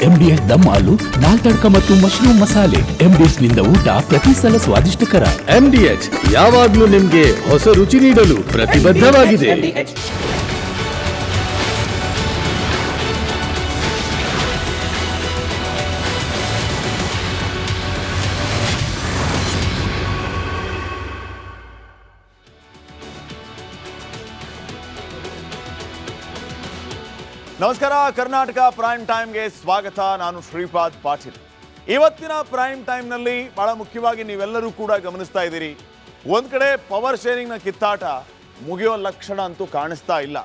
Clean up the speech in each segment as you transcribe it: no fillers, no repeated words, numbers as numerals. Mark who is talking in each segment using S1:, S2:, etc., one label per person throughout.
S1: MDS ದಮ್ ಆಲು, ನಾಲ್ ತಡ್ಕ ಮತ್ತು mushroom ಮಸಾಲೆ. MDS ನಿಂದ ಊಟ ಪ್ರತಿ ಸಲ ಸ್ವಾದಿಷ್ಟಕರ.
S2: MDH ಯಾವಾಗ್ಲೂ ನಿಮ್ಗೆ ಹೊಸ ರುಚಿ ನೀಡಲು ಪ್ರತಿಬದ್ಧವಾಗಿದೆ.
S3: ನಮಸ್ಕಾರ, ಕರ್ನಾಟಕ ಪ್ರೈಮ್ ಟೈಮ್ಗೆ ಸ್ವಾಗತ. ನಾನು ಶ್ರೀಪಾದ್ ಪಾಟೀಲ್. ಇವತ್ತಿನ ಪ್ರೈಮ್ ಟೈಮ್ನಲ್ಲಿ ಬಹಳ ಮುಖ್ಯವಾಗಿ ನೀವೆಲ್ಲರೂ ಕೂಡ ಗಮನಿಸ್ತಾ ಇದ್ದೀರಿ, ಒಂದು ಕಡೆ ಪವರ್ ಶೇರಿಂಗ್ನ ಕಿತ್ತಾಟ ಮುಗಿಯೋ ಲಕ್ಷಣ ಅಂತೂ ಕಾಣಿಸ್ತಾ ಇಲ್ಲ.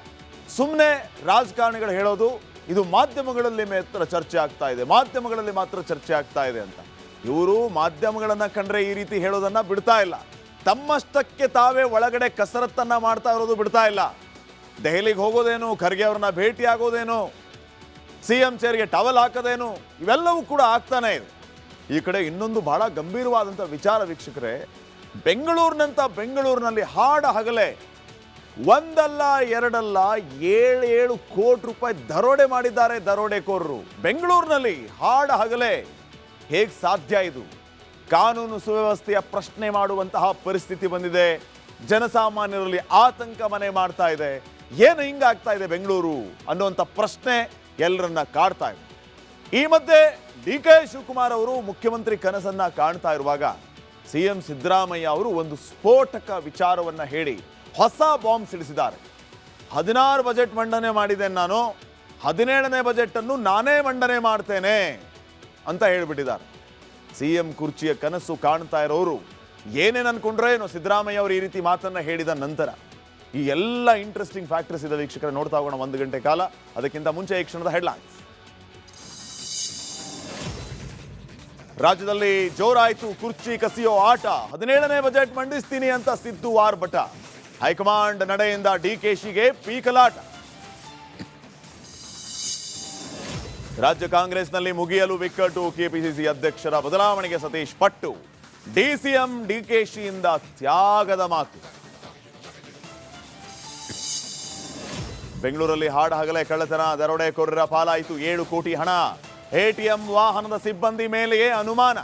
S3: ಸುಮ್ಮನೆ ರಾಜಕಾರಣಿಗಳು ಹೇಳೋದು ಇದು ಮಾಧ್ಯಮಗಳಲ್ಲಿ ಮಾತ್ರ ಚರ್ಚೆ ಆಗ್ತಾ ಇದೆ, ಮಾಧ್ಯಮಗಳಲ್ಲಿ ಮಾತ್ರ ಚರ್ಚೆ ಆಗ್ತಾ ಇದೆ ಅಂತ. ಇವರು ಮಾಧ್ಯಮಗಳನ್ನು ಕಂಡ್ರೆ ಈ ರೀತಿ ಹೇಳೋದನ್ನ ಬಿಡ್ತಾ ಇಲ್ಲ. ತಮ್ಮಷ್ಟಕ್ಕೆ ತಾವೇ ಒಳಗಡೆ ಕಸರತ್ತನ್ನ ಮಾಡ್ತಾ ಇರೋದು ಬಿಡ್ತಾ ಇಲ್ಲ. ದೆಹಲಿಗೆ ಹೋಗೋದೇನು, ಖರ್ಗೆ ಅವ್ರನ್ನ ಭೇಟಿ ಆಗೋದೇನು, CM ಚೇರ್ಗೆ ಟವಲ್ ಹಾಕೋದೇನು, ಇವೆಲ್ಲವೂ ಕೂಡ ಆಗ್ತಾನೆ ಇದೆ. ಈ ಕಡೆ ಇನ್ನೊಂದು ಬಹಳ ಗಂಭೀರವಾದಂಥ ವಿಚಾರ ವೀಕ್ಷಕರೇ, ಬೆಂಗಳೂರಿನಲ್ಲಿ ಹಾಡ ಹಗಲೇ ಒಂದಲ್ಲ ಎರಡಲ್ಲ 7 ಕೋಟಿ ರೂಪಾಯಿ ದರೋಡೆ ಮಾಡಿದ್ದಾರೆ ದರೋಡೆಕೋರರು. ಬೆಂಗಳೂರಿನಲ್ಲಿ ಹಾಡ ಹಗಲೇ ಹೇಗೆ ಸಾಧ್ಯ ಇದು? ಕಾನೂನು ಸುವ್ಯವಸ್ಥೆಯ ಪ್ರಶ್ನೆ ಮಾಡುವಂತಹ ಪರಿಸ್ಥಿತಿ ಬಂದಿದೆ. ಜನಸಾಮಾನ್ಯರಲ್ಲಿ ಆತಂಕ ಮನೆ ಮಾಡ್ತಾ ಇದೆ. ಏನು ಹಿಂಗಾಗ್ತಾ ಇದೆ ಬೆಂಗಳೂರು ಅನ್ನುವಂಥ ಪ್ರಶ್ನೆ ಎಲ್ಲರನ್ನ ಕಾಡ್ತಾ ಇದೆ. ಈ ಮಧ್ಯೆ DK ಶಿವಕುಮಾರ್ ಅವರು ಮುಖ್ಯಮಂತ್ರಿ ಕನಸನ್ನ ಕಾಣ್ತಾ ಇರುವಾಗ CM ಸಿದ್ದರಾಮಯ್ಯ ಅವರು ಒಂದು ಸ್ಫೋಟಕ ವಿಚಾರವನ್ನ ಹೇಳಿ ಹೊಸ ಬಾಂಬ್ ಸಿಡಿಸಿದ್ದಾರೆ. 16 ಬಜೆಟ್ ಮಂಡನೆ ಮಾಡಿದ್ದೇನೆ ನಾನು, 17ನೇ ಬಜೆಟ್ ಅನ್ನು ನಾನೇ ಮಂಡನೆ ಮಾಡ್ತೇನೆ ಅಂತ ಹೇಳ್ಬಿಟ್ಟಿದ್ದಾರೆ. CM ಕುರ್ಚಿಯ ಕನಸು ಕಾಣ್ತಾ ಇರೋರು ಏನೇನು ಅನ್ಕೊಂಡ್ರೆ ಏನೋ ಸಿದ್ದರಾಮಯ್ಯ ಅವರು ಈ ರೀತಿ ಮಾತನ್ನ ಹೇಳಿದ ನಂತರ. ಈ ಎಲ್ಲ ಇಂಟ್ರೆಸ್ಟಿಂಗ್ ಫ್ಯಾಕ್ಟರ್ಸ್ ಇದೆ ವೀಕ್ಷಕರೇ, ನೋಡ್ತಾ ಹೋಗೋಣ 1 ಗಂಟೆ ಕಾಲ. ಅದಕ್ಕಿಂತ ಮುಂಚೆ ಈ ಕ್ಷಣದ ಹೆಡ್ಲೈನ್ಸ್. ರಾಜ್ಯದಲ್ಲಿ ಜೋರಾಯಿತು ಕುರ್ಚಿ ಕಸಿಯೋ ಆಟ. 17ನೇ ಬಜೆಟ್ ಮಂಡಿಸ್ತೀನಿ ಅಂತ ಸಿದ್ದು ಆರ್ಭಟ. ಹೈಕಮಾಂಡ್ ನಡೆಯಿಂದ DKಶಿಗೆ ಪೀಕಲಾಟ. ರಾಜ್ಯ ಕಾಂಗ್ರೆಸ್ನಲ್ಲಿ ಮುಗಿಯಲು ಬಿಕ್ಕಟ್ಟು. ಕೆಪಿಸಿಸಿ ಅಧ್ಯಕ್ಷರ ಬದಲಾವಣೆಗೆ ಸತೀಶ್ ಪಟ್ಟು. DCM DKಶಿಯಿಂದ ತ್ಯಾಗದ ಮಾತು. ಬೆಂಗಳೂರಲ್ಲಿ ಹಾಡ ಹಗಲೇ ಕಳ್ಳತನ, ದರೋಡೆಕೋರರ ಪಾಲಾಯಿತು 7 ಕೋಟಿ ಹಣ. ATM ವಾಹನದ ಸಿಬ್ಬಂದಿ ಮೇಲೆಯೇ ಅನುಮಾನ.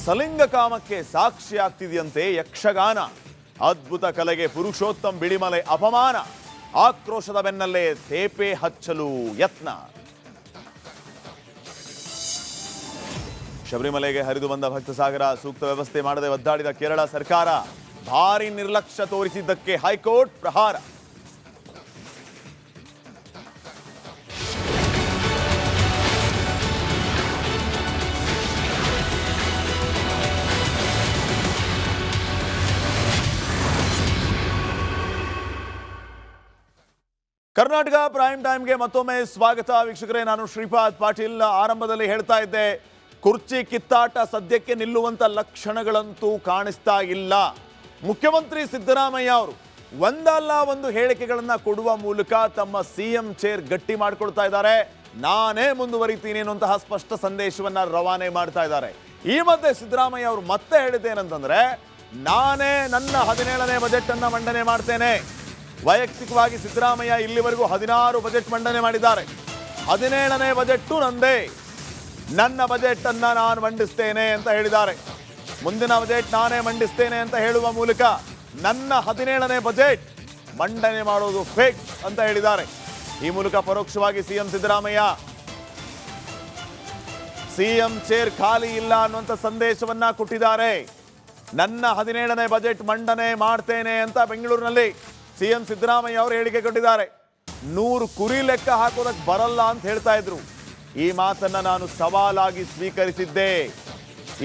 S3: ಸಲಿಂಗಕಾಮಕ್ಕೆ ಸಾಕ್ಷಿ ಆಗ್ತಿದೆಯಂತೆ ಯಕ್ಷಗಾನ. ಅದ್ಭುತ ಕಲೆಗೆ ಪುರುಷೋತ್ತಮ್ ಬಿಳಿಮಲೆ ಅಪಮಾನ. ಆಕ್ರೋಶದ ಬೆನ್ನಲ್ಲೇ ತೇಪೆ ಹಚ್ಚಲು ಯತ್ನ. ಶಬರಿಮಲೆಗೆ ಹರಿದು ಬಂದ ಭಕ್ತ ಸಾಗರ, ಸೂಕ್ತ ವ್ಯವಸ್ಥೆ ಮಾಡದೆ ಒದ್ದಾಡಿದ ಕೇರಳ ಸರ್ಕಾರ. ಭಾರಿ ನಿರ್ಲಕ್ಷ್ಯ ತೋರಿಸಿದ್ದಕ್ಕೆ ಹೈಕೋರ್ಟ್ ಪ್ರಹಾರ. ಕರ್ನಾಟಕ ಪ್ರೈಮ್ ಟೈಮ್ಗೆ ಮತ್ತೊಮ್ಮೆ ಸ್ವಾಗತ ವೀಕ್ಷಕರೇ. ನಾನು ಶ್ರೀಪಾದ್ ಪಾಟೀಲ್. ಆರಂಭದಲ್ಲಿ ಹೇಳ್ತಾ ಇದ್ದೆ, ಕುರ್ಚಿ ಕಿತ್ತಾಟ ಸದ್ಯಕ್ಕೆ ನಿಲ್ಲುವಂತ ಲಕ್ಷಣಗಳಂತೂ ಕಾಣಿಸ್ತಾ ಇಲ್ಲ. ಮುಖ್ಯಮಂತ್ರಿ ಸಿದ್ದರಾಮಯ್ಯ ಅವರು ಒಂದಲ್ಲ ಒಂದು ಹೇಳಿಕೆಗಳನ್ನ ಕೊಡುವ ಮೂಲಕ ತಮ್ಮ CM ಚೇರ್ ಗಟ್ಟಿ ಮಾಡಿಕೊಳ್ತಾ ಇದ್ದಾರೆ. ನಾನೇ ಮುಂದುವರಿತೀನಿ ಅನ್ನುವಂತಹ ಸ್ಪಷ್ಟ ಸಂದೇಶವನ್ನ ರವಾನೆ ಮಾಡ್ತಾ ಇದ್ದಾರೆ. ಈ ಮಧ್ಯೆ ಸಿದ್ದರಾಮಯ್ಯ ಅವರು ಮತ್ತೆ ಹೇಳಿದ್ದೇನೆಂತಂದ್ರೆ, ನಾನೇ ನನ್ನ 17ನೇ ಬಜೆಟ್ ಅನ್ನ ಮಂಡನೆ ಮಾಡ್ತೇನೆ. ವೈಯಕ್ತಿಕವಾಗಿ ಸಿದ್ದರಾಮಯ್ಯ ಇಲ್ಲಿವರೆಗೂ 16 ಬಜೆಟ್ ಮಂಡನೆ ಮಾಡಿದ್ದಾರೆ. 17ನೇ ಬಜೆಟ್ ನಂದೇ, ನನ್ನ ಬಜೆಟ್ ಅನ್ನ ನಾನು ಮಂಡಿಸ್ತೇನೆ ಅಂತ ಹೇಳಿದ್ದಾರೆ. ಮುಂದಿನ ಬಜೆಟ್ ನಾನೇ ಮಂಡಿಸ್ತೇನೆ ಅಂತ ಹೇಳುವ ಮೂಲಕ ನನ್ನ 17ನೇ ಬಜೆಟ್ ಮಂಡನೆ ಮಾಡೋದು ಫೇಕ್ ಅಂತ ಹೇಳಿದ್ದಾರೆ. ಈ ಮೂಲಕ ಪರೋಕ್ಷವಾಗಿ CM ಸಿದ್ದರಾಮಯ್ಯ CM ಚೇರ್ ಖಾಲಿ ಇಲ್ಲ ಅನ್ನುವಂಥ ಸಂದೇಶವನ್ನ ಕೊಟ್ಟಿದ್ದಾರೆ. ನನ್ನ 17ನೇ ಬಜೆಟ್ ಮಂಡನೆ ಮಾಡ್ತೇನೆ ಅಂತ ಬೆಂಗಳೂರಿನಲ್ಲಿ CM ಸಿದ್ದರಾಮಯ್ಯ ಅವರು ಹೇಳಿಕೆ ಕೊಟ್ಟಿದ್ದಾರೆ. 100 ಕುರಿ ಲೆಕ್ಕ ಹಾಕೋದಕ್ಕೆ ಬರಲ್ಲ ಅಂತ ಹೇಳ್ತಾ ಇದ್ರು. ಈ ಮಾತನ್ನ ನಾನು ಸವಾಲಾಗಿ ಸ್ವೀಕರಿಸಿದ್ದೆ.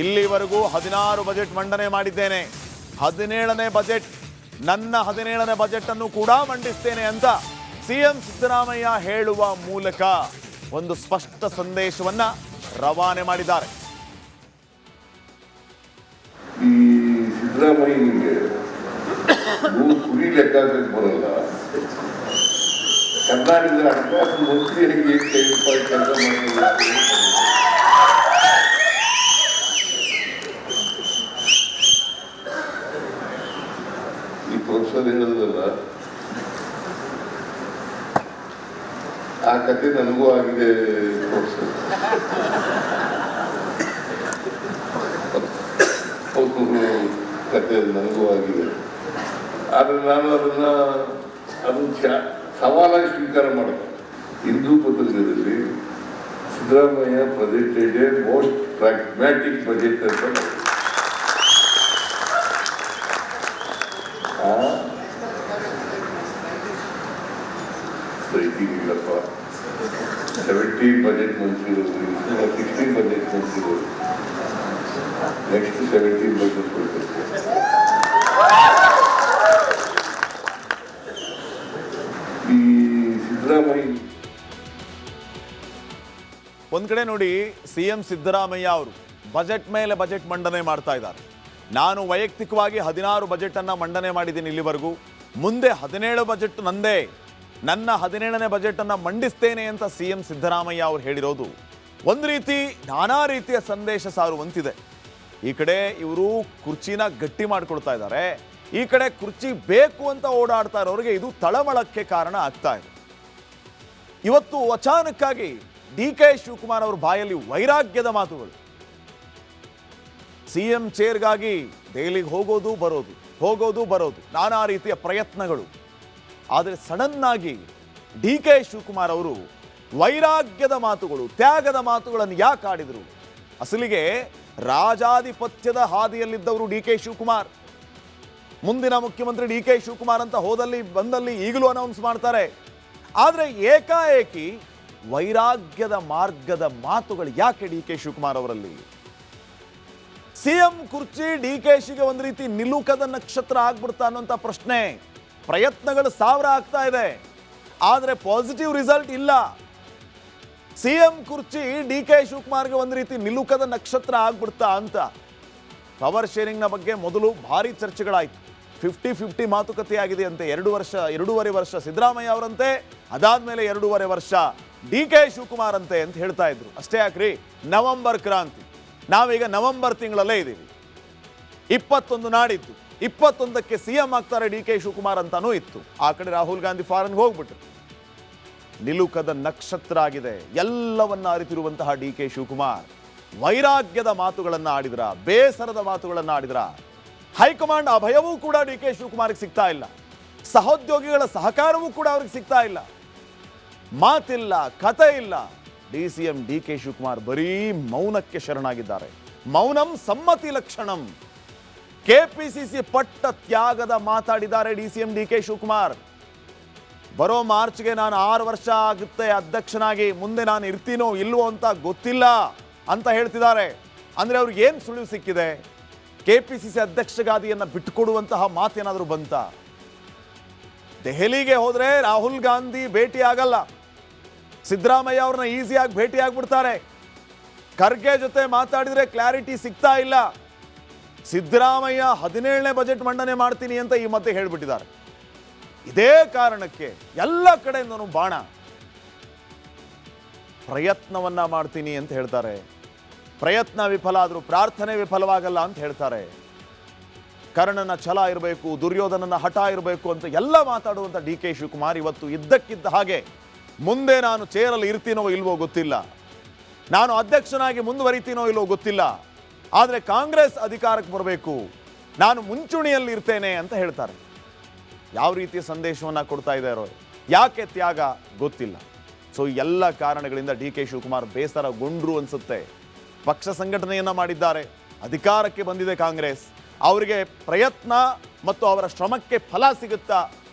S3: ಇಲ್ಲಿವರೆಗೂ 16 ಬಜೆಟ್ ಮಂಡನೆ ಮಾಡಿದ್ದೇನೆ. 17ನೇ ಬಜೆಟ್, ನನ್ನ 17ನೇ ಬಜೆಟ್ ಅನ್ನು ಕೂಡ ಮಂಡಿಸ್ತೇನೆ ಅಂತ CM ಸಿದ್ದರಾಮಯ್ಯ ಹೇಳುವ ಮೂಲಕ ಒಂದು ಸ್ಪಷ್ಟ ಸಂದೇಶವನ್ನ ರವಾನೆ ಮಾಡಿದ್ದಾರೆ.
S4: ಈ ಸಿದ್ದರಾಮಯ್ಯನಿಗೆ 100 ಕುರಿ ಲೆಕ್ಕ ಬರಲ್ಲ. ಕರ್ನಾಟಕದ ಹಣಕಾಸು ಮಂತ್ರಿಯರಿಗೆ ಕೆಲಸ ಮಾಡಿಲ್ಲ. ಈ ಪ್ರೊಫೆಸರ್ ಹೇಳಿದ್ರಲ್ಲ, ಆ ಕತೆ ನನಗೂ ಆಗಿದೆ. ಕತೆ ನನಗೂ ಆಗಿದೆ. ಆದರೆ ನಾನು ಅದನ್ನು ಸವಾಲಾಗಿ ಸ್ವೀಕಾರ ಮಾಡಿದೆ. ಹಿಂದೂ ಪತ್ರಿಕೆಯಲ್ಲಿ Siddaramaiah presented A most pragmatic budget ಅಂತ ಇಲ್ಲಪ್ಪ. 70 ಬಜೆಟ್ ಮಂತ್ರಿಗಳು, 16 ಬಜೆಟ್ ಮಂತ್ರಿಗಳು, ನೆಕ್ಸ್ಟ್ 17 ಬಜೆಟ್ ಕೊಡ್ಬೇಕು. ಈ ಸಿದ್ದರಾಮಯ್ಯ
S3: ಒಂದ್ ಕಡೆ ನೋಡಿ, ಸಿಎಂ ಸಿದ್ದರಾಮಯ್ಯ ಅವರು ಬಜೆಟ್ ಮೇಲೆ ಬಜೆಟ್ ಮಂಡನೆ ಮಾಡ್ತಾ ಇದ್ದಾರೆ. ನಾನು ವೈಯಕ್ತಿಕವಾಗಿ 16 ಬಜೆಟ್ ಅನ್ನ ಮಂಡನೆ ಮಾಡಿದ್ದೀನಿ ಇಲ್ಲಿವರೆಗೂ, ಮುಂದೆ 17 ಬಜೆಟ್ ನಂದೇ, ನನ್ನ 17ನೇ ಬಜೆಟ್ ಅನ್ನ ಮಂಡಿಸ್ತೇನೆ ಅಂತ ಸಿಎಂ ಸಿದ್ದರಾಮಯ್ಯ ಅವರು ಹೇಳಿರೋದು ಒಂದು ರೀತಿ ನಾನಾ ರೀತಿಯ ಸಂದೇಶ ಸಾರುವಂತಿದೆ. ಈ ಕಡೆ ಇವರು ಕುರ್ಚಿನ ಗಟ್ಟಿ ಮಾಡ್ಕೊಳ್ತಾ ಇದ್ದಾರೆ, ಈ ಕಡೆ ಕುರ್ಚಿ ಬೇಕು ಅಂತ ಓಡಾಡ್ತಾ ಇರೋರಿಗೆ ಇದು ತಳಮಳಕ್ಕೆ ಕಾರಣ ಆಗ್ತಾ ಇದೆ. ಇವತ್ತು ಅಚಾನಕ್ಕಾಗಿ DK ಶಿವಕುಮಾರ್ ಅವರ ಬಾಯಲ್ಲಿ ವೈರಾಗ್ಯದ ಮಾತುಗಳು. ಸಿಎಂ ಚೇರ್ಗಾಗಿ ದೆಹಲಿಗೆ ಹೋಗೋದು ಬರೋದು ನಾನಾ ರೀತಿಯ ಪ್ರಯತ್ನಗಳು. ಆದರೆ ಸಡನ್ ಆಗಿ DK ಶಿವಕುಮಾರ್ ಅವರು ವೈರಾಗ್ಯದ ಮಾತುಗಳು, ತ್ಯಾಗದ ಮಾತುಗಳನ್ನು ಯಾಕೆ ಆಡಿದರು? ಅಸಲಿಗೆ ರಾಜಾಧಿಪತ್ಯದ ಹಾದಿಯಲ್ಲಿದ್ದವರು DK ಶಿವಕುಮಾರ್. ಮುಂದಿನ ಮುಖ್ಯಮಂತ್ರಿ DK ಶಿವಕುಮಾರ್ ಅಂತ ಹೋದಲ್ಲಿ ಬಂದಲ್ಲಿ ಈಗಲೂ ಅನೌನ್ಸ್ ಮಾಡ್ತಾರೆ. ಆದರೆ ಏಕಾಏಕಿ ವೈರಾಗ್ಯದ ಮಾರ್ಗದ ಮಾತುಗಳು ಯಾಕೆ DK ಶಿವಕುಮಾರ್ ಅವರಲ್ಲಿ? ಸಿಎಂ ಕುರ್ಚಿ DKಶಿಗೆ ಒಂದು ರೀತಿ ನಿಲುಕದ ನಕ್ಷತ್ರ ಆಗ್ಬಿಡ್ತಾ ಅನ್ನೋಂಥ ಪ್ರಶ್ನೆ. ಪ್ರಯತ್ನಗಳು 1000 ಆಗ್ತಾ ಇದೆ, ಆದರೆ ಪಾಸಿಟಿವ್ ರಿಸಲ್ಟ್ ಇಲ್ಲ. ಸಿಎಂ ಕುರ್ಚಿ DK ಶಿವಕುಮಾರ್ಗೆ ಒಂದು ರೀತಿ ನಿಲುಕದ ನಕ್ಷತ್ರ ಆಗ್ಬಿಡ್ತಾ ಅಂತ. ಪವರ್ ಶೇರಿಂಗ್ನ ಬಗ್ಗೆ ಮೊದಲು ಭಾರಿ ಚರ್ಚೆಗಳಾಯಿತು. 50-50 ಮಾತುಕತೆ ಆಗಿದೆ ಅಂತೆ. 2.5 ವರ್ಷ ಸಿದ್ದರಾಮಯ್ಯ ಅವರಂತೆ, ಅದಾದ್ಮೇಲೆ 2.5 ವರ್ಷ DK ಶಿವಕುಮಾರ್ ಅಂತೆ ಅಂತ ಹೇಳ್ತಾ ಇದ್ರು. ಅಷ್ಟೇ ಯಾಕ್ರಿ, ನವೆಂಬರ್ ಕ್ರಾಂತಿ, ನಾವೀಗ ನವೆಂಬರ್ ತಿಂಗಳಲ್ಲೇ ಇದ್ದೀವಿ. 21 ನಾಡಿದ್ದು, 21ಕ್ಕೆ ಸಿಎಂ ಆಗ್ತಾರೆ DK ಶಿವಕುಮಾರ್ ಅಂತಾನೂ ಇತ್ತು. ಆ ಕಡೆ ರಾಹುಲ್ ಗಾಂಧಿ ಫಾರಿನ್ಗೆ ಹೋಗ್ಬಿಟ್ರು. ನಿಲುಕದ ನಕ್ಷತ್ರ ಆಗಿದೆ ಎಲ್ಲವನ್ನ ಅರಿತಿರುವಂತಹ DK ಶಿವಕುಮಾರ್ ವೈರಾಗ್ಯದ ಮಾತುಗಳನ್ನು ಆಡಿದ್ರ, ಬೇಸರದ ಮಾತುಗಳನ್ನು ಆಡಿದ್ರ. ಹೈಕಮಾಂಡ್ ಅಭಯವೂ ಕೂಡ DK ಶಿವಕುಮಾರ್ಗೆ ಸಿಗ್ತಾ ಇಲ್ಲ, ಸಹೋದ್ಯೋಗಿಗಳ ಸಹಕಾರವೂ ಕೂಡ ಅವ್ರಿಗೆ ಸಿಗ್ತಾ ಇಲ್ಲ. ಮಾತಿಲ್ಲ, ಕತೆ ಇಲ್ಲ. DCM DK ಶಿವಕುಮಾರ್ ಬರೀ ಮೌನಕ್ಕೆ ಶರಣಾಗಿದ್ದಾರೆ. ಮೌನಂ ಸಮ್ಮತಿ ಲಕ್ಷಣಂ. KPCC ಪಟ್ಟ ತ್ಯಾಗದ ಮಾತಾಡಿದ್ದಾರೆ DCM DK ಶಿವಕುಮಾರ್. ಬರೋ ಮಾರ್ಚ್ಗೆ ನಾನು 6 ವರ್ಷ ಆಗುತ್ತೆ ಅಧ್ಯಕ್ಷನಾಗಿ, ಮುಂದೆ ನಾನು ಇರ್ತೀನೋ ಇಲ್ವೋ ಅಂತ ಗೊತ್ತಿಲ್ಲ ಅಂತ ಹೇಳ್ತಿದ್ದಾರೆ. ಅಂದ್ರೆ ಅವ್ರಿಗೆ ಏನು ಸುಳಿವು ಸಿಕ್ಕಿದೆ? KPCC ಅಧ್ಯಕ್ಷ ಗಾದಿಯನ್ನು ಬಿಟ್ಟುಕೊಡುವಂತಹ ಮಾತೇನಾದರೂ ಬಂತ? ದೆಹಲಿಗೆ ಹೋದ್ರೆ ರಾಹುಲ್ ಗಾಂಧಿ ಭೇಟಿ ಆಗಲ್ಲ, ಸಿದ್ದರಾಮಯ್ಯ ಅವ್ರನ್ನ ಈಸಿಯಾಗಿ ಭೇಟಿ ಆಗ್ಬಿಡ್ತಾರೆ. ಖರ್ಗೆ ಜೊತೆ ಮಾತಾಡಿದ್ರೆ ಕ್ಲಾರಿಟಿ ಸಿಗ್ತಾ ಇಲ್ಲ. ಸಿದ್ದರಾಮಯ್ಯ 17ನೇ ಬಜೆಟ್ ಮಂಡನೆ ಮಾಡ್ತೀನಿ ಅಂತ ಈ ಮಧ್ಯೆ ಹೇಳ್ಬಿಟ್ಟಿದ್ದಾರೆ. ಇದೇ ಕಾರಣಕ್ಕೆ ಎಲ್ಲ ಕಡೆಯಿಂದನೂ ಬಾಣ. ಪ್ರಯತ್ನವನ್ನ ಮಾಡ್ತೀನಿ ಅಂತ ಹೇಳ್ತಾರೆ, ಪ್ರಯತ್ನ ವಿಫಲ ಆದರೂ ಪ್ರಾರ್ಥನೆ ವಿಫಲವಾಗಲ್ಲ ಅಂತ ಹೇಳ್ತಾರೆ. ಕರ್ಣನ ಛಲ ಇರಬೇಕು, ದುರ್ಯೋಧನನ ಹಠ ಇರಬೇಕು ಅಂತ ಎಲ್ಲ ಮಾತಾಡುವಂಥ DK ಶಿವಕುಮಾರ್ ಇವತ್ತು ಇದ್ದಕ್ಕಿದ್ದ ಹಾಗೆ ಮುಂದೆ ನಾನು ಚೇರಲ್ಲಿ ಇರ್ತೀನೋ ಇಲ್ವೋ ಗೊತ್ತಿಲ್ಲ, ನಾನು ಅಧ್ಯಕ್ಷನಾಗಿ ಮುಂದುವರಿತೀನೋ ಇಲ್ವೋ ಗೊತ್ತಿಲ್ಲ, ಆದರೆ ಕಾಂಗ್ರೆಸ್ ಅಧಿಕಾರಕ್ಕೆ ಬರಬೇಕು, ನಾನು ಮುಂಚೂಣಿಯಲ್ಲಿ ಇರ್ತೇನೆ ಅಂತ ಹೇಳ್ತಾರೆ. ಯಾವ ರೀತಿಯ ಸಂದೇಶವನ್ನು ಕೊಡ್ತಾ ಇದ್ದಾರೋ, ಯಾಕೆ ತ್ಯಾಗ ಗೊತ್ತಿಲ್ಲ. ಸೊ ಎಲ್ಲ ಕಾರಣಗಳಿಂದ DK ಶಿವಕುಮಾರ್ ಬೇಸರಗೊಂಡ್ರು ಅನ್ಸುತ್ತೆ. ಪಕ್ಷ ಸಂಘಟನೆಯನ್ನ ಮಾಡಿದ್ದಾರೆ, ಅಧಿಕಾರಕ್ಕೆ ಬಂದಿದೆ ಕಾಂಗ್ರೆಸ್, ಅವರಿಗೆ ಪ್ರಯತ್ನ ಮತ್ತು ಅವರ ಶ್ರಮಕ್ಕೆ ಫಲ ಸಿಗುತ್ತಾ,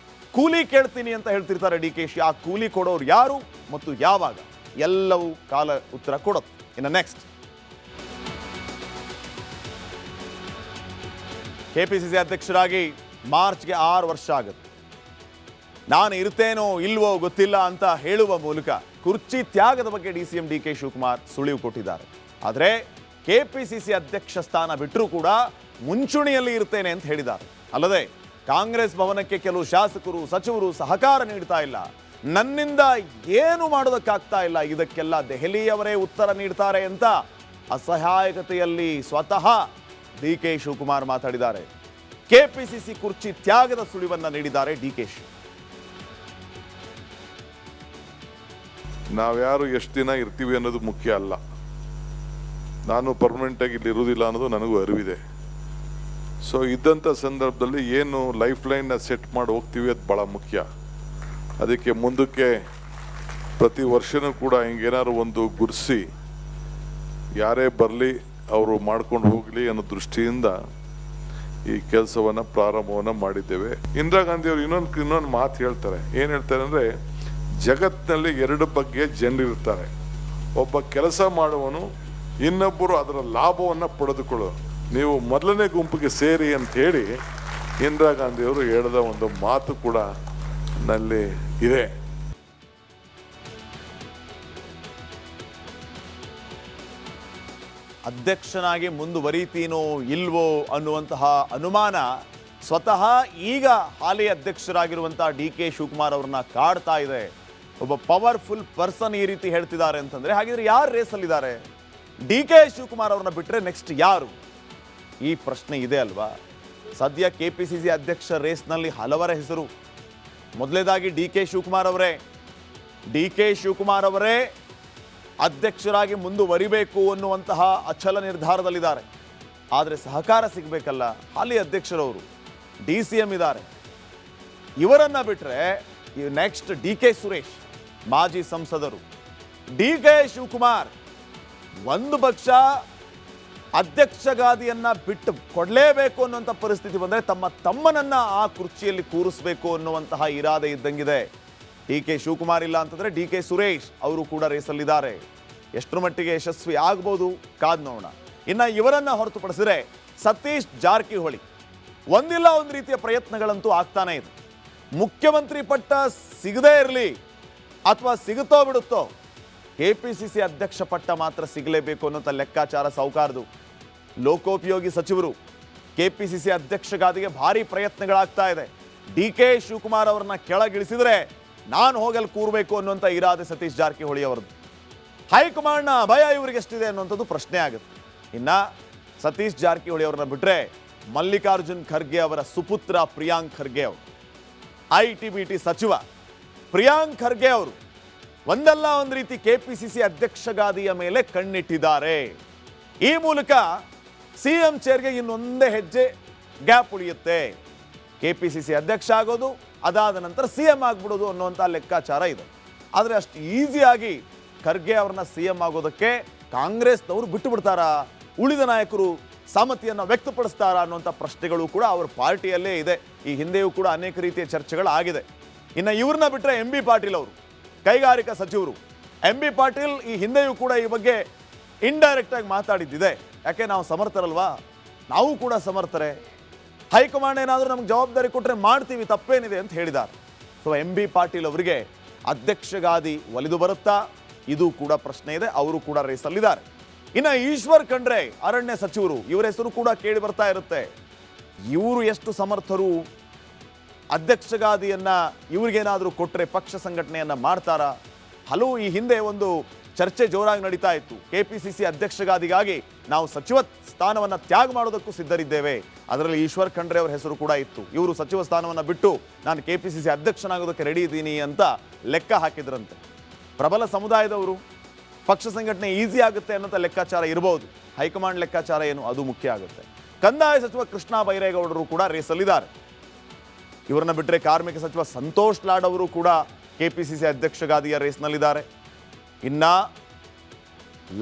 S3: ಕೂಲಿ ಕೇಳ್ತೀನಿ ಅಂತ ಹೇಳ್ತಿರ್ತಾರೆ DKಶಿ. ಆ ಕೂಲಿ ಕೊಡೋರು ಯಾರು ಮತ್ತು ಯಾವಾಗ, ಎಲ್ಲವೂ ಕಾಲ ಉತ್ತರ ಕೊಡುತ್ತೆ. ಇನ್ನು ನೆಕ್ಸ್ಟ್ KPCC ಅಧ್ಯಕ್ಷರಾಗಿ ಮಾರ್ಚ್ಗೆ 6 ವರ್ಷ ಆಗುತ್ತೆ. ನಾನು ಇರ್ತೇನೋ ಇಲ್ವೋ ಗೊತ್ತಿಲ್ಲ ಅಂತ ಹೇಳುವ ಮೂಲಕ ಕುರ್ಚಿ ತ್ಯಾಗದ ಬಗ್ಗೆ DCM DK ಶಿವಕುಮಾರ್ ಸುಳಿವು ಕೊಟ್ಟಿದ್ದಾರೆ. ಆದರೆ KPCC ಅಧ್ಯಕ್ಷ ಸ್ಥಾನ ಬಿಟ್ಟರೂ ಕೂಡ ಮುಂಚೂಣಿಯಲ್ಲಿ ಇರ್ತೇನೆ ಅಂತ ಹೇಳಿದ್ದಾರೆ. ಅಲ್ಲದೆ ಕಾಂಗ್ರೆಸ್ ಭವನಕ್ಕೆ ಕೆಲವು ಶಾಸಕರು ಸಚಿವರು ಸಹಕಾರ ನೀಡ್ತಾ ಇಲ್ಲ, ನನ್ನಿಂದ ಏನು ಮಾಡೋದಕ್ಕಾಗ್ತಾ ಇಲ್ಲ, ಇದಕ್ಕೆಲ್ಲ ದೆಹಲಿಯವರೇ ಉತ್ತರ ನೀಡ್ತಾರೆ ಅಂತ ಅಸಹಾಯಕತೆಯಲ್ಲಿ ಸ್ವತಃ DK ಶಿವಕುಮಾರ್ ಮಾತಾಡಿದ್ದಾರೆ. KPCC ಕುರ್ಚಿ ತ್ಯಾಗದ ಸುಳಿವನ್ನ ನೀಡಿದ್ದಾರೆ DKಶಿ.
S5: ನಾವ್ಯಾರು ಎಷ್ಟು ದಿನ ಇರ್ತೀವಿ ಅನ್ನೋದು ಮುಖ್ಯ ಅಲ್ಲ. ನಾನು ಪರ್ಮನೆಂಟಾಗಿ ಇಲ್ಲಿ ಇರುವುದಿಲ್ಲ ಅನ್ನೋದು ನನಗೂ ಅರಿವಿದೆ. ಸೊ ಇದ್ದಂಥ ಸಂದರ್ಭದಲ್ಲಿ ಏನು ಲೈಫ್ ಲೈನ್ನ ಸೆಟ್ ಮಾಡಿ ಹೋಗ್ತೀವಿ ಅದು ಭಾಳ ಮುಖ್ಯ. ಅದಕ್ಕೆ ಮುಂದಕ್ಕೆ ಪ್ರತಿ ವರ್ಷವೂ ಕೂಡ ಹಿಂಗೇನಾದ್ರು ಒಂದು ಗುರ್ಸಿ ಯಾರೇ ಬರಲಿ ಅವರು ಮಾಡ್ಕೊಂಡು ಹೋಗಲಿ ಅನ್ನೋ ದೃಷ್ಟಿಯಿಂದ ಈ ಕೆಲಸವನ್ನು ಪ್ರಾರಂಭವನ್ನು ಮಾಡಿದ್ದೇವೆ. ಇಂದಿರಾ ಗಾಂಧಿಯವರು ಇನ್ನೊಂದು ಮಾತು ಹೇಳ್ತಾರೆ. ಏನು ಹೇಳ್ತಾರೆ ಅಂದರೆ, ಜಗತ್ತಿನಲ್ಲಿ ಎರಡು ಬಗೆಯ ಜನರಿರ್ತಾರೆ. ಒಬ್ಬ ಕೆಲಸ ಮಾಡುವನು, ಇನ್ನೊಬ್ಬರು ಅದರ ಲಾಭವನ್ನು ಪಡೆದುಕೊಳ್ಳೋದು. ನೀವು ಮೊದಲನೇ ಗುಂಪಿಗೆ ಸೇರಿ ಅಂತ ಹೇಳಿ ಇಂದಿರಾ ಗಾಂಧಿಯವರು ಹೇಳಿದ ಒಂದು ಮಾತು ಕೂಡ ನಲ್ಲಿ ಇದೆ.
S3: ಅಧ್ಯಕ್ಷನಾಗಿ ಮುಂದುವರಿತೀನೋ ಇಲ್ವೋ ಅನ್ನುವಂತಹ ಅನುಮಾನ ಸ್ವತಃ ಈಗ ಹಾಲಿ ಅಧ್ಯಕ್ಷರಾಗಿರುವಂತಹ DK ಶಿವಕುಮಾರ್ ಅವ್ರನ್ನ ಕಾಡ್ತಾ ಇದೆ. ಒಬ್ಬ ಪವರ್ಫುಲ್ ಪರ್ಸನ್ ಈ ರೀತಿ ಹೇಳ್ತಿದ್ದಾರೆ ಅಂತಂದ್ರೆ, ಹಾಗಿದ್ರೆ ಯಾರು ರೇಸಲ್ಲಿದ್ದಾರೆ? DK ಶಿವಕುಮಾರ್ ಅವ್ರನ್ನ ಬಿಟ್ಟರೆ ನೆಕ್ಸ್ಟ್ ಯಾರು? ಈ ಪ್ರಶ್ನೆ ಇದೆ ಅಲ್ವಾ. ಸದ್ಯ KPCC ಅಧ್ಯಕ್ಷ ರೇಸ್ನಲ್ಲಿ ಹಲವರ ಹೆಸರು. ಮೊದಲೇದಾಗಿ DK ಶಿವಕುಮಾರ್ ಅವರೇ ಅಧ್ಯಕ್ಷರಾಗಿ ಮುಂದುವರಿಬೇಕು ಅನ್ನುವಂತಹ ಅಚಲ ನಿರ್ಧಾರದಲ್ಲಿದ್ದಾರೆ. ಆದರೆ ಸಹಕಾರ ಸಿಗಬೇಕಲ್ಲ. ಹಾಲಿ ಅಧ್ಯಕ್ಷರವರು DCM ಇದ್ದಾರೆ. ಇವರನ್ನ ಬಿಟ್ಟರೆ ನೆಕ್ಸ್ಟ್ DK ಸುರೇಶ್, ಮಾಜಿ ಸಂಸದರು. DK ಶಿವಕುಮಾರ್ ಒಂದು ಪಕ್ಷ ಅಧ್ಯಕ್ಷ ಗಾದಿಯನ್ನ ಬಿಟ್ಟು ಕೊಡಲೇಬೇಕು ಅನ್ನುವಂಥ ಪರಿಸ್ಥಿತಿ ಬಂದರೆ ತಮ್ಮನನ್ನ ಆ ಕುರ್ಚಿಯಲ್ಲಿ ಕೂರಿಸಬೇಕು ಅನ್ನುವಂತಹ ಇರಾದೆ ಇದ್ದಂಗಿದೆ. DK ಶಿವಕುಮಾರ್ ಇಲ್ಲ ಅಂತಂದ್ರೆ DK ಸುರೇಶ್ ಅವರು ಕೂಡ ರೇಸಲ್ಲಿದ್ದಾರೆ. ಎಷ್ಟರ ಮಟ್ಟಿಗೆ ಯಶಸ್ವಿ ಆಗ್ಬೋದು ಕಾದ್ ನೋಡೋಣ. ಇನ್ನು ಇವರನ್ನ ಹೊರತುಪಡಿಸಿದ್ರೆ ಸತೀಶ್ ಜಾರಕಿಹೊಳಿ ಒಂದಿಲ್ಲ ಒಂದು ರೀತಿಯ ಪ್ರಯತ್ನಗಳಂತೂ ಆಗ್ತಾನೆ ಇದೆ. ಮುಖ್ಯಮಂತ್ರಿ ಪಟ್ಟ ಸಿಗದೇ ಇರಲಿ ಅಥವಾ ಸಿಗುತ್ತೋ ಬಿಡುತ್ತೋ, KPCC ಅಧ್ಯಕ್ಷ ಪಟ್ಟ ಮಾತ್ರ ಸಿಗಲೇಬೇಕು ಅನ್ನೋಂಥ ಲೆಕ್ಕಾಚಾರ ಸಾಹುಕಾರದು. ಲೋಕೋಪಯೋಗಿ ಸಚಿವರು KPCC ಅಧ್ಯಕ್ಷ ಗಾದಿಗೆ ಭಾರಿ ಪ್ರಯತ್ನಗಳಾಗ್ತಾ ಇದೆ. DK ಶಿವಕುಮಾರ್ ಅವರನ್ನ ಕೆಳಗಿಳಿಸಿದ್ರೆ ನಾನು ಹೋಗಲು ಕೂರಬೇಕು ಅನ್ನುವಂಥ ಇರಾದೆ ಸತೀಶ್ ಜಾರಕಿಹೊಳಿ ಅವರದ್ದು. ಹೈಕಮಾಂಡ್ನ ಭಯ ಇವರಿಗೆ ಎಷ್ಟಿದೆ ಅನ್ನುವಂಥದ್ದು ಪ್ರಶ್ನೆ ಆಗುತ್ತೆ. ಇನ್ನು ಸತೀಶ್ ಜಾರಕಿಹೊಳಿ ಅವ್ರನ್ನ ಬಿಟ್ಟರೆ ಮಲ್ಲಿಕಾರ್ಜುನ್ ಖರ್ಗೆ ಅವರ ಸುಪುತ್ರ ಪ್ರಿಯಾಂಕ್ ಖರ್ಗೆ ಅವರು, ITBT ಸಚಿವ ಪ್ರಿಯಾಂಕ್ ಖರ್ಗೆ ಅವರು ಒಂದಲ್ಲ ಒಂದು ರೀತಿ KPCC ಅಧ್ಯಕ್ಷ ಗಾದಿಯ ಮೇಲೆ ಕಣ್ಣಿಟ್ಟಿದ್ದಾರೆ. ಈ ಮೂಲಕ CM ಚೇರ್ಗೆ ಇನ್ನೊಂದೇ ಹೆಜ್ಜೆ ಗ್ಯಾಪ್ ಉಳಿಯುತ್ತೆ. KPCC ಅಧ್ಯಕ್ಷ ಆಗೋದು, ಅದಾದ ನಂತರ CM ಆಗ್ಬಿಡೋದು ಅನ್ನುವಂಥ ಲೆಕ್ಕಾಚಾರ ಇದೆ. ಆದರೆ ಅಷ್ಟು ಈಸಿಯಾಗಿ ಖರ್ಗೆ ಅವ್ರನ್ನ CM ಆಗೋದಕ್ಕೆ ಕಾಂಗ್ರೆಸ್ನವರು ಬಿಟ್ಟು ಬಿಡ್ತಾರಾ? ಉಳಿದ ನಾಯಕರು ಸಮ್ಮತಿಯನ್ನು ವ್ಯಕ್ತಪಡಿಸ್ತಾರಾ ಅನ್ನುವಂಥ ಪ್ರಶ್ನೆಗಳು ಕೂಡ ಅವ್ರ ಪಾರ್ಟಿಯಲ್ಲೇ ಇದೆ. ಈ ಹಿಂದೆಯೂ ಕೂಡ ಅನೇಕ ರೀತಿಯ ಚರ್ಚೆಗಳು ಆಗಿದೆ. ಇನ್ನು ಇವ್ರನ್ನ ಬಿಟ್ಟರೆ MB ಪಾಟೀಲ್ ಅವರು, ಕೈಗಾರಿಕಾ ಸಚಿವರು. MB ಪಾಟೀಲ್ ಈ ಹಿಂದೆಯೂ ಕೂಡ ಈ ಬಗ್ಗೆ ಇಂಡೈರೆಕ್ಟ್ ಆಗಿ ಮಾತಾಡಿದ್ದಿದೆ. ಯಾಕೆ ನಾವು ಸಮರ್ಥರಲ್ವಾ? ನಾವು ಕೂಡ ಸಮರ್ಥರೇ. ಹೈಕಮಾಂಡ್ ಏನಾದರೂ ನಮ್ಗೆ ಜವಾಬ್ದಾರಿ ಕೊಟ್ಟರೆ ಮಾಡ್ತೀವಿ, ತಪ್ಪೇನಿದೆ ಅಂತ ಹೇಳಿದ್ದಾರೆ. ಸೊ MB ಪಾಟೀಲ್ ಅವರಿಗೆ ಅಧ್ಯಕ್ಷ ಗಾದಿ ಒಲಿದು ಬರುತ್ತಾ? ಇದು ಕೂಡ ಪ್ರಶ್ನೆ ಇದೆ. ಅವರು ಕೂಡ ರೇಸಲ್ಲಿದ್ದಾರೆ. ಇನ್ನು ಈಶ್ವರ್ ಖಂಡ್ರೆ ಅರಣ್ಯ ಸಚಿವರು, ಇವರ ಹೆಸರು ಕೂಡ ಕೇಳಿ ಬರ್ತಾ ಇರುತ್ತೆ. ಇವರು ಎಷ್ಟು ಸಮರ್ಥರು? ಅಧ್ಯಕ್ಷ ಗಾದಿಯನ್ನ ಇವ್ರಿಗೇನಾದರೂ ಕೊಟ್ಟರೆ ಪಕ್ಷ ಸಂಘಟನೆಯನ್ನ ಮಾಡ್ತಾರಾ? ಹಲವು ಈ ಹಿಂದೆ ಒಂದು ಚರ್ಚೆ ಜೋರಾಗಿ ನಡೀತಾ ಇತ್ತು. KPCC ಅಧ್ಯಕ್ಷ ಗಾದಿಗಾಗಿ ನಾವು ಸಚಿವ ಸ್ಥಾನವನ್ನು ತ್ಯಾಗ ಮಾಡೋದಕ್ಕೂ ಸಿದ್ಧರಿದ್ದೇವೆ. ಅದರಲ್ಲಿ ಈಶ್ವರ್ ಖಂಡ್ರೆ ಅವರ ಹೆಸರು ಕೂಡ ಇತ್ತು. ಇವರು ಸಚಿವ ಸ್ಥಾನವನ್ನು ಬಿಟ್ಟು ನಾನು KPCC ಅಧ್ಯಕ್ಷನಾಗೋದಕ್ಕೆ ರೆಡಿ ಇದ್ದೀನಿ ಅಂತ ಲೆಕ್ಕ ಹಾಕಿದ್ರಂತೆ. ಪ್ರಬಲ ಸಮುದಾಯದವರು, ಪಕ್ಷ ಸಂಘಟನೆ ಈಸಿ ಆಗುತ್ತೆ ಅನ್ನೋಂಥ ಲೆಕ್ಕಾಚಾರ ಇರಬಹುದು. ಹೈಕಮಾಂಡ್ ಲೆಕ್ಕಾಚಾರ ಏನು, ಅದು ಮುಖ್ಯ ಆಗುತ್ತೆ. ಕಂದಾಯ ಸಚಿವ ಕೃಷ್ಣ ಬೈರೇಗೌಡರು ಕೂಡ ರೇಸಲ್ಲಿದ್ದಾರೆ. ಇವರನ್ನ ಬಿಟ್ಟರೆ ಕಾರ್ಮಿಕ ಸಚಿವ ಸಂತೋಷ್ ಲಾಡ್ ಅವರು ಕೂಡ KPCC ಅಧ್ಯಕ್ಷ ಗಾದಿಯ ರೇಸ್ನಲ್ಲಿದ್ದಾರೆ. ಇನ್ನ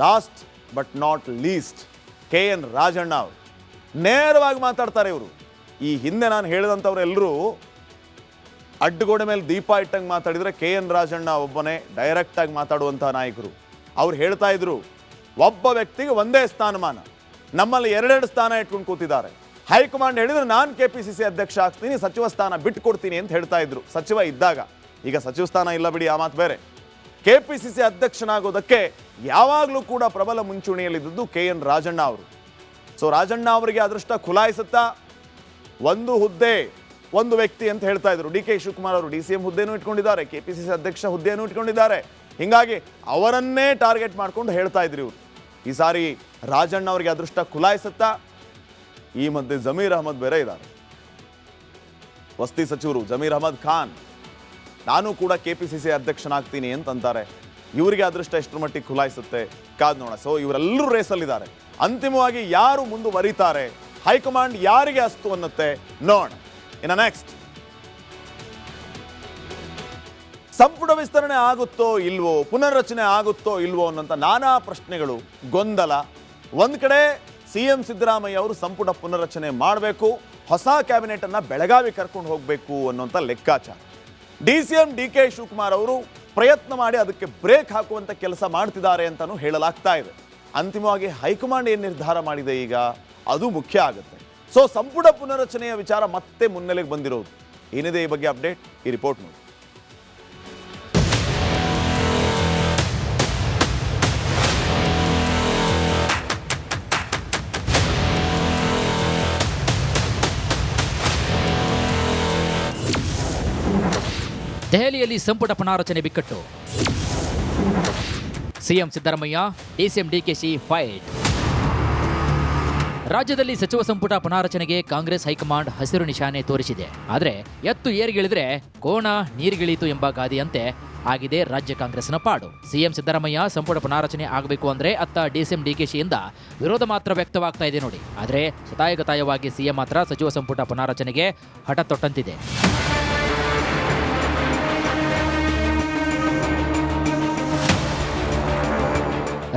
S3: last but not least KN Rajanna ಅವರು ನೇರವಾಗಿ ಮಾತಾಡ್ತಾರೆ. ಇವರು ಈ ಹಿಂದೆ ನಾನು ಹೇಳಿದಂಥವ್ರೆಲ್ಲರೂ ಅಡ್ಡಗೋಡೆ ಮೇಲೆ ದೀಪ ಇಟ್ಟಂಗೆ ಮಾತಾಡಿದರೆ KN ರಾಜಣ್ಣ ಒಬ್ಬನೇ ಡೈರೆಕ್ಟಾಗಿ ಮಾತಾಡುವಂಥ ನಾಯಕರು. ಅವ್ರು ಹೇಳ್ತಾ ಇದ್ರು, ಒಬ್ಬ ವ್ಯಕ್ತಿಗೆ ಒಂದೇ ಸ್ಥಾನಮಾನ, ನಮ್ಮಲ್ಲಿ ಎರಡೆರಡು ಸ್ಥಾನ ಇಟ್ಕೊಂಡು ಕೂತಿದ್ದಾರೆ. ಹೈಕಮಾಂಡ್ ಹೇಳಿದ್ರೆ ನಾನು KPCC ಅಧ್ಯಕ್ಷ ಆಗ್ತೀನಿ, ಸಚಿವ ಸ್ಥಾನ ಬಿಟ್ಟು ಕೊಡ್ತೀನಿ ಅಂತ ಹೇಳ್ತಾ ಇದ್ರು ಸಚಿವ ಇದ್ದಾಗ. ಈಗ ಸಚಿವ ಸ್ಥಾನ ಇಲ್ಲ ಬಿಡಿ, ಆ ಮಾತು ಬೇರೆ. KPCC ಅಧ್ಯಕ್ಷನಾಗೋದಕ್ಕೆ ಯಾವಾಗಲೂ ಕೂಡ ಪ್ರಬಲ ಮುಂಚೂಣಿಯಲ್ಲಿದ್ದು KN ರಾಜಣ್ಣ ಅವರು. ಸೊ ರಾಜಣ್ಣ ಅವರಿಗೆ ಅದೃಷ್ಟ ಖುಲಾಯಿಸುತ್ತಾ? ಒಂದು ಹುದ್ದೆ ಒಂದು ವ್ಯಕ್ತಿ ಅಂತ ಹೇಳ್ತಾ ಇದ್ರು. DK ಶಿವಕುಮಾರ್ ಅವರು DCM ಹುದ್ದೆನೂ ಇಟ್ಕೊಂಡಿದ್ದಾರೆ, KPCC ಅಧ್ಯಕ್ಷ ಹುದ್ದೆನೂ ಇಟ್ಕೊಂಡಿದ್ದಾರೆ. ಹೀಗಾಗಿ ಅವರನ್ನೇ ಟಾರ್ಗೆಟ್ ಮಾಡ್ಕೊಂಡು ಹೇಳ್ತಾ ಇದ್ರು ಇವರು. ಈ ಸಾರಿ ರಾಜಣ್ಣ ಅವರಿಗೆ ಅದೃಷ್ಟ ಖುಲಾಯಿಸುತ್ತಾ? ಈ ಮಧ್ಯೆ ಜಮೀರ್ ಅಹಮದ್ ಬೇರೆ ಇದ್ದಾರೆ. ವಸ್ತಿ ಸಚಿವರು ಜಮೀರ್ ಅಹಮದ್ ಖಾನ್ ನಾನು ಕೂಡ KPCC ಅಧ್ಯಕ್ಷನಾಗ್ತೀನಿ ಅಂತಂತಾರೆ. ಇವರಿಗೆ ಅದೃಷ್ಟ ಎಷ್ಟರ ಮಟ್ಟಿಗೆ ಖುಲಾಯಿಸುತ್ತೆ ಕಾದ್ ನೋಡೋಣ. ಸೊ ಇವರೆಲ್ಲರೂ ರೇಸಲ್ಲಿದ್ದಾರೆ. ಅಂತಿಮವಾಗಿ ಯಾರು ಮುಂದುವರಿತಾರೆ, ಹೈಕಮಾಂಡ್ ಯಾರಿಗೆ ಅಸ್ತು ಅನ್ನತ್ತೆ ನೋಡೋಣ. ಇನ್ನು ನೆಕ್ಸ್ಟ್, ಸಂಪುಟ ವಿಸ್ತರಣೆ ಆಗುತ್ತೋ ಇಲ್ವೋ, ಪುನರ್ರಚನೆ ಆಗುತ್ತೋ ಇಲ್ವೋ ಅನ್ನೋಂಥ ನಾನಾ ಪ್ರಶ್ನೆಗಳು, ಗೊಂದಲ. ಒಂದು ಕಡೆ CM ಸಿದ್ದರಾಮಯ್ಯ ಅವರು ಸಂಪುಟ ಪುನರ್ರಚನೆ ಮಾಡಬೇಕು, ಹೊಸ ಕ್ಯಾಬಿನೆಟ್ ಅನ್ನ ಬೆಳಗಾವಿ ಕರ್ಕೊಂಡು ಹೋಗಬೇಕು ಅನ್ನೋಂಥ ಲೆಕ್ಕಾಚಾರ. DCM DK ಶಿವಕುಮಾರ್ ಅವರು ಪ್ರಯತ್ನ ಮಾಡಿ ಅದಕ್ಕೆ ಬ್ರೇಕ್ ಹಾಕುವಂಥ ಕೆಲಸ ಮಾಡ್ತಿದ್ದಾರೆ ಅಂತಲೂ ಹೇಳಲಾಗ್ತಾ ಇದೆ. ಅಂತಿಮವಾಗಿ ಹೈಕಮಾಂಡ್ ಏನು ನಿರ್ಧಾರ ಮಾಡಿದೆ ಈಗ ಅದು ಮುಖ್ಯ ಆಗುತ್ತೆ. ಸೊ ಸಂಪುಟ ಪುನರ್ರಚನೆಯ ವಿಚಾರ ಮತ್ತೆ ಮುನ್ನೆಲೆಗೆ ಬಂದಿರೋದು. ಏನಿದೆ ಈ ಬಗ್ಗೆ ಅಪ್ಡೇಟ್, ಈ ರಿಪೋರ್ಟ್ ನೋಡಿ.
S6: ದೆಹಲಿಯಲ್ಲಿ ಸಂಪುಟ ಪುನಾರಚನೆ ಬಿಕ್ಕಟ್ಟು. CM ಸಿದ್ದರಾಮಯ್ಯ, DCM DKಶಿ ಫೈಟ್. ರಾಜ್ಯದಲ್ಲಿ ಸಚಿವ ಸಂಪುಟ ಪುನಾರಚನೆಗೆ ಕಾಂಗ್ರೆಸ್ ಹೈಕಮಾಂಡ್ ಹಸಿರು ನಿಶಾನೆ ತೋರಿಸಿದೆ. ಆದರೆ ಎತ್ತು ಏರಿಗಿಳಿದ್ರೆ ಕೋಣ ನೀರಿಗಿಳಿಯಿತು ಎಂಬ ಗಾದೆಯಂತೆ ಆಗಿದೆ ರಾಜ್ಯ ಕಾಂಗ್ರೆಸ್ನ ಪಾಡು. CM ಸಿದ್ದರಾಮಯ್ಯ ಸಂಪುಟ ಪುನಾರಚನೆ ಆಗಬೇಕು ಅಂದ್ರೆ ಅತ್ತ DCM DKಶಿಯಿಂದ ವಿರೋಧ ಮಾತ್ರ ವ್ಯಕ್ತವಾಗ್ತಾ ಇದೆ ನೋಡಿ. ಆದರೆ ಶತಾಯಗತಾಯವಾಗಿ CM ಮಾತ್ರ ಸಚಿವ ಸಂಪುಟ ಪುನಾರಚನೆಗೆ ಹಠ ತೊಟ್ಟಂತಿದೆ.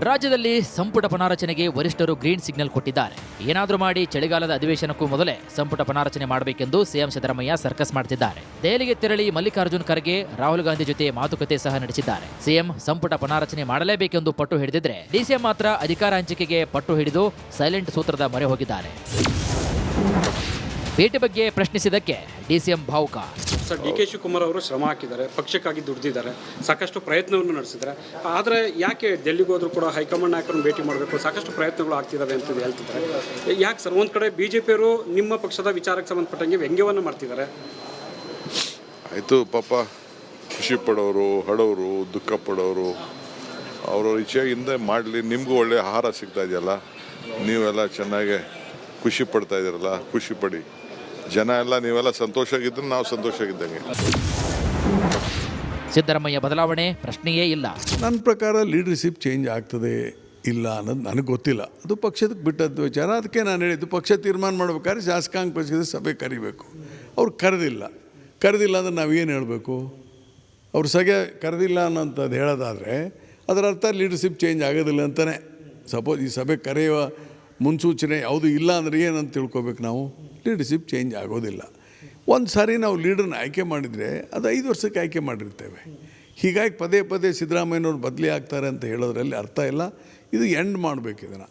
S6: ರಾಜ್ಯದಲ್ಲಿ ಸಂಪುಟ ಪುನಾರಚನೆಗೆ ವರಿಷ್ಠರು ಗ್ರೀನ್ ಸಿಗ್ನಲ್ ಕೊಟ್ಟಿದ್ದಾರೆ. ಏನಾದರೂ ಮಾಡಿ ಚಳಿಗಾಲದ ಅಧಿವೇಶನಕ್ಕೂ ಮೊದಲೇ ಸಂಪುಟ ಪುನಾರಚನೆ ಮಾಡಬೇಕೆಂದು CM ಸಿದ್ದರಾಮಯ್ಯ ಸರ್ಕಸ್ ಮಾಡ್ತಿದ್ದಾರೆ. ದೆಹಲಿಗೆ ತೆರಳಿ ಮಲ್ಲಿಕಾರ್ಜುನ್ ಖರ್ಗೆ, ರಾಹುಲ್ ಗಾಂಧಿ ಜೊತೆ ಮಾತುಕತೆ ಸಹ ನಡೆಸಿದ್ದಾರೆ. CM ಸಂಪುಟ ಪುನಾರಚನೆ ಮಾಡಲೇಬೇಕೆಂದು ಪಟ್ಟು ಹಿಡಿದಿದ್ರೆ DCM ಮಾತ್ರ ಅಧಿಕಾರ ಹಂಚಿಕೆಗೆ ಪಟ್ಟು ಹಿಡಿದು ಸೈಲೆಂಟ್ ಸೂತ್ರದ ಮೊರೆ ಹೋಗಿದ್ದಾರೆ. ಭೇಟಿ ಬಗ್ಗೆ ಪ್ರಶ್ನಿಸಿದ್ದಕ್ಕೆ DCM ಭಾವುಕ.
S7: ಸರ್, DK ಶಿವಕುಮಾರ್ ಅವರು ಶ್ರಮ ಹಾಕಿದ್ದಾರೆ, ಪಕ್ಷಕ್ಕಾಗಿ ದುಡಿದಿದ್ದಾರೆ, ಸಾಕಷ್ಟು ಪ್ರಯತ್ನವನ್ನು ನಡೆಸಿದ್ದಾರೆ. ಆದರೆ ಯಾಕೆ ಡೆಲ್ಲಿಗೆ ಹೋದರೂ ಕೂಡ ಹೈಕಮಾಂಡ್ ನಾಯಕರನ್ನು ಭೇಟಿ ಮಾಡಬೇಕು, ಸಾಕಷ್ಟು ಪ್ರಯತ್ನಗಳು ಆಗ್ತಿದ್ದಾವೆ ಅಂತ ಹೇಳ್ತಿದ್ದಾರೆ. ಯಾಕೆ ಸರ್? ಒಂದು ಕಡೆ BJಪಿಯವರು ನಿಮ್ಮ ಪಕ್ಷದ ವಿಚಾರಕ್ಕೆ ಸಂಬಂಧಪಟ್ಟಂಗೆ ವ್ಯಂಗ್ಯವನ್ನು ಮಾಡ್ತಿದ್ದಾರೆ.
S5: ಆಯಿತು, ಪಾಪ ಖುಷಿ ಪಡೋರು, ಹಡೋರು, ದುಃಖ ಪಡೋರು ಅವ್ರವ್ರ ಇಚ್ಛೆಯಿಂದ ಮಾಡಲಿ. ನಿಮಗೂ ಒಳ್ಳೆಯ ಆಹಾರ ಸಿಗ್ತಾ ಇದೆಯಲ್ಲ, ನೀವೆಲ್ಲ ಚೆನ್ನಾಗೆ ಖುಷಿ ಪಡ್ತಾ ಇದ್ದೀರಲ್ಲ, ಖುಷಿ ಪಡಿ. ಜನ ಎಲ್ಲ ನೀವೆಲ್ಲ ಸಂತೋಷವಾಗಿದ್ದರೆ ನಾವು ಸಂತೋಷವಾಗಿದ್ದಂಗೆ.
S6: ಸಿದ್ದರಾಮಯ್ಯ ಬದಲಾವಣೆ ಪ್ರಶ್ನೆಯೇ ಇಲ್ಲ.
S8: ನನ್ನ ಪ್ರಕಾರ ಲೀಡರ್ಶಿಪ್ ಚೇಂಜ್ ಆಗ್ತದೆ ಇಲ್ಲ ಅನ್ನೋದು ನನಗೆ ಗೊತ್ತಿಲ್ಲ. ಅದು ಪಕ್ಷದಕ್ಕೆ ಬಿಟ್ಟದ್ದು ವಿಚಾರ. ಅದಕ್ಕೆ ನಾನು ಹೇಳಿದ್ದು, ಪಕ್ಷ ತೀರ್ಮಾನ ಮಾಡ್ಬೇಕಾದ್ರೆ ಶಾಸಕಾಂಗ ಪಕ್ಷದ ಸಭೆ ಕರಿಬೇಕು. ಅವ್ರು ಕರೆದಿಲ್ಲ ಅಂದರೆ ನಾವೇನು ಹೇಳಬೇಕು? ಅವ್ರು ಸಗೆ ಕರೆದಿಲ್ಲ ಅನ್ನೋಂಥದ್ದು ಹೇಳೋದಾದರೆ ಅದರ ಅರ್ಥ ಲೀಡರ್ಶಿಪ್ ಚೇಂಜ್ ಆಗೋದಿಲ್ಲ ಅಂತಲೇ. ಸಪೋಸ್ ಈ ಸಭೆ ಕರೆಯುವ ಮುನ್ಸೂಚನೆ ಯಾವುದೂ ಇಲ್ಲ ಅಂದರೆ ಏನಂತ ತಿಳ್ಕೊಬೇಕು ನಾವು? ಲೀಡರ್ಶಿಪ್ ಚೇಂಜ್ ಆಗೋದಿಲ್ಲ. ಒಂದು ಸಾರಿ ನಾವು ಲೀಡರ್ನ ಆಯ್ಕೆ ಮಾಡಿದರೆ ಅದು 5 ವರ್ಷಕ್ಕೆ ಆಯ್ಕೆ ಮಾಡಿರ್ತೇವೆ. ಹೀಗಾಗಿ ಪದೇ ಪದೇ ಸಿದ್ದರಾಮಯ್ಯನವ್ರು ಬದಲಿ ಆಗ್ತಾರೆ ಅಂತ ಹೇಳೋದ್ರಲ್ಲಿ ಅರ್ಥ ಇಲ್ಲ. ಇದು ಎಂಡ್ ಮಾಡಬೇಕು ಇದನ್ನು.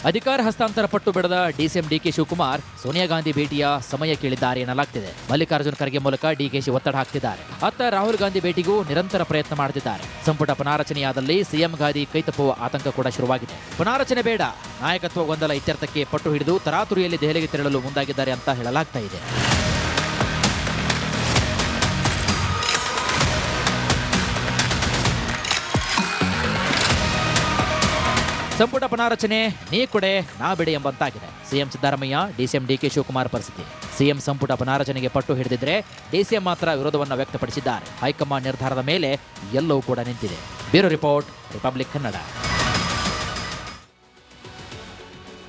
S6: ಅಧಿಕಾರ ಹಸ್ತಾಂತರ ಪಟ್ಟು ಬಿಡದ DCM DK ಶಿವಕುಮಾರ್ ಸೋನಿಯಾ ಗಾಂಧಿ ಭೇಟಿಯ ಸಮಯ ಕೇಳಿದ್ದಾರೆ ಎನ್ನಲಾಗ್ತಿದೆ. ಮಲ್ಲಿಕಾರ್ಜುನ್ ಖರ್ಗೆ ಮೂಲಕ DKಶಿ ಒತ್ತಡ ಹಾಕ್ತಿದ್ದಾರೆ. ಅತ್ತ ರಾಹುಲ್ ಗಾಂಧಿ ಭೇಟಿಗೂ ನಿರಂತರ ಪ್ರಯತ್ನ ಮಾಡುತ್ತಿದ್ದಾರೆ. ಸಂಪುಟ ಪುನಾರಚನೆಯಾದಲ್ಲಿ CM ಗಾದಿ ಕೈತಪ್ಪುವ ಆತಂಕ ಕೂಡ ಶುರುವಾಗಿದೆ. ಪುನಾರಚನೆ ಬೇಡ, ನಾಯಕತ್ವ ಗೊಂದಲ ಇತ್ಯರ್ಥಕ್ಕೆ ಪಟ್ಟು ಹಿಡಿದು ತರಾತುರಿಯಲ್ಲಿ ದೆಹಲಿಗೆ ತೆರಳಲು ಮುಂದಾಗಿದ್ದಾರೆ ಅಂತ ಹೇಳಲಾಗ್ತಾ ಇದೆ. ಸಂಪುಟ ಪುನಾರಚನೆ ನೀ ಕೊಡೆ ನಾ ಬಿಡೆ ಎಂಬಂತಾಗಿದೆ CM Siddaramaiah, DCM DK Shivakumar ಪರಿಸ್ಥಿತಿ. CM ಸಂಪುಟ ಪುನಾರಚನೆಗೆ ಪಟ್ಟು ಹಿಡಿದಿದ್ರೆ DCM ಮಾತ್ರ ವಿರೋಧವನ್ನು ವ್ಯಕ್ತಪಡಿಸಿದ್ದಾರೆ. ಹೈಕಮಾಂಡ್ ನಿರ್ಧಾರದ ಮೇಲೆ ಎಲ್ಲವೂ ಕೂಡ ನಿಂತಿದೆ. Bureau report, republic Kannada.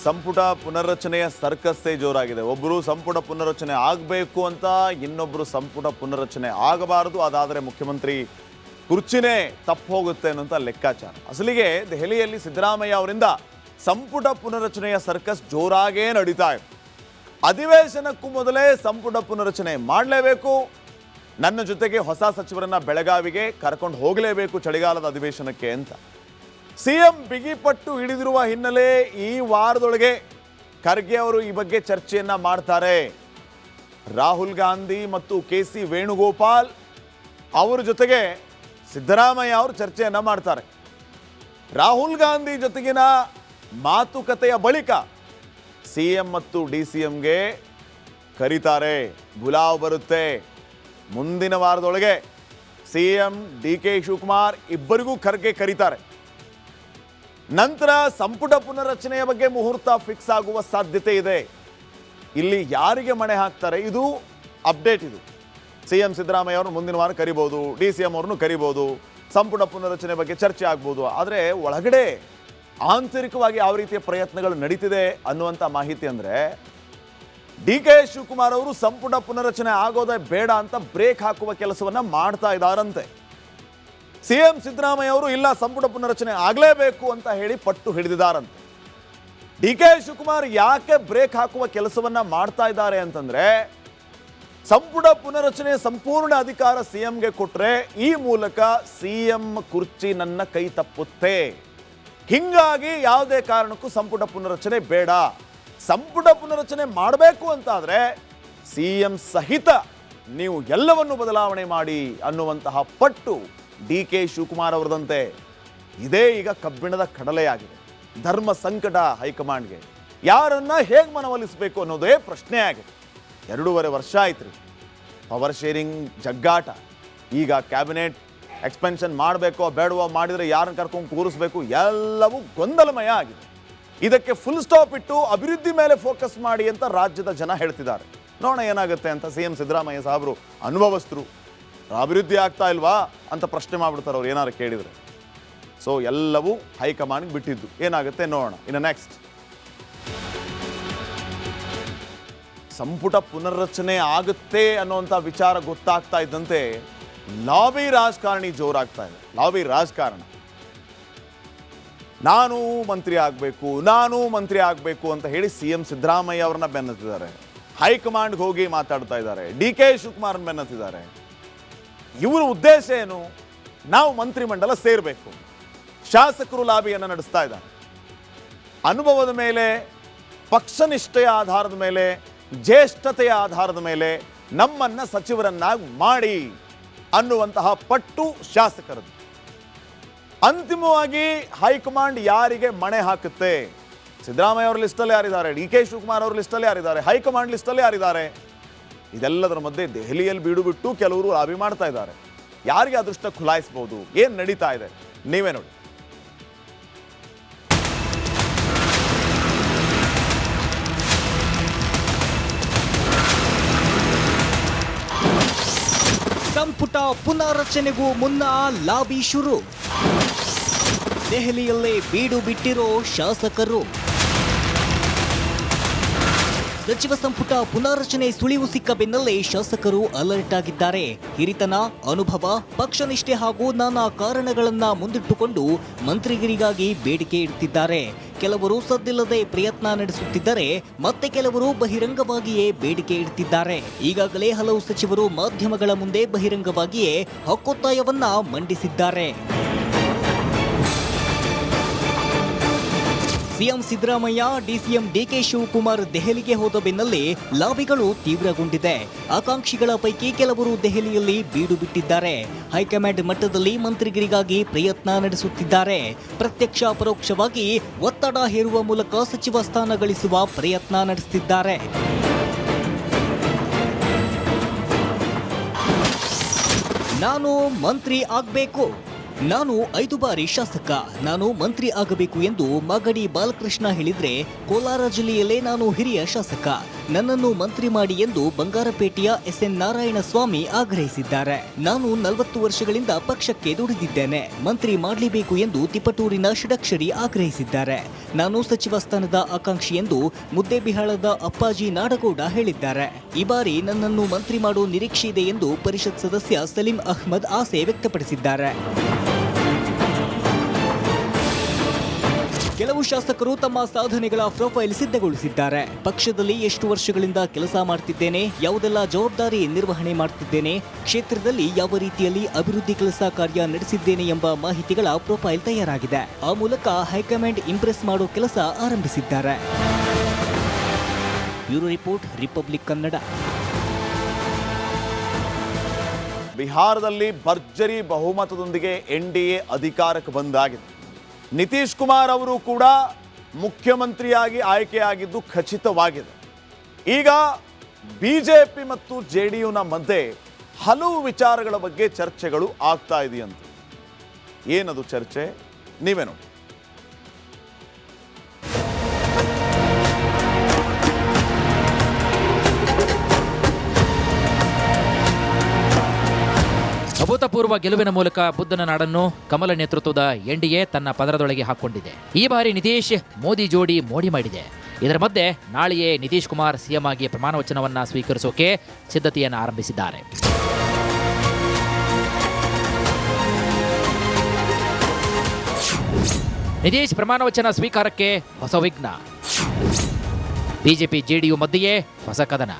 S3: ಸಂಪುಟ ಪುನರ್ರಚನೆಯ ಸರ್ಕಸ್ಸೇ ಜೋರಾಗಿದೆ. ಒಬ್ಬರು ಸಂಪುಟ ಪುನರ್ರಚನೆ ಆಗಬೇಕು ಅಂತ, ಇನ್ನೊಬ್ಬರು ಸಂಪುಟ ಪುನರ್ರಚನೆ ಆಗಬಾರದು, ಅದಾದರೆ ಮುಖ್ಯಮಂತ್ರಿ ಕುರ್ಚಿನೇ ತಪ್ಪು ಹೋಗುತ್ತೆ ಅನ್ನೋಂಥ ಲೆಕ್ಕಾಚಾರ. ಅಸಲಿಗೆ ದೆಹಲಿಯಲ್ಲಿ ಸಿದ್ದರಾಮಯ್ಯ ಅವರಿಂದ ಸಂಪುಟ ಪುನರ್ರಚನೆಯ ಸರ್ಕಸ್ ಜೋರಾಗೇ ನಡೀತಾ ಇದೆ. ಅಧಿವೇಶನಕ್ಕೂ ಮೊದಲೇ ಸಂಪುಟ ಪುನರ್ರಚನೆ ಮಾಡಲೇಬೇಕು, ನನ್ನ ಜೊತೆಗೆ ಹೊಸ ಸಚಿವರನ್ನ ಬೆಳಗಾವಿಗೆ ಕರ್ಕೊಂಡು ಹೋಗಲೇಬೇಕು ಚಳಿಗಾಲದ ಅಧಿವೇಶನಕ್ಕೆ ಅಂತ CM ಬಿಗಿಪಟ್ಟು ಹಿಡಿದಿರುವ ಹಿನ್ನೆಲೆ ಈ ವಾರದೊಳಗೆ ಖರ್ಗೆ ಅವರು ಈ ಬಗ್ಗೆ ಚರ್ಚೆಯನ್ನ ಮಾಡ್ತಾರೆ. ರಾಹುಲ್ ಗಾಂಧಿ ಮತ್ತು KC ವೇಣುಗೋಪಾಲ್ ಅವರ ಜೊತೆಗೆ ಸಿದ್ದರಾಮಯ್ಯ ಅವರು ಚರ್ಚೆಯನ್ನ ಮಾಡ್ತಾರೆ. ರಾಹುಲ್ ಗಾಂಧಿ ಜೊತೆಗಿನ ಮಾತುಕತೆಯ ಬಳಿಕ CM ಮತ್ತು DCMಗೆ ಕರೀತಾರೆ, ಬುಲಾವ್ ಬರುತ್ತೆ. ಮುಂದಿನ ವಾರದೊಳಗೆ CM DK ಶಿವಕುಮಾರ್ ಇಬ್ಬರಿಗೂ ಖರ್ಗೆ ಕರೀತಾರೆ. ನಂತರ ಸಂಪುಟ ಪುನರ್ರಚನೆಯ ಬಗ್ಗೆ ಮುಹೂರ್ತ ಫಿಕ್ಸ್ ಆಗುವ ಸಾಧ್ಯತೆ ಇದೆ. ಇಲ್ಲಿ ಯಾರಿಗೆ ಮಣೆ ಹಾಕ್ತಾರೆ ಇದು ಅಪ್ಡೇಟ್. ಇದು CM ಸಿದ್ದರಾಮಯ್ಯ ಅವರು ಮುಂದಿನ ವಾರ ಕರಿಬಹುದು, DCM ಅವ್ರನ್ನು ಕರಿಬಹುದು. ಸಂಪುಟ ಪುನರಚನೆ ಬಗ್ಗೆ ಚರ್ಚೆ ಆಗ್ಬೋದು. ಆದರೆ ಒಳಗಡೆ ಆಂತರಿಕವಾಗಿ ಯಾವ ರೀತಿಯ ಪ್ರಯತ್ನಗಳು ನಡೀತಿದೆ ಅನ್ನುವಂಥ ಮಾಹಿತಿ ಅಂದರೆ, ಡಿ ಕೆ ಶಿವಕುಮಾರ್ ಅವರು ಸಂಪುಟ ಪುನರಚನೆ ಆಗೋದೇ ಬೇಡ ಅಂತ ಬ್ರೇಕ್ ಹಾಕುವ ಕೆಲಸವನ್ನ ಮಾಡ್ತಾ ಇದ್ದಾರಂತೆ. ಸಿಎಂ ಸಿದ್ದರಾಮಯ್ಯ ಅವರು ಇಲ್ಲ ಸಂಪುಟ ಪುನರಚನೆ ಆಗಲೇಬೇಕು ಅಂತ ಹೇಳಿ ಪಟ್ಟು ಹಿಡಿದಿದ್ದಾರಂತೆ. ಡಿ ಕೆ ಶಿವಕುಮಾರ್ ಯಾಕೆ ಬ್ರೇಕ್ ಹಾಕುವ ಕೆಲಸವನ್ನ ಮಾಡ್ತಾ ಇದ್ದಾರೆ ಅಂತಂದ್ರೆ, ಸಂಪುಟ ಪುನರಚನೆ ಸಂಪೂರ್ಣ ಅಧಿಕಾರ ಸಿಎಂಗೆ ಕೊಟ್ರೆ ಈ ಮೂಲಕ ಸಿಎಂ ಕುರ್ಚಿ ನನ್ನ ಕೈ ತಪ್ಪುತ್ತೆ. ಹಿಂಗಾಗಿ ಯಾವುದೇ ಕಾರಣಕ್ಕೂ ಸಂಪುಟ ಪುನರಚನೆ ಬೇಡ. ಸಂಪುಟ ಪುನರಚನೆ ಮಾಡಬೇಕು ಅಂತಾದ್ರೆ ಸಿಎಂ ಸಹಿತ ನೀವು ಎಲ್ಲವನ್ನು ಬದಲಾವಣೆ ಮಾಡಿ ಅನ್ನುವಂತಹ ಪಟ್ಟು ಡಿ ಕೆ ಶಿವಕುಮಾರ್ ಅವರದಂತೆ. ಇದೇ ಈಗ ಕಬ್ಬಿಣದ ಕಡಲೆಯಾಗಿದೆ. ಧರ್ಮ ಸಂಕಟ ಹೈಕಮಾಂಡ್ಗೆ. ಯಾರನ್ನ ಹೇಗೆ ಮನವೊಲಿಸಬೇಕು ಅನ್ನೋದೇ ಪ್ರಶ್ನೆ ಆಗಿದೆ. 2.5 ವರ್ಷ ಆಯ್ತು ಪವರ್ ಶೇರಿಂಗ್ ಜಗ್ಗಾಟ. ಈಗ ಕ್ಯಾಬಿನೆಟ್ ಎಕ್ಸ್ಪೆನ್ಷನ್ ಮಾಡಬೇಕೋ ಬೇಡವೋ, ಮಾಡಿದರೆ ಯಾರನ್ನ ಕರ್ಕೊಂಡು ಕೂರಿಸ್ಬೇಕು, ಎಲ್ಲವೂ ಗೊಂದಲಮಯ ಆಗಿದೆ. ಇದಕ್ಕೆ ಫುಲ್ ಸ್ಟಾಪ್ ಇಟ್ಟು ಅಭಿವೃದ್ಧಿ ಮೇಲೆ ಫೋಕಸ್ ಮಾಡಿ ಅಂತ ರಾಜ್ಯದ ಜನ ಹೇಳ್ತಿದ್ದಾರೆ. ನೋಡೋಣ ಏನಾಗುತ್ತೆ ಅಂತ. ಸಿಎಂ ಸಿದ್ದರಾಮಯ್ಯ ಸಾಹೇಬರು ಅನುಭವಸ್ಥರು, ಅಭಿವೃದ್ಧಿ ಆಗ್ತಾ ಇಲ್ವಾ ಅಂತ ಪ್ರಶ್ನೆ ಮಾಡ್ಬಿಡ್ತಾರೆ ಅವ್ರು ಏನಾರು ಕೇಳಿದರೆ. ಸೊ ಎಲ್ಲವೂ ಹೈಕಮಾಂಡ್ಗೆ ಬಿಟ್ಟಿದ್ದು. ಏನಾಗುತ್ತೆ ನೋಡೋಣ. ಇನ್ನು ನೆಕ್ಸ್ಟ್, ಸಂಪುಟ ಪುನರ್ರಚನೆ ಆಗುತ್ತೆ ಅನ್ನುವಂಥ ವಿಚಾರ ಗೊತ್ತಾಗ್ತಾ ಇದ್ದಂತೆ ಲಾಬಿ ರಾಜಕಾರಣಿ ಜೋರಾಗ್ತಾ ಇದೆ. ಲಾಬಿ ರಾಜಕಾರಣ, ನಾನು ಮಂತ್ರಿ ಆಗಬೇಕು ಅಂತ ಹೇಳಿ ಸಿಎಂ ಸಿದ್ದರಾಮಯ್ಯ ಅವ್ರನ್ನ ಬೆನ್ನತ್ತಿದ್ದಾರೆ. ಹೈಕಮಾಂಡ್ಗೆ ಹೋಗಿ ಮಾತಾಡ್ತಾ ಇದ್ದಾರೆ. ಡಿ ಕೆ ಶಿವಕುಮಾರ್ ಬೆನ್ನತ್ತಿದ್ದಾರೆ. ಇವರ ಉದ್ದೇಶ ಏನು? ನಾವು ಮಂತ್ರಿಮಂಡಲ ಸೇರಬೇಕು. ಶಾಸಕರು ಲಾಬಿಯನ್ನು ನಡೆಸ್ತಾ ಇದ್ದಾರೆ. ಅನುಭವದ ಮೇಲೆ, ಪಕ್ಷನಿಷ್ಠೆಯ ಆಧಾರದ ಮೇಲೆ, ಜ್ಯೇಷ್ಠತೆಯ ಆಧಾರದ ಮೇಲೆ ನಮ್ಮನ್ನ ಸಚಿವರನ್ನಾಗಿ ಮಾಡಿ ಅನ್ನುವಂತಹ ಪಟ್ಟು ಶಾಸಕರದ್ದು. ಅಂತಿಮವಾಗಿ ಹೈಕಮಾಂಡ್ ಯಾರಿಗೆ ಮಣೆ ಹಾಕುತ್ತೆ? ಸಿದ್ದರಾಮಯ್ಯ ಅವರ ಲಿಸ್ಟಲ್ಲಿ ಯಾರಿದ್ದಾರೆ? ಡಿ ಕೆ ಶಿವಕುಮಾರ್ ಅವರ ಲಿಸ್ಟಲ್ಲಿ ಯಾರಿದ್ದಾರೆ? ಹೈಕಮಾಂಡ್ ಲಿಸ್ಟಲ್ಲಿ ಯಾರಿದ್ದಾರೆ? ಇದೆಲ್ಲದರ ಮಧ್ಯೆ ದೆಹಲಿಯಲ್ಲಿ ಬೀಡು ಬಿಟ್ಟು ಕೆಲವರು ಲಾಬಿ ಮಾಡ್ತಾ ಇದ್ದಾರೆ. ಯಾರಿಗೆ ಅದೃಷ್ಟ ಖುಲಾಯಿಸಬಹುದು? ಏನು ನಡೀತಾ ಇದೆ ನೀವೇ ನೋಡಿ.
S9: ಸಂಪುಟ ಪುನಾರಚನೆಗೂ ಮುನ್ನ ಲಾಬಿ ಶುರು. ದೆಹಲಿಯಲ್ಲೇ ಬೀಡು ಬಿಟ್ಟಿರೋ ಶಾಸಕರು. ಸಚಿವ ಸಂಪುಟ ಪುನಾರಚನೆ ಸುಳಿವು ಸಿಕ್ಕ ಬೆನ್ನಲ್ಲೇ ಶಾಸಕರು ಅಲರ್ಟ್ ಆಗಿದ್ದಾರೆ. ಹಿರಿತನ, ಅನುಭವ, ಪಕ್ಷನಿಷ್ಠೆ ಹಾಗೂ ನಾನಾ ಕಾರಣಗಳನ್ನ ಮುಂದಿಟ್ಟುಕೊಂಡು ಮಂತ್ರಿಗಿರಿಗಾಗಿ ಬೇಡಿಕೆ ಇಡುತ್ತಿದ್ದಾರೆ. ಕೆಲವರು ಸದ್ದಿಲ್ಲದೆ ಪ್ರಯತ್ನ ನಡೆಸುತ್ತಿದ್ದರೆ ಮತ್ತೆ ಕೆಲವರು ಬಹಿರಂಗವಾಗಿಯೇ ಬೇಡಿಕೆ ಇಡುತ್ತಿದ್ದಾರೆ. ಈಗಾಗಲೇ ಹಲವು ಸಚಿವರು ಮಾಧ್ಯಮಗಳ ಮುಂದೆ ಬಹಿರಂಗವಾಗಿಯೇ ಹಕ್ಕೊತ್ತಾಯವನ್ನ ಮಂಡಿಸಿದ್ದಾರೆ. ಸಿಎಂ ಸಿದ್ದರಾಮಯ್ಯ, ಡಿಸಿಎಂ ಡಿಕೆ ಶಿವಕುಮಾರ್ ದೆಹಲಿಗೆ ಹೋದ ಬೆನ್ನಲ್ಲೇ ಲಾಬಿಗಳು ತೀವ್ರಗೊಂಡಿದೆ. ಆಕಾಂಕ್ಷಿಗಳ ಪೈಕಿ ಕೆಲವರು ದೆಹಲಿಯಲ್ಲಿ ಬೀಡು ಬಿಟ್ಟಿದ್ದಾರೆ. ಹೈಕಮಾಂಡ್ ಮಟ್ಟದಲ್ಲಿ ಮಂತ್ರಿಗಿರಿಗಾಗಿ ಪ್ರಯತ್ನ ನಡೆಸುತ್ತಿದ್ದಾರೆ. ಪ್ರತ್ಯಕ್ಷ ಪರೋಕ್ಷವಾಗಿ ಒತ್ತಡ ಹೇರುವ ಮೂಲಕ ಸಚಿವ ಸ್ಥಾನ ಗಳಿಸುವ ಪ್ರಯತ್ನ ನಡೆಸುತ್ತಿದ್ದಾರೆ. ನಾನು ಮಂತ್ರಿ ಆಗಬೇಕು, ನಾನು 5 ಬಾರಿ ಶಾಸಕ, ನಾನು ಮಂತ್ರಿ ಆಗಬೇಕು ಎಂದು ಮಾಗಡಿ ಬಾಲಕೃಷ್ಣ ಹೇಳಿದ್ರೆ, ಕೋಲಾರ ಜಿಲ್ಲೆಯಲ್ಲೇ ನಾನು ಹಿರಿಯ ಶಾಸಕ, ನನ್ನನ್ನು ಮಂತ್ರಿ ಮಾಡಿ ಎಂದು ಬಂಗಾರಪೇಟೆಯ ಎಸ್ಎನ್ ನಾರಾಯಣಸ್ವಾಮಿ ಆಗ್ರಹಿಸಿದ್ದಾರೆ. ನಾನು 40 ವರ್ಷಗಳಿಂದ ಪಕ್ಷಕ್ಕೆ ದುಡಿದಿದ್ದೇನೆ, ಮಂತ್ರಿ ಮಾಡಲೇಬೇಕು ಎಂದು ತಿಪಟೂರಿನ ಷಡಕ್ಷರಿ ಆಗ್ರಹಿಸಿದ್ದಾರೆ. ನಾನು ಸಚಿವ ಸ್ಥಾನದ ಆಕಾಂಕ್ಷಿ ಎಂದು ಮುದ್ದೇಬಿಹಾಳದ ಅಪ್ಪಾಜಿ ನಾಡಗೌಡ ಹೇಳಿದ್ದಾರೆ. ಈ ಬಾರಿ ನನ್ನನ್ನು ಮಂತ್ರಿ ಮಾಡೋ ನಿರೀಕ್ಷೆ ಇದೆ ಎಂದು ಪರಿಷತ್ ಸದಸ್ಯ ಸಲೀಂ ಅಹ್ಮದ್ ಆಸೆ ವ್ಯಕ್ತಪಡಿಸಿದ್ದಾರೆ. ಕೆಲವು ಶಾಸಕರು ತಮ್ಮ ಸಾಧನೆಗಳ ಪ್ರೊಫೈಲ್ ಸಿದ್ಧಗೊಳಿಸಿದ್ದಾರೆ. ಪಕ್ಷದಲ್ಲಿ ಎಷ್ಟು ವರ್ಷಗಳಿಂದ ಕೆಲಸ ಮಾಡ್ತಿದ್ದೇನೆ, ಯಾವುದೆಲ್ಲ ಜವಾಬ್ದಾರಿ ನಿರ್ವಹಣೆ ಮಾಡ್ತಿದ್ದೇನೆ, ಕ್ಷೇತ್ರದಲ್ಲಿ ಯಾವ ರೀತಿಯಲ್ಲಿ ಅಭಿವೃದ್ಧಿ ಕೆಲಸ ಕಾರ್ಯ ನಡೆಸಿದ್ದೇನೆ ಎಂಬ ಮಾಹಿತಿಗಳ ಪ್ರೊಫೈಲ್ ತಯಾರಾಗಿದೆ. ಆ ಮೂಲಕ ಹೈಕಮಾಂಡ್ ಇಂಪ್ರೆಸ್ ಮಾಡೋ ಕೆಲಸ ಆರಂಭಿಸಿದ್ದಾರೆ. Bureau report, republic Kannada.
S3: ಬಿಹಾರದಲ್ಲಿ ಭರ್ಜರಿ ಬಹುಮತದೊಂದಿಗೆ ಎನ್ಡಿಎ ಅಧಿಕಾರಕ್ಕೆ ಬಂದಾಗಿದೆ. ನಿತೀಶ್ ಕುಮಾರ್ ಅವರು ಕೂಡ ಮುಖ್ಯಮಂತ್ರಿಯಾಗಿ ಆಯ್ಕೆಯಾಗಿದ್ದು ಖಚಿತವಾಗಿದೆ. ಈಗ ಬಿಜೆಪಿ ಮತ್ತು ಜೆಡಿಯುನ ಮಧ್ಯೆ ಹಲವು ವಿಚಾರಗಳ ಬಗ್ಗೆ ಚರ್ಚೆಗಳು ಆಗ್ತಾ ಇದೆಯಂತೆ. ಏನದು ಚರ್ಚೆ ನೀವೇ ನೋಡಿ.
S6: ಅಭೂತಪೂರ್ವ ಅಭೂತಪೂರ್ವ ಗೆಲುವಿನ ಮೂಲಕ ಬುದ್ಧನ ನಾಡನ್ನು ಕಮಲ ನೇತೃತ್ವದ ಎನ್ಡಿಎ ತನ್ನ ಪದರದೊಳಗೆ ಹಾಕಿಕೊಂಡಿದೆ. ಈ ಬಾರಿ ನಿತೀಶ್ ಮೋದಿ ಜೋಡಿ ಮೋಡಿ ಮಾಡಿದೆ. ಇದರ ಮಧ್ಯೆ ನಾಳೆಯೇ ನಿತೀಶ್ ಕುಮಾರ್ ಸಿಎಂ ಆಗಿ ಪ್ರಮಾಣ ವಚನವನ್ನ ಸ್ವೀಕರಿಸೋಕೆ ಸಿದ್ಧತೆಯನ್ನು ಆರಂಭಿಸಿದ್ದಾರೆ. ನಿತೀಶ್ ಪ್ರಮಾಣ ವಚನ ಸ್ವೀಕಾರಕ್ಕೆ ಹೊಸ ವಿಘ್ನ. ಬಿಜೆಪಿ ಜೆಡಿಯು ಮಧ್ಯೆಯೇ ಹೊಸ ಕದನ.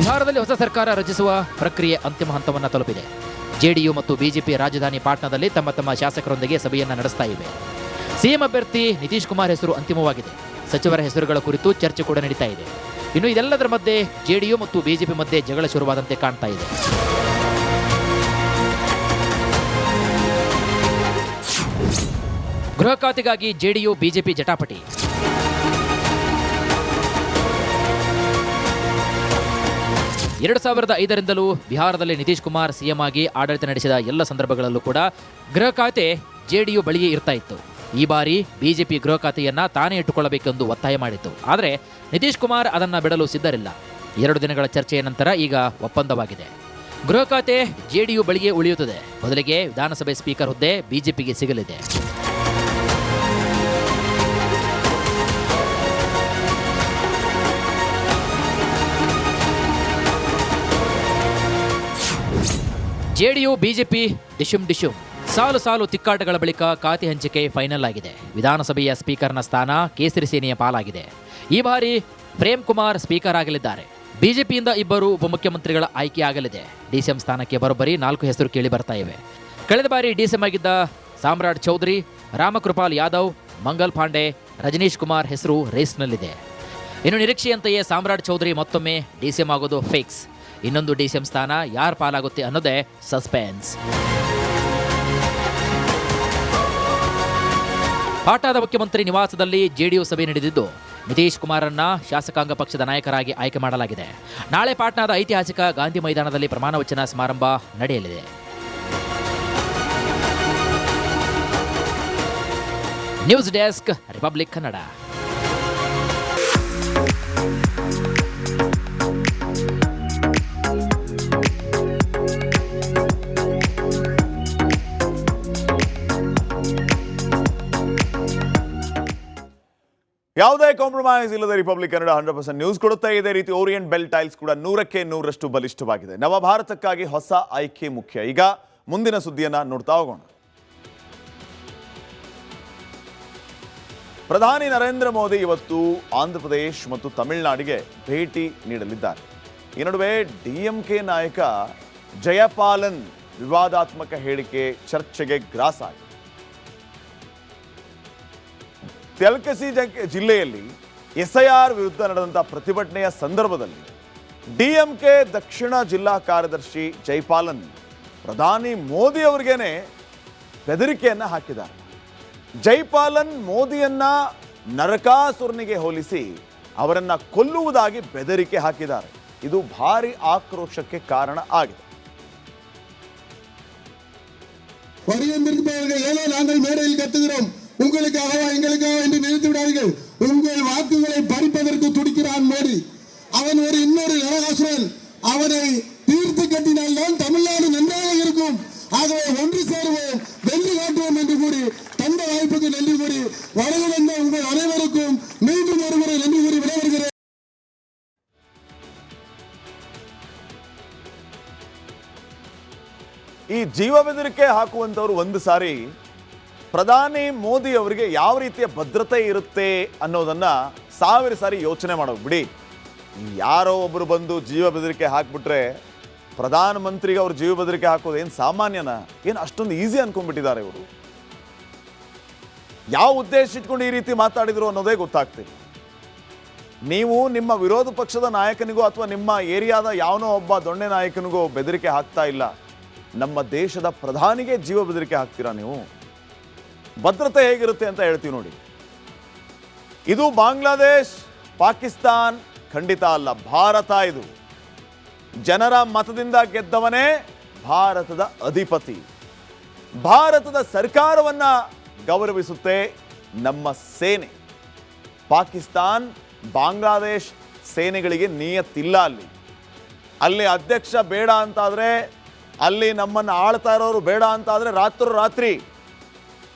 S6: ಬಿಹಾರದಲ್ಲಿ ಹೊಸ ಸರ್ಕಾರ ರಚಿಸುವ ಪ್ರಕ್ರಿಯೆ ಅಂತಿಮ ಹಂತವನ್ನು ತಲುಪಿದೆ. ಜೆಡಿಯು ಮತ್ತು ಬಿಜೆಪಿ ರಾಜಧಾನಿ ಪಾಟ್ನಾದಲ್ಲಿ ತಮ್ಮ ಶಾಸಕರೊಂದಿಗೆ ಸಭೆಯನ್ನು ನಡೆಸ್ತಾ ಇವೆ. ಸಿಎಂ ಅಭ್ಯರ್ಥಿ ನಿತೀಶ್ ಕುಮಾರ್ ಹೆಸರು ಅಂತಿಮವಾಗಿದೆ. ಸಚಿವರ ಹೆಸರುಗಳ ಕುರಿತು ಚರ್ಚೆ ಕೂಡ ನಡೀತಾ ಇದೆ. ಇನ್ನು ಇದೆಲ್ಲದರ ಮಧ್ಯೆ ಜೆಡಿಯು ಮತ್ತು ಬಿಜೆಪಿ ಮಧ್ಯೆ ಜಗಳ ಶುರುವಾದಂತೆ ಕಾಣ್ತಾ ಇದೆ. ಗೃಹ ಖಾತೆಗಾಗಿ ಜೆಡಿಯು ಬಿಜೆಪಿ ಜಟಾಪಟಿ. ಎರಡು 2005ರಿಂದಲೂ ಬಿಹಾರದಲ್ಲಿ ನಿತೀಶ್ ಕುಮಾರ್ ಸಿಎಂ ಆಗಿ ಆಡಳಿತ ನಡೆಸಿದ ಎಲ್ಲ ಸಂದರ್ಭಗಳಲ್ಲೂ ಕೂಡ ಗೃಹ ಖಾತೆ ಜೆಡಿಯು ಬಳಿಯೇ ಇರ್ತಾ ಇತ್ತು. ಈ ಬಾರಿ ಬಿಜೆಪಿ ಗೃಹ ಖಾತೆಯನ್ನ ತಾನೇ ಇಟ್ಟುಕೊಳ್ಳಬೇಕೆಂದು ಒತ್ತಾಯ ಮಾಡಿತ್ತು. ಆದರೆ ನಿತೀಶ್ ಕುಮಾರ್ ಅದನ್ನ ಬಿಡಲು ಸಿದ್ಧರಿಲ್ಲ. 2 ದಿನಗಳ ಚರ್ಚೆಯ ನಂತರ ಈಗ ಒಪ್ಪಂದವಾಗಿದೆ. ಗೃಹ ಖಾತೆ ಜೆಡಿಯು ಬಳಿಯೇ ಉಳಿಯುತ್ತದೆ. ಬದಲಿಗೆ ವಿಧಾನಸಭೆ ಸ್ಪೀಕರ್ ಹುದ್ದೆ ಬಿಜೆಪಿಗೆ ಸಿಗಲಿದೆ. ಜೆಡಿಯು ಬಿಜೆಪಿ ಡಿಶುಮ್ ಸಾಲು ತಿಕ್ಕಾಟಗಳ ಬಳಿಕ ಖಾತೆ ಹಂಚಿಕೆ ಫೈನಲ್ ಆಗಿದೆ. ವಿಧಾನಸಭೆಯ ಸ್ಪೀಕರ್ನ ಸ್ಥಾನ ಕೇಸರಿ ಸೇನೆಯ ಪಾಲಾಗಿದೆ. ಈ ಬಾರಿ ಪ್ರೇಮ್ ಕುಮಾರ್ ಸ್ಪೀಕರ್ ಆಗಲಿದ್ದಾರೆ. ಬಿಜೆಪಿಯಿಂದ 2 ಉಪಮುಖ್ಯಮಂತ್ರಿಗಳ ಆಯ್ಕೆ ಆಗಲಿದೆ. ಡಿಸಿಎಂ ಸ್ಥಾನಕ್ಕೆ ಬರೋಬ್ಬರಿ 4 ಹೆಸರು ಕೇಳಿ ಬರ್ತಾ ಇವೆ. ಕಳೆದ ಬಾರಿ ಡಿಸಿಎಂ ಆಗಿದ್ದ ಸಾಮ್ರಾಟ್ ಚೌಧರಿ, ರಾಮಕೃಪಾಲ್ ಯಾದವ್, ಮಂಗಲ್ ಪಾಂಡೆ, ರಜನೀಶ್ ಕುಮಾರ್ ಹೆಸರು ರೇಸ್ನಲ್ಲಿದೆ. ಇನ್ನು ನಿರೀಕ್ಷೆಯಂತೆಯೇ ಸಾಮ್ರಾಟ್ ಚೌಧರಿ ಮತ್ತೊಮ್ಮೆ ಡಿಸಿಎಂ ಆಗೋದು ಫಿಕ್ಸ್. ಇನ್ನೊಂದು ಡಿಸಿಎಂ ಸ್ಥಾನ ಯಾರು ಪಾಲಾಗುತ್ತೆ ಅನ್ನೋದೇ ಸಸ್ಪೆನ್ಸ್. ಪಾಟ್ನಾದ ಮುಖ್ಯಮಂತ್ರಿ ನಿವಾಸದಲ್ಲಿ ಜೆಡಿಯು ಸಭೆ ನಡೆದಿದ್ದು ನಿತೀಶ್ ಕುಮಾರನ್ನ ಶಾಸಕಾಂಗ ಪಕ್ಷದ ನಾಯಕರಾಗಿ ಆಯ್ಕೆ ಮಾಡಲಾಗಿದೆ. ನಾಳೆ ಪಾಟ್ನಾದ ಐತಿಹಾಸಿಕ ಗಾಂಧಿ ಮೈದಾನದಲ್ಲಿ ಪ್ರಮಾಣ ವಚನ ಸಮಾರಂಭ ನಡೆಯಲಿದೆ. News desk, republic Kannada.
S3: ಯಾವುದೇ ಕಾಂಪ್ರಮೈಸ್ ಇಲ್ಲದೆ ರಿಪಬ್ಲಿಕ್ ಕನ್ನಡ 100% ನ್ಯೂಸ್ ಕೊಡುತ್ತಾ ಇದೆ. ರೀತಿ ಓರಿಯಂಟ್ ಬೆಲ್ ಟೈಲ್ಸ್ ಕೂಡ 100ಕ್ಕೆ 100ರಷ್ಟು ಬಲಿಷ್ಠವಾಗಿದೆ. ನವ ಭಾರತಕ್ಕಾಗಿ ಹೊಸ ಆಯ್ಕೆ ಮುಖ್ಯ. ಈಗ ಮುಂದಿನ ಸುದ್ದಿಯನ್ನ ನೋಡ್ತಾ ಹೋಗೋಣ. ಪ್ರಧಾನಿ ನರೇಂದ್ರ ಮೋದಿ ಇವತ್ತು ಆಂಧ್ರಪ್ರದೇಶ್ ಮತ್ತು ತಮಿಳುನಾಡಿಗೆ ಭೇಟಿ ನೀಡಲಿದ್ದಾರೆ. ಈ ನಡುವೆ ಡಿಎಂಕೆ ನಾಯಕ ಜಯಪಾಲನ್ ವಿವಾದಾತ್ಮಕ ಹೇಳಿಕೆ ಚರ್ಚೆಗೆ ಗ್ರಾಸ ಆಗಿದೆ. ತೆಲಕಸಿ ಜಿಲ್ಲೆಯಲ್ಲಿ ಎಸ್ಐಆರ್ ವಿರುದ್ಧ ನಡೆದಂತಹ ಪ್ರತಿಭಟನೆಯ ಸಂದರ್ಭದಲ್ಲಿ ಡಿಎಂಕೆ ದಕ್ಷಿಣ ಜಿಲ್ಲಾ ಕಾರ್ಯದರ್ಶಿ ಜೈಪಾಲನ್ ಪ್ರಧಾನಿ ಮೋದಿ ಅವರಿಗೇನೆ ಬೆದರಿಕೆಯನ್ನ ಹಾಕಿದ್ದಾರೆ. ಜೈಪಾಲನ್ ಮೋದಿಯನ್ನ ನರಕಾಸುರನಿಗೆ ಹೋಲಿಸಿ ಅವರನ್ನ ಕೊಲ್ಲುವುದಾಗಿ ಬೆದರಿಕೆ ಹಾಕಿದ್ದಾರೆ. ಇದು ಭಾರಿ ಆಕ್ರೋಶಕ್ಕೆ ಕಾರಣ ಆಗಿದೆ.
S10: உங்களுக்காகவா எங்களுக்காக என்று நினைத்து விடாதீர்கள். உங்கள் வாக்குகளை பறிப்பதற்கு துடிக்கிறான் மோடி. அவன் இன்னொரு நரகாசுரன். அவனை தீர்த்து கட்டினால்தான் தமிழ்நாடு நன்றாக இருக்கும். ஆகவே ஒன்று சேருவோம், வெற்றி காட்டுவோம் என்று கூறி தந்த வாய்ப்புக்கு நன்றி கூறி வழங்க வந்த உங்கள் அனைவருக்கும் மீண்டும் ஒருமுறை நன்றி கூறி விடைபெறுகிறேன்.
S3: ಈ ಜೀವ ಬೆದರಿಕೆ ಹಾಕುವಂತವರು ಒಂದು ಸಾರಿ ಪ್ರಧಾನಿ ಮೋದಿ ಅವರಿಗೆ ಯಾವ ರೀತಿಯ ಭದ್ರತೆ ಇರುತ್ತೆ ಅನ್ನೋದನ್ನ 1000 ಸಾರಿ ಯೋಚನೆ ಮಾಡೋದು ಬಿಡಿ. ಯಾರೋ ಒಬ್ಬರು ಬಂದು ಜೀವ ಬೆದರಿಕೆ ಹಾಕ್ಬಿಟ್ರೆ ಪ್ರಧಾನಮಂತ್ರಿಗೆ ಅವ್ರು ಜೀವ ಬೆದರಿಕೆ ಹಾಕೋದು ಏನು ಸಾಮಾನ್ಯನ? ಏನು ಅಷ್ಟೊಂದು ಈಸಿ ಅನ್ಕೊಂಡ್ಬಿಟ್ಟಿದ್ದಾರೆ ಇವರು? ಯಾವ ಉದ್ದೇಶ ಇಟ್ಕೊಂಡು ಈ ರೀತಿ ಮಾತಾಡಿದ್ರು ಅನ್ನೋದೇ ಗೊತ್ತಾಗ್ತಿಲ್ಲ. ನೀವು ನಿಮ್ಮ ವಿರೋಧ ಪಕ್ಷದ ನಾಯಕನಿಗೋ ಅಥವಾ ನಿಮ್ಮ ಏರಿಯಾದ ಯಾವನೋ ಒಬ್ಬ ದೊಣ್ಣೆ ನಾಯಕನಿಗೋ ಬೆದರಿಕೆ ಹಾಕ್ತಾ ಇಲ್ಲ. ನಮ್ಮ ದೇಶದ ಪ್ರಧಾನಿಗೆ ಜೀವ ಬೆದರಿಕೆ ಹಾಕ್ತೀರಾ ನೀವು? ಭದ್ರತೆ ಹೇಗಿರುತ್ತೆ ಅಂತ ಹೇಳ್ತೀವಿ ನೋಡಿ. ಇದು ಬಾಂಗ್ಲಾದೇಶ್, ಪಾಕಿಸ್ತಾನ್ ಖಂಡಿತ ಅಲ್ಲ, ಭಾರತ. ಇದು ಜನರ ಮತದಿಂದ ಗೆದ್ದವನೇ ಭಾರತದ ಅಧಿಪತಿ. ಭಾರತದ ಸರ್ಕಾರವನ್ನ ಗೌರವಿಸುತ್ತೆ ನಮ್ಮ ಸೇನೆ. ಪಾಕಿಸ್ತಾನ್, ಬಾಂಗ್ಲಾದೇಶ್ ಸೇನೆಗಳಿಗೆ ನಿಯತ್ತಿಲ್ಲ. ಅಲ್ಲಿ ಅಧ್ಯಕ್ಷ ಬೇಡ ಅಂತಾದರೆ, ಅಲ್ಲಿ ನಮ್ಮನ್ನು ಆಳ್ತಾ ಇರೋರು ಬೇಡ ಅಂತಾದರೆ ರಾತ್ರಿ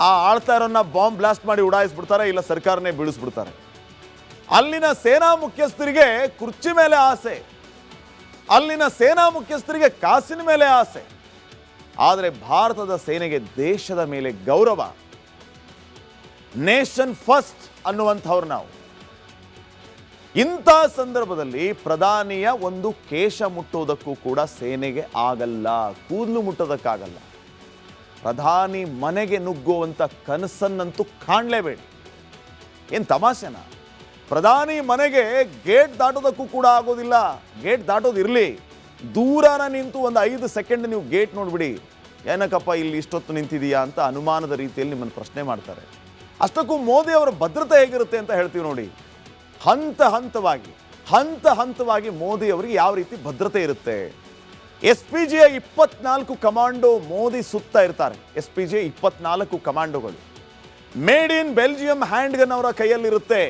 S3: ಆ ಆಳ್ತಾ ಇರೋನ್ನ ಬಾಂಬ್ ಬ್ಲಾಸ್ಟ್ ಮಾಡಿ ಉಡಾಯಿಸ್ಬಿಡ್ತಾರೆ, ಇಲ್ಲ ಸರ್ಕಾರನೇ ಬೀಳಿಸ್ಬಿಡ್ತಾರೆ. ಅಲ್ಲಿನ ಸೇನಾ ಮುಖ್ಯಸ್ಥರಿಗೆ ಕುರ್ಚಿ ಮೇಲೆ ಆಸೆ, ಅಲ್ಲಿನ ಸೇನಾ ಮುಖ್ಯಸ್ಥರಿಗೆ ಕಾಸಿನ ಮೇಲೆ ಆಸೆ. ಆದರೆ ಭಾರತದ ಸೇನೆಗೆ ದೇಶದ ಮೇಲೆ ಗೌರವ. ನೇಷನ್ ಫಸ್ಟ್ ಅನ್ನುವಂಥವ್ರು ನಾವು. ಇಂಥ ಸಂದರ್ಭದಲ್ಲಿ ಪ್ರಧಾನಿಯ ಒಂದು ಕೇಶ ಮುಟ್ಟುವುದಕ್ಕೂ ಕೂಡ ಸೇನೆಗೆ ಆಗಲ್ಲ, ಕೂದಲು ಮುಟ್ಟೋದಕ್ಕಾಗಲ್ಲ. ಪ್ರಧಾನಿ ಮನೆಗೆ ನುಗ್ಗುವಂಥ ಕನಸನ್ನಂತೂ ಕಾಣಲೇಬೇಡಿ. ಏನು ತಮಾಷೆನಾ? ಪ್ರಧಾನಿ ಮನೆಗೆ ಗೇಟ್ ದಾಟೋದಕ್ಕೂ ಕೂಡ ಆಗೋದಿಲ್ಲ. ಗೇಟ್ ದಾಟೋದಿರಲಿ, ದೂರನ ನಿಂತು ಒಂದು 5 ಸೆಕೆಂಡ್ ನೀವು ಗೇಟ್ ನೋಡ್ಬಿಡಿ, ಏನಕ್ಕಪ್ಪ ಇಲ್ಲಿ ಇಷ್ಟೊತ್ತು ನಿಂತಿದೆಯಾ ಅಂತ ಅನುಮಾನದ ರೀತಿಯಲ್ಲಿ ನಿಮ್ಮನ್ನು ಪ್ರಶ್ನೆ ಮಾಡ್ತಾರೆ. ಅಷ್ಟಕ್ಕೂ ಮೋದಿ ಅವರ ಭದ್ರತೆ ಹೇಗಿರುತ್ತೆ ಅಂತ ಹೇಳ್ತೀವಿ ನೋಡಿ. ಹಂತ ಹಂತವಾಗಿ ಮೋದಿ ಅವರಿಗೆ ಯಾವ ರೀತಿ ಭದ್ರತೆ ಇರುತ್ತೆ. SPGಯ 24 ಕಮಾಂಡೋ ಮೋದಿ ಸುತ್ತ ಇರ್ತಾರೆ. SPGಯ 24 ಕಮಾಂಡೋಗಳು made in Belgium hand gun ಅವರ ಕೈಯಲ್ಲಿರುತ್ತೆ.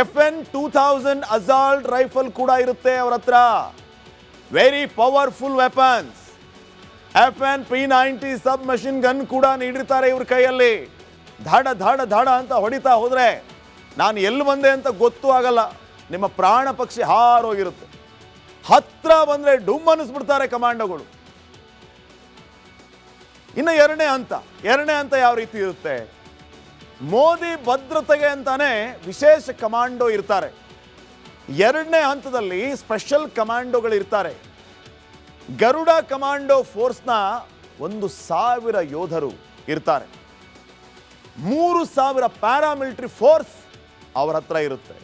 S3: FN 2000 ಅಸಾಲ್ಟ್ ರೈಫಲ್ ಕೂಡ ಇರುತ್ತೆ ಅವರ ಹತ್ರ. Very powerful weapons. FN P90 ಸಬ್ ಮಷಿನ್ ಗನ್ ಕೂಡ ನೀಡಿರ್ತಾರೆ ಇವ್ರ ಕೈಯಲ್ಲಿ. ಧಾಡ ಅಂತ ಹೊಡಿತಾ ಹೋದ್ರೆ ನಾನು ಎಲ್ಲಿ ಬಂದೆ ಅಂತ ಗೊತ್ತೂ ಆಗಲ್ಲ, ನಿಮ್ಮ ಪ್ರಾಣ ಪಕ್ಷಿ ಹಾರೋಗಿರುತ್ತೆ. ಹತ್ರ ಬಂದ್ರೆ ಡುಮ್ ಅನ್ನಿಸ್ಬಿಡ್ತಾರೆ ಕಮಾಂಡೋಗಳು. ಇನ್ನು ಎರಡನೇ ಹಂತ ಯಾವ ರೀತಿ ಇರುತ್ತೆ? ಮೋದಿ ಭದ್ರತೆಗೆ ಅಂತಾನೆ ವಿಶೇಷ ಕಮಾಂಡೋ ಇರ್ತಾರೆ. ಎರಡನೇ ಹಂತದಲ್ಲಿ ಸ್ಪೆಷಲ್ ಕಮಾಂಡೋಗಳು ಇರ್ತಾರೆ. ಗರುಡ ಕಮಾಂಡೋ ಫೋರ್ಸ್ನ 1,000 ಯೋಧರು ಇರ್ತಾರೆ. 3,000 ಪ್ಯಾರಾಮಿಲಿಟರಿ ಫೋರ್ಸ್ ಅವರ ಹತ್ರ ಇರುತ್ತೆ.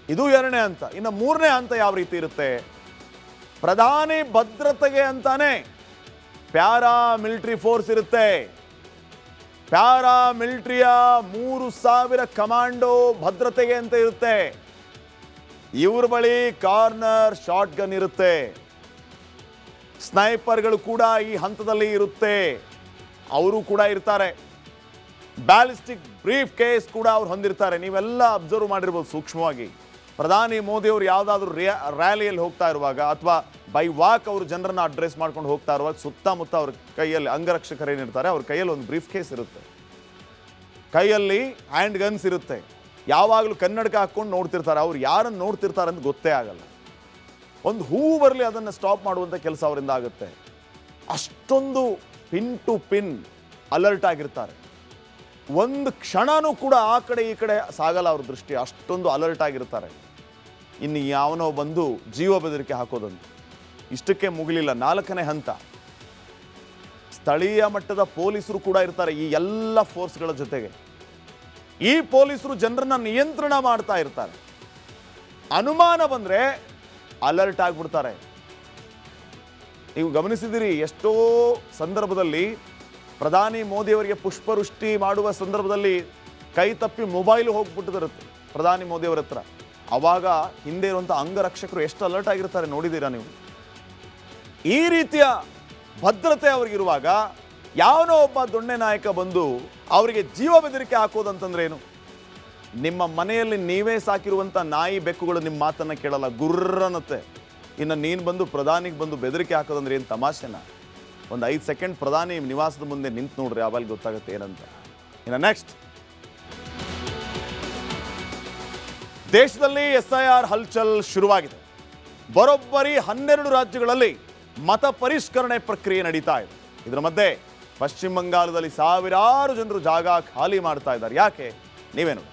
S3: ಇದು ಎರಡನೇ ಹಂತ. ಇನ್ನು ಮೂರನೇ ಹಂತ ಯಾವ ರೀತಿ ಇರುತ್ತೆ? ಪ್ರಧಾನಿ ಭದ್ರತೆಗೆ ಅಂತಾನೆ ಪ್ಯಾರಾಮಿಲಿಟರಿ ಫೋರ್ಸ್ ಇರುತ್ತೆ. ಪ್ಯಾರಾಮಿಲಿಟರಿಯ 3,000 ಕಮಾಂಡೋ ಭದ್ರತೆಗೆ ಅಂತ ಇರುತ್ತೆ. ಇವ್ರ ಬಳಿ ಕಾರ್ನರ್ ಶಾಟ್ ಗನ್ ಇರುತ್ತೆ. ಸ್ನೈಪರ್ಗಳು ಕೂಡ ಈ ಹಂತದಲ್ಲಿ ಇರುತ್ತೆ, ಅವರು ಕೂಡ ಇರ್ತಾರೆ. ಬ್ಯಾಲಿಸ್ಟಿಕ್ ಬ್ರೀಫ್ ಕೇಸ್ ಕೂಡ ಅವ್ರು ಹೊಂದಿರ್ತಾರೆ. ನೀವೆಲ್ಲ ಅಬ್ಸರ್ವ್ ಮಾಡಿರ್ಬೋದು ಸೂಕ್ಷ್ಮವಾಗಿ. ಪ್ರಧಾನಿ ಮೋದಿ ಅವರು ಯಾವುದಾದ್ರೂ ರ್ಯಾಲಿಯಲ್ಲಿ ಹೋಗ್ತಾ ಇರುವಾಗ ಅಥವಾ ಬೈ ವಾಕ್ ಅವರು ಜನರನ್ನ ಅಡ್ರೆಸ್ ಮಾಡ್ಕೊಂಡು ಹೋಗ್ತಾ ಇರುವಾಗ ಸುತ್ತಮುತ್ತ ಅವ್ರ ಕೈಯಲ್ಲಿ ಅಂಗರಕ್ಷಕರು ಏನಿರ್ತಾರೆ, ಅವ್ರ ಕೈಯಲ್ಲಿ ಒಂದು ಬ್ರೀಫ್ ಕೇಸ್ ಇರುತ್ತೆ, ಕೈಯಲ್ಲಿ ಹ್ಯಾಂಡ್ ಗನ್ಸ್ ಇರುತ್ತೆ. ಯಾವಾಗಲೂ ಕನ್ನಡಕ ಹಾಕ್ಕೊಂಡು ನೋಡ್ತಿರ್ತಾರೆ. ಅವ್ರು ಯಾರನ್ನು ನೋಡ್ತಿರ್ತಾರೆ ಅಂತ ಗೊತ್ತೇ ಆಗಲ್ಲ. ಒಂದು ಹೂವು ಬರಲಿ ಅದನ್ನು ಸ್ಟಾಪ್ ಮಾಡುವಂಥ ಕೆಲಸ ಅವರಿಂದ ಆಗುತ್ತೆ. ಅಷ್ಟೊಂದು ಪಿನ್ ಟು ಪಿನ್ ಅಲರ್ಟ್ ಆಗಿರ್ತಾರೆ. ಒಂದು ಕ್ಷಣನೂ ಕೂಡ ಆ ಕಡೆ ಈ ಕಡೆ ಸಾಗಲ್ಲ ಅವ್ರ ದೃಷ್ಟಿ, ಅಷ್ಟೊಂದು ಅಲರ್ಟ್ ಆಗಿರ್ತಾರೆ. ಇನ್ನು ಯಾವನೋ ಬಂದು ಜೀವ ಬೆದರಿಕೆ ಹಾಕೋದಂತ. ಇಷ್ಟಕ್ಕೆ ಮುಗಿಲಿಲ್ಲ, 4ನೇ ಹಂತ. ಸ್ಥಳೀಯ ಮಟ್ಟದ ಪೊಲೀಸರು ಕೂಡ ಇರ್ತಾರೆ ಈ ಎಲ್ಲ ಫೋರ್ಸ್ಗಳ ಜೊತೆಗೆ. ಈ ಪೊಲೀಸರು ಜನರನ್ನ ನಿಯಂತ್ರಣ ಮಾಡ್ತಾ ಇರ್ತಾರೆ. ಅನುಮಾನ ಬಂದರೆ ಅಲರ್ಟ್ ಆಗಿಬಿಡ್ತಾರೆ. ನೀವು ಗಮನಿಸಿದಿರಿ, ಎಷ್ಟೋ ಸಂದರ್ಭದಲ್ಲಿ ಪ್ರಧಾನಿ ಮೋದಿ ಅವರಿಗೆ ಪುಷ್ಪವೃಷ್ಟಿ ಮಾಡುವ ಸಂದರ್ಭದಲ್ಲಿ ಕೈ ತಪ್ಪಿ ಮೊಬೈಲು ಹೋಗ್ಬಿಟ್ಟಿರುತ್ತೆ ಪ್ರಧಾನಿ ಮೋದಿ ಅವರ ಹತ್ರ. ಆವಾಗ ಹಿಂದೆ ಇರುವಂಥ ಅಂಗರಕ್ಷಕರು ಎಷ್ಟು ಅಲರ್ಟ್ ಆಗಿರ್ತಾರೆ ನೋಡಿದ್ದೀರಾ ನೀವು? ಈ ರೀತಿಯ ಭದ್ರತೆ ಅವ್ರಿಗಿರುವಾಗ ಯಾವನೋ ಒಬ್ಬ ದೊಣ್ಣೆ ನಾಯಕ ಬಂದು ಅವರಿಗೆ ಜೀವ ಬೆದರಿಕೆ ಹಾಕೋದಂತಂದ್ರೆ ಏನು? ನಿಮ್ಮ ಮನೆಯಲ್ಲಿ ನೀವೇ ಸಾಕಿರುವಂಥ ನಾಯಿ ಬೆಕ್ಕುಗಳು ನಿಮ್ಮ ಮಾತನ್ನು ಕೇಳಲ್ಲ, ಗುರ್ರನ್ನತ್ತೆ. ಇನ್ನು ನೀನು ಬಂದು ಪ್ರಧಾನಿಗೆ ಬಂದು ಬೆದರಿಕೆ ಹಾಕೋದಂದ್ರೆ ಏನು ತಮಾಷೆನಾ? ಒಂದು 5 ಸೆಕೆಂಡ್ ಪ್ರಧಾನಿ ನಿವಾಸದ ಮುಂದೆ ನಿಂತು ನೋಡ್ರಿ, ಆವಾಗ ಗೊತ್ತಾಗುತ್ತೆ ಏನಂತ. ಇನ್ನು ನೆಕ್ಸ್ಟ್, ದೇಶದಲ್ಲಿ SIR ಹಲ್ಚಲ್ ಶುರುವಾಗಿದೆ. ಬರೋಬ್ಬರಿ 12 ರಾಜ್ಯಗಳಲ್ಲಿ ಮತ ಪರಿಷ್ಕರಣೆ ಪ್ರಕ್ರಿಯೆ ನಡೀತಾ ಇದೆ. ಇದರ ಮಧ್ಯೆ ಪಶ್ಚಿಮ ಬಂಗಾಳದಲ್ಲಿ ಸಾವಿರಾರು ಜನರು ಜಾಗ ಖಾಲಿ ಮಾಡ್ತಾ ಇದ್ದಾರೆ. ಯಾಕೆ? ನೀವೇ ನೋಡಿ.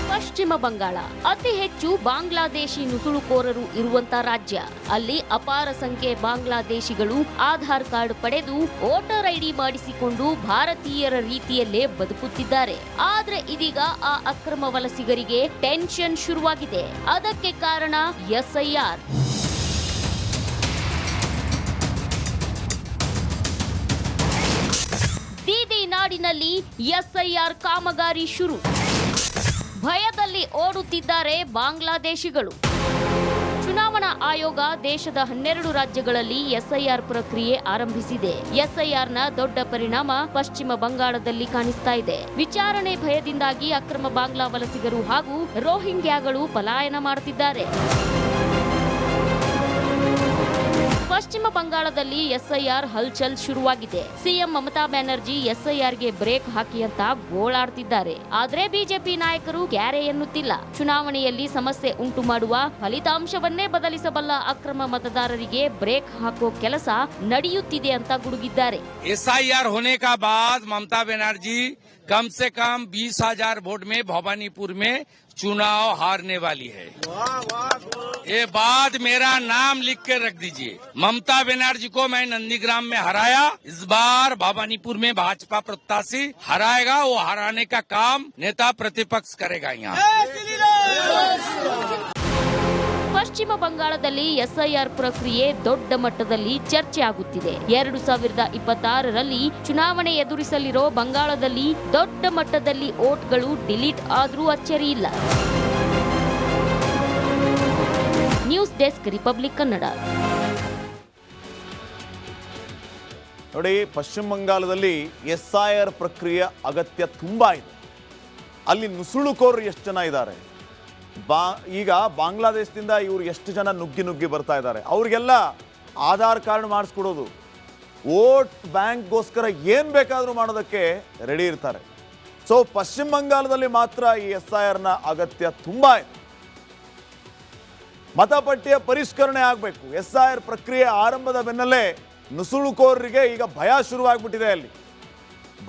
S11: ಪಶ್ಚಿಮ ಬಂಗಾಳ ಅತಿ ಹೆಚ್ಚು ಬಾಂಗ್ಲಾದೇಶಿ ನುಸುಳುಕೋರರು ಇರುವಂತ ರಾಜ್ಯ. ಅಲ್ಲಿ ಅಪಾರ ಸಂಖ್ಯೆ ಬಾಂಗ್ಲಾದೇಶಿಗಳು ಆಧಾರ್ ಕಾರ್ಡ್ ಪಡೆದು ವೋಟರ್ ID ಮಾಡಿಸಿಕೊಂಡು ಭಾರತೀಯರ ರೀತಿಯಲ್ಲೇ ಬದುಕುತ್ತಿದ್ದಾರೆ. ಆದ್ರೆ ಇದೀಗ ಆ ಅಕ್ರಮ ವಲಸಿಗರಿಗೆ ಟೆನ್ಷನ್ ಶುರುವಾಗಿದೆ. ಅದಕ್ಕೆ ಕಾರಣ SIR. ಬೀದಿ ನಾಡಿನಲ್ಲಿ SIR ಕಾಮಗಾರಿ ಶುರು. ಭಯದಲ್ಲಿ ಓಡುತ್ತಿದ್ದಾರೆ ಬಾಂಗ್ಲಾದೇಶಿಗಳು. ಚುನಾವಣಾ ಆಯೋಗ ದೇಶದ 12 ರಾಜ್ಯಗಳಲ್ಲಿ ಎಸ್ಐಆರ್ ಪ್ರಕ್ರಿಯೆ ಆರಂಭಿಸಿದೆ. ಎಸ್ಐಆರ್ನ ದೊಡ್ಡ ಪರಿಣಾಮ ಪಶ್ಚಿಮ ಬಂಗಾಳದಲ್ಲಿ ಕಾಣಿಸ್ತಾ ಇದೆ. ವಿಚಾರಣೆ ಭಯದಿಂದಾಗಿ ಅಕ್ರಮ ಬಾಂಗ್ಲಾ ವಲಸಿಗರು ಹಾಗೂ ರೋಹಿಂಗ್ಯಾಗಳು ಪಲಾಯನ ಮಾಡುತ್ತಿದ್ದಾರೆ. ಪಶ್ಚಿಮ ಬಂಗಾಳದಲ್ಲಿ ಎಸ್ಐಆರ್ ಹಲ್ಚಲ್ ಶುರುವಾಗಿದೆ. ಸಿಎಂ ಮಮತಾ ಬ್ಯಾನರ್ಜಿ ಎಸ್ಐಆರ್ಗೆ ಬ್ರೇಕ್ ಹಾಕಿ ಅಂತ ಗೋಳಾಡ್ತಿದ್ದಾರೆ. ಆದ್ರೆ ಬಿಜೆಪಿ ನಾಯಕರು ಕ್ಯಾರೆ ಎನ್ನುತ್ತಿಲ್ಲ. ಚುನಾವಣೆಯಲ್ಲಿ ಸಮಸ್ಯೆ ಉಂಟು ಮಾಡುವ ಫಲಿತಾಂಶವನ್ನೇ ಬದಲಿಸಬಲ್ಲ ಅಕ್ರಮ ಮತದಾರರಿಗೆ ಬ್ರೇಕ್ ಹಾಕೋ ಕೆಲಸ ನಡೆಯುತ್ತಿದೆ ಅಂತ ಗುಡುಗಿದ್ದಾರೆ.
S12: एसआईआर होने का बाद ममता बनर्जी कम से कम 20,000 वोट में भवानीपुर में चुनाव हारने वाली है। ये बात मेरा नाम लिख के रख दीजिए। ममता बनर्जी को मैं नंदीग्राम में हराया, इस बार भवानीपुर में भाजपा प्रत्याशी हराएगा। वो हराने का काम नेता प्रतिपक्ष करेगा। यहाँ
S11: ಪಶ್ಚಿಮ ಬಂಗಾಳದಲ್ಲಿ ಎಸ್ಐಆರ್ ಪ್ರಕ್ರಿಯೆ ದೊಡ್ಡ ಮಟ್ಟದಲ್ಲಿ ಚರ್ಚೆ ಆಗುತ್ತಿದೆ. 2026ರಲ್ಲಿ ಚುನಾವಣೆ ಎದುರಿಸಲಿರೋ ಬಂಗಾಳದಲ್ಲಿ ದೊಡ್ಡ ಮಟ್ಟದಲ್ಲಿ ವೋಟ್ಗಳು ಡಿಲೀಟ್ ಆದ್ರೂ ಅಚ್ಚರಿ ಇಲ್ಲ. News desk, republic Kannada.
S3: ನೋಡಿ, ಪಶ್ಚಿಮ ಬಂಗಾಳದಲ್ಲಿ ಎಸ್ಐಆರ್ ಪ್ರಕ್ರಿಯೆ ಅಗತ್ಯ ತುಂಬಾ ಇದೆ. ಅಲ್ಲಿ ನುಸುಳುಕೋರರು ಎಷ್ಟು ಜನ ಇದ್ದಾರೆ. ಈಗ ಬಾಂಗ್ಲಾದೇಶದಿಂದ ಇವರು ಎಷ್ಟು ಜನ ನುಗ್ಗಿ ಬರ್ತಾ ಇದ್ದಾರೆ. ಅವ್ರಿಗೆಲ್ಲ ಆಧಾರ್ ಕಾರ್ಡ್ ಮಾಡಿಸ್ಕೊಡೋದು, ವೋಟ್ ಬ್ಯಾಂಕ್ಗೋಸ್ಕರ ಏನು ಬೇಕಾದರೂ ಮಾಡೋದಕ್ಕೆ ರೆಡಿ ಇರ್ತಾರೆ. ಸೊ ಪಶ್ಚಿಮ ಬಂಗಾಳದಲ್ಲಿ ಮಾತ್ರ ಈ ಎಸ್ಐಆರ್ನ ಅಗತ್ಯ ತುಂಬ ಇದೆ. ಮತಪಟ್ಟಿಯ ಪರಿಷ್ಕರಣೆ ಆಗಬೇಕು. ಎಸ್ಐಆರ್ ಪ್ರಕ್ರಿಯೆ ಆರಂಭದ ಬೆನ್ನಲ್ಲೇ ನುಸುಳುಕೋರರಿಗೆ ಈಗ ಭಯ ಶುರುವಾಗ್ಬಿಟ್ಟಿದೆ. ಅಲ್ಲಿ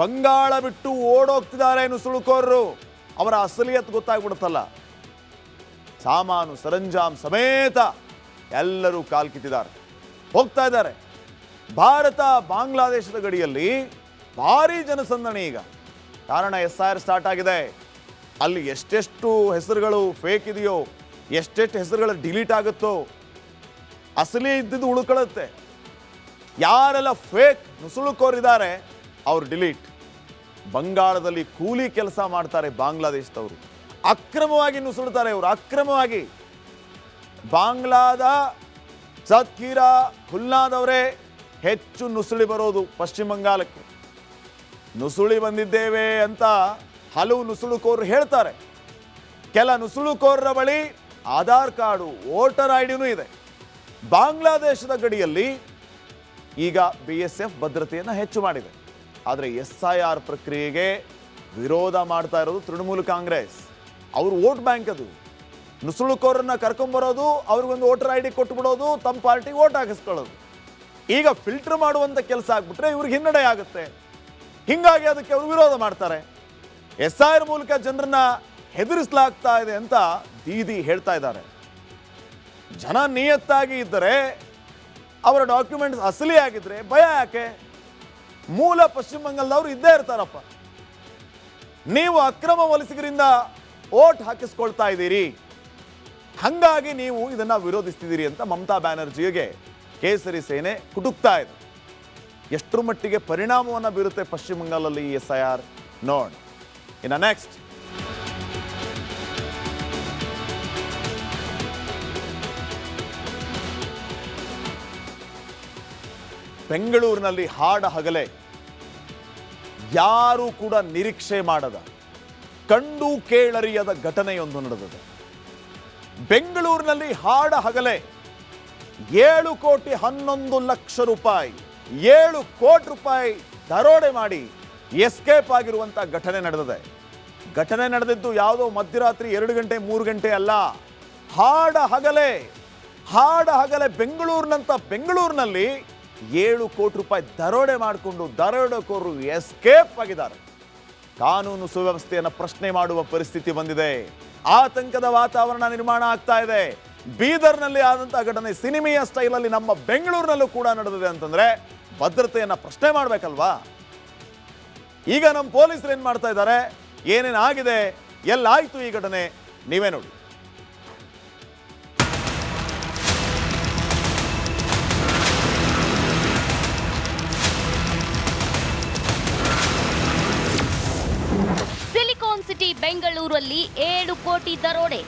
S3: ಬಂಗಾಳ ಬಿಟ್ಟು ಓಡೋಗ್ತಿದ್ದಾರೆ ನುಸುಳುಕೋರರು. ಅವರ ಅಸಲಿಯತ್ ಗೊತ್ತಾಗ್ಬಿಡುತ್ತಲ್ಲ. ಸಾಮಾನು ಸರಂಜಾಮ್ ಸಮೇತ ಎಲ್ಲರೂ ಕಾಲ್ಕಿತ್ತಿದ್ದಾರೆ, ಹೋಗ್ತಾ ಇದ್ದಾರೆ. ಭಾರತ ಬಾಂಗ್ಲಾದೇಶದ ಗಡಿಯಲ್ಲಿ ಭಾರಿ ಜನಸಂದಣಿ ಈಗ. ಕಾರಣ ಎಸ್ಐಆರ್ ಸ್ಟಾರ್ಟ್ ಆಗಿದೆ. ಅಲ್ಲಿ ಎಷ್ಟೆಷ್ಟು ಹೆಸರುಗಳು ಫೇಕ್ ಇದೆಯೋ, ಎಷ್ಟೆಷ್ಟು ಹೆಸರುಗಳು ಡಿಲೀಟ್ ಆಗುತ್ತೋ, ಅಸಲಿ ಇದ್ದಿದ್ದು ಉಳ್ಕೊಳ್ಳುತ್ತೆ. ಯಾರೆಲ್ಲ ಫೇಕ್ ನುಸುಳುಕೋರಿದ್ದಾರೆ ಅವ್ರು ಡಿಲೀಟ್. ಬಂಗಾಳದಲ್ಲಿ ಕೂಲಿ ಕೆಲಸ ಮಾಡ್ತಾರೆ ಬಾಂಗ್ಲಾದೇಶದವರು, ಅಕ್ರಮವಾಗಿ ನುಸುಳ್ತಾರೆ ಇವರು. ಅಕ್ರಮವಾಗಿ ಬಾಂಗ್ಲಾದ ಸತ್ಕೀರಾ ಖುಲ್ನಾದವರೇ ಹೆಚ್ಚು ನುಸುಳಿ ಬರೋದು ಪಶ್ಚಿಮ ಬಂಗಾಳಕ್ಕೆ. ನುಸುಳಿ ಬಂದಿದ್ದೇವೆ ಅಂತ ಹಲವು ನುಸುಳುಕೋರರು ಹೇಳ್ತಾರೆ. ಕೆಲ ನುಸುಳುಕೋರರ ಬಳಿ ಆಧಾರ್ ಕಾರ್ಡು, ವೋಟರ್ ಐಡಿನೂ ಇದೆ. ಬಾಂಗ್ಲಾದೇಶದ ಗಡಿಯಲ್ಲಿ ಈಗ BSF ಭದ್ರತೆಯನ್ನು ಹೆಚ್ಚು ಮಾಡಿದೆ. ಆದರೆ SIR ಪ್ರಕ್ರಿಯೆಗೆ ವಿರೋಧ ಮಾಡ್ತಾ ಇರೋದು ತೃಣಮೂಲ ಕಾಂಗ್ರೆಸ್. ಅವರು ವೋಟ್ ಬ್ಯಾಂಕ್ ಅದು. ನುಸುಳುಕೋರನ್ನ ಕರ್ಕೊಂಬರೋದು, ಅವ್ರಿಗೊಂದು ವೋಟರ್ ID ಕೊಟ್ಬಿಡೋದು, ತಮ್ಮ ಪಾರ್ಟಿಗೆ ವೋಟ್ ಹಾಕಿಸ್ಕೊಳ್ಳೋದು. ಈಗ ಫಿಲ್ಟರ್ ಮಾಡುವಂಥ ಕೆಲಸ ಆಗ್ಬಿಟ್ರೆ ಇವ್ರಿಗೆ ಹಿನ್ನಡೆ ಆಗುತ್ತೆ. ಹಿಂಗಾಗಿ ಅದಕ್ಕೆ ಅವರು ವಿರೋಧ ಮಾಡ್ತಾರೆ. SIR ಮೂಲಕ ಜನರನ್ನ ಹೆದರಿಸಲಾಗ್ತಾ ಇದೆ ಅಂತ ದೀದಿ ಹೇಳ್ತಾ ಇದ್ದಾರೆ. ಜನ ನಿಯತ್ತಾಗಿ ಇದ್ದರೆ, ಅವರ ಡಾಕ್ಯುಮೆಂಟ್ಸ್ ಅಸಲಿ ಆಗಿದ್ರೆ ಭಯ ಯಾಕೆ? ಮೂಲ ಪಶ್ಚಿಮ ಬಂಗಾಳದವರು ಇದ್ದೇ ಇರ್ತಾರಪ್ಪ. ನೀವು ಅಕ್ರಮ ವಲಸಿಗರಿಂದ ವೋಟ್ ಹಾಕಿಸ್ಕೊಳ್ತಾ ಇದ್ದೀರಿ, ಹಂಗಾಗಿ ನೀವು ಇದನ್ನ ವಿರೋಧಿಸ್ತಿದ್ದೀರಿ ಅಂತ ಮಮತಾ ಬ್ಯಾನರ್ಜಿಗೆ ಕೇಸರಿ ಸೇನೆ ಕುಟುಕ್ತಾ ಇದೆ. ಎಷ್ಟರ ಮಟ್ಟಿಗೆ ಪರಿಣಾಮವನ್ನು ಬೀರುತ್ತೆ ಪಶ್ಚಿಮ ಬಂಗಾಳದಲ್ಲಿ ಈ SIR ನೋಡಿ. ಇನ್ನು ನೆಕ್ಸ್ಟ್, ಬೆಂಗಳೂರಿನಲ್ಲಿ ಹಾಡ ಹಗಲೇ ಯಾರೂ ಕೂಡ ನಿರೀಕ್ಷೆ ಮಾಡದ, ಕಂಡು ಕೇಳರಿಯದ ಘಟನೆಯೊಂದು ನಡೆದಿದೆ. ಬೆಂಗಳೂರಿನಲ್ಲಿ ಹಾಡ ಹಗಲೇ 7,11,00,000 ರೂಪಾಯಿ, 7 ಕೋಟಿ ರೂಪಾಯಿ ದರೋಡೆ ಮಾಡಿ ಎಸ್ಕೇಪ್ ಆಗಿರುವಂಥ ಘಟನೆ ನಡೆದಿದೆ. ಘಟನೆ ನಡೆದಿದ್ದು ಯಾವುದೋ ಮಧ್ಯರಾತ್ರಿ 2 ಗಂಟೆ 3 ಗಂಟೆ ಅಲ್ಲ, ಹಾಡ ಹಗಲೇ ಬೆಂಗಳೂರಿನಲ್ಲಿ 7 ಕೋಟಿ ರೂಪಾಯಿ ದರೋಡೆ ಮಾಡಿಕೊಂಡು ದರೋಡೆಕೋರರು ಎಸ್ಕೇಪ್ ಆಗಿದ್ದಾರೆ. ಕಾನೂನು ಸುವ್ಯವಸ್ಥೆಯನ್ನು ಪ್ರಶ್ನೆ ಮಾಡುವ ಪರಿಸ್ಥಿತಿ ಬಂದಿದೆ. ಆತಂಕದ ವಾತಾವರಣ ನಿರ್ಮಾಣ ಆಗ್ತಾ ಇದೆ. ಬೀದರ್ನಲ್ಲಿ ಆದಂತಹ ಘಟನೆ ಸಿನಿಮೆಯ ಸ್ಟೈಲಲ್ಲಿ ನಮ್ಮ ಬೆಂಗಳೂರಿನಲ್ಲೂ ಕೂಡ ನಡೆದಿದೆ ಅಂತಂದ್ರೆ ಭದ್ರತೆಯನ್ನ ಪ್ರಶ್ನೆ ಮಾಡಬೇಕಲ್ವಾ? ಈಗ ನಮ್ಮ ಪೊಲೀಸರು ಏನ್ ಮಾಡ್ತಾ ಇದ್ದಾರೆ, ಏನೇನಾಗಿದೆ, ಎಲ್ಲಾಯ್ತು ಈ ಘಟನೆ, ನೀವೇ ನೋಡಿ.
S11: ಸಿಲಿಕಾನ್ ಸಿಟಿ ಬೆಂಗಳೂರಲ್ಲಿ 7 ಕೋಟಿ ದರೋಡೆ.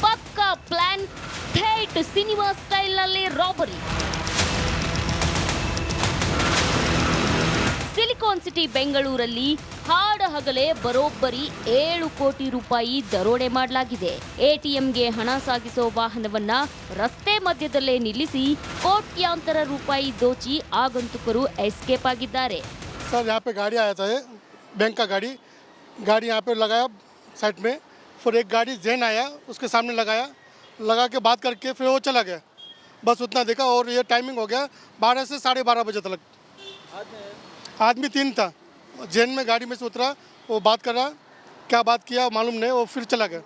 S11: ಪಕ್ಕಾ ಮೆಗಾ ಪ್ಲಾನ್, ಥೇಟ್ ಸಿನಿಮಾ ಸ್ಟೈಲ್ನಲ್ಲಿ ರಾಬರಿ. ಸಿಲಿಕಾನ್ ಸಿಟಿ ಬೆಂಗಳೂರಲ್ಲಿ ಹಾಡ ಹಗಲೇ ಬರೋಬ್ಬರಿ 7 ಕೋಟಿ ರೂಪಾಯಿ ದರೋಡೆ ಮಾಡಲಾಗಿದೆ. ಎಟಿಎಂಗೆ ಹಣ ಸಾಗಿಸೋ ವಾಹನವನ್ನ ರಸ್ತೆ ಮಧ್ಯದಲ್ಲೇ ನಿಲ್ಲಿಸಿ ಕೋಟ್ಯಾಂತರ ರೂಪಾಯಿ ದೋಚಿ ಆಗಂತುಕರು ಎಸ್ಕೇಪ್ ಆಗಿದ್ದಾರೆ.
S10: सर यहाँ पे गाड़ी आया था, बैंक का गाड़ी यहाँ पे लगाया साइड में, फिर एक गाड़ी जैन आया उसके सामने लगा के बात करके फिर वो चला गया. बस उतना देखा और ये टाइमिंग हो गया 12 से 12:30 बजे तक. आदमी 3 था, जैन में गाड़ी में से उतरा, वो बात कर रहा, क्या बात किया मालूम नहीं, वो फिर चला गया.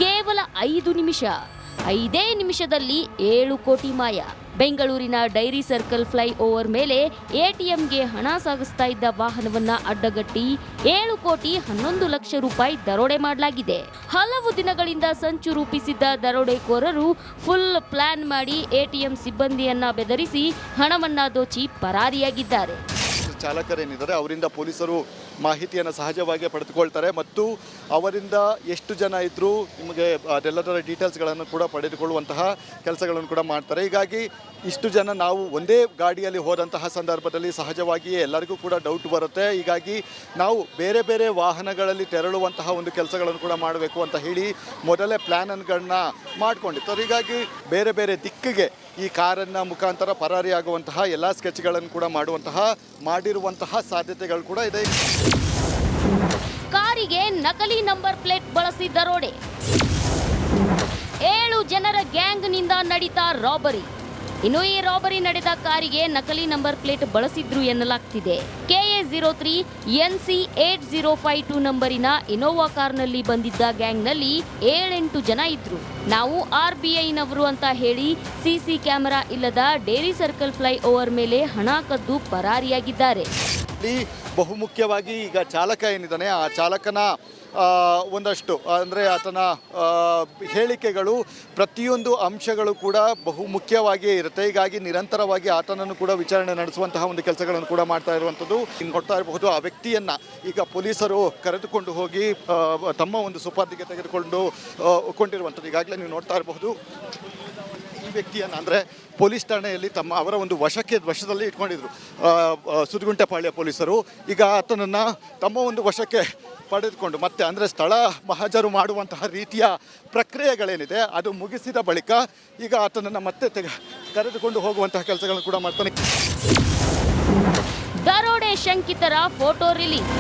S11: ಕೇವಲ 5 ನಿಮಿಷ, 5 ನಿಮಿಷದಲ್ಲಿ 7 ಕೋಟಿ ಮಾಯ. ಬೆಂಗಳೂರಿನ ಡೈರಿ ಸರ್ಕಲ್ ಫ್ಲೈ ಓವರ್ ಮೇಲೆ ಎಟಿಎಂಗೆ ಹಣ ಸಾಗಿಸ್ತಾ ಇದ್ದ ವಾಹನವನ್ನ ಅಡ್ಡಗಟ್ಟಿ 7 ಕೋಟಿ 11 ಲಕ್ಷ ರೂಪಾಯಿ ದರೋಡೆ ಮಾಡಲಾಗಿದೆ. ಹಲವು ದಿನಗಳಿಂದ ಸಂಚು ರೂಪಿಸಿದ್ದ ದರೋಡೆಕೋರರು ಫುಲ್ ಪ್ಲಾನ್ ಮಾಡಿ ಎಟಿಎಂ ಸಿಬ್ಬಂದಿಯನ್ನ ಬೆದರಿಸಿ ಹಣವನ್ನ ದೋಚಿ ಪರಾರಿಯಾಗಿದ್ದಾರೆ.
S13: ಚಾಲಕರೇನಿದ್ದಾರೆ ಅವರಿಂದ ಪೊಲೀಸರು ಮಾಹಿತಿಯನ್ನು ಸಹಜವಾಗಿ ಪಡೆದುಕೊಳ್ತಾರೆ ಮತ್ತು ಅವರಿಂದ ಎಷ್ಟು ಜನ ಇದ್ದರೂ ನಿಮಗೆ ಅದೆಲ್ಲದರ ಡೀಟೇಲ್ಸ್ಗಳನ್ನು ಕೂಡ ಪಡೆದುಕೊಳ್ಳುವಂತಹ ಕೆಲಸಗಳನ್ನು ಕೂಡ ಮಾಡ್ತಾರೆ. ಹೀಗಾಗಿ ಇಷ್ಟು ಜನ ನಾವು ಒಂದೇ ಗಾಡಿಯಲ್ಲಿ ಹೋದಂತಹ ಸಂದರ್ಭದಲ್ಲಿ ಸಹಜವಾಗಿಯೇ ಎಲ್ಲರಿಗೂ ಕೂಡ ಡೌಟ್ ಬರುತ್ತೆ. ಹೀಗಾಗಿ ನಾವು ಬೇರೆ ಬೇರೆ ವಾಹನಗಳಲ್ಲಿ ತೆರಳುವಂತಹ ಒಂದು ಕೆಲಸಗಳನ್ನು ಕೂಡ ಮಾಡಬೇಕು ಅಂತ ಹೇಳಿ ಮೊದಲೇ ಪ್ಲ್ಯಾನ್ಗಳನ್ನ ಮಾಡಿಕೊಂಡಿತ್ತು. ಹೀಗಾಗಿ ಬೇರೆ ಬೇರೆ ದಿಕ್ಕಿಗೆ ಈ ಕಾರನ್ನು ಮುಖಾಂತರ ಪರಾರಿಯಾಗುವಂತಹ ಎಲ್ಲ ಸ್ಕೆಚ್ಗಳನ್ನು ಕೂಡ ಮಾಡಿರುವಂತಹ ಸಾಧ್ಯತೆಗಳು ಕೂಡ ಇದೆ.
S11: ಕಾರಿಗೆ ನಕಲಿ ನಂಬರ್ ಪ್ಲೇಟ್ ಬಳಸಿ ದರೋಡೆ. 7 ಜನರ ಗ್ಯಾಂಗ್ನಿಂದ ನಡೀತಾ ರಾಬರಿ. ಇನ್ನು ಈ ರಾಬರಿ ನಡೆದ ಕಾರಿಗೆ ನಕಲಿ ನಂಬರ್ ಪ್ಲೇಟ್ ಬಳಸಿದ್ರು ಎನ್ನಲಾಗ್ತಿದೆ. KA03 NC 8052 ನಂಬರಿನ ಇನೋವಾ ಕಾರ್ನಲ್ಲಿ ಬಂದಿದ್ದ ಗ್ಯಾಂಗ್ನಲ್ಲಿ 7-8 ಜನ ಇದ್ರು. ನಾವು RBIನವರು ಅಂತ ಹೇಳಿ ಸಿಸಿ ಕ್ಯಾಮೆರಾ ಇಲ್ಲದ ಡೇರಿ ಸರ್ಕಲ್ ಫ್ಲೈ ಓವರ್ ಮೇಲೆ ಹಣ ಕದ್ದು ಪರಾರಿಯಾಗಿದ್ದಾರೆ.
S13: ಬಹುಮುಖ್ಯವಾಗಿ ಈಗ ಚಾಲಕ ಏನಿದ್ದಾನೆ ಆ ಚಾಲಕನ ಒಂದಷ್ಟು ಅಂದರೆ ಆತನ ಹೇಳಿಕೆಗಳು ಪ್ರತಿಯೊಂದು ಅಂಶಗಳು ಕೂಡ ಬಹುಮುಖ್ಯವಾಗಿಯೇ ಇರುತ್ತೆ. ಹೀಗಾಗಿ ನಿರಂತರವಾಗಿ ಆತನನ್ನು ಕೂಡ ವಿಚಾರಣೆ ನಡೆಸುವಂತಹ ಒಂದು ಕೆಲಸಗಳನ್ನು ಕೂಡ ಮಾಡ್ತಾ ಇರುವಂಥದ್ದು. ಇನ್ನು ನೋಡ್ತಾ ಇರಬಹುದು ಆ ವ್ಯಕ್ತಿಯನ್ನು ಈಗ ಪೊಲೀಸರು ಕರೆದುಕೊಂಡು ಹೋಗಿ ತಮ್ಮ ಒಂದು ಸುಪರ್ದಿಗೆ ಕೊಂಡಿರುವಂಥದ್ದು. ಈಗಾಗಲೇ ನೀವು ನೋಡ್ತಾ ಇರಬಹುದು ಈ ವ್ಯಕ್ತಿಯನ್ನು ಅಂದರೆ ಪೊಲೀಸ್ ಠಾಣೆಯಲ್ಲಿ ಅವರ ಒಂದು ವಶದಲ್ಲಿ ಇಟ್ಕೊಂಡಿದ್ರು ಸುದಗುಂಟೆಪಾಳ್ಯ ಪೊಲೀಸರು. ಈಗ ಆತನನ್ನು ತಮ್ಮ ಒಂದು ವಶಕ್ಕೆ ಪಡೆದುಕೊಂಡು ಮತ್ತೆ ಅಂದರೆ ಸ್ಥಳ ಮಹಾಜರು ಮಾಡುವಂತಹ ರೀತಿಯ ಪ್ರಕ್ರಿಯೆಗಳೇನಿದೆ ಅದು ಮುಗಿಸಿದ ಬಳಿಕ ಈಗ ಆತನನ್ನು ಮತ್ತೆ ಕರೆದುಕೊಂಡು ಹೋಗುವಂತಹ ಕೆಲಸಗಳನ್ನು ಕೂಡ ಮಾಡ್ತಾನೆ.
S11: ದರೋಡೆ ಶಂಕಿತರ ಫೋಟೋ ರಿಲೀಸ್.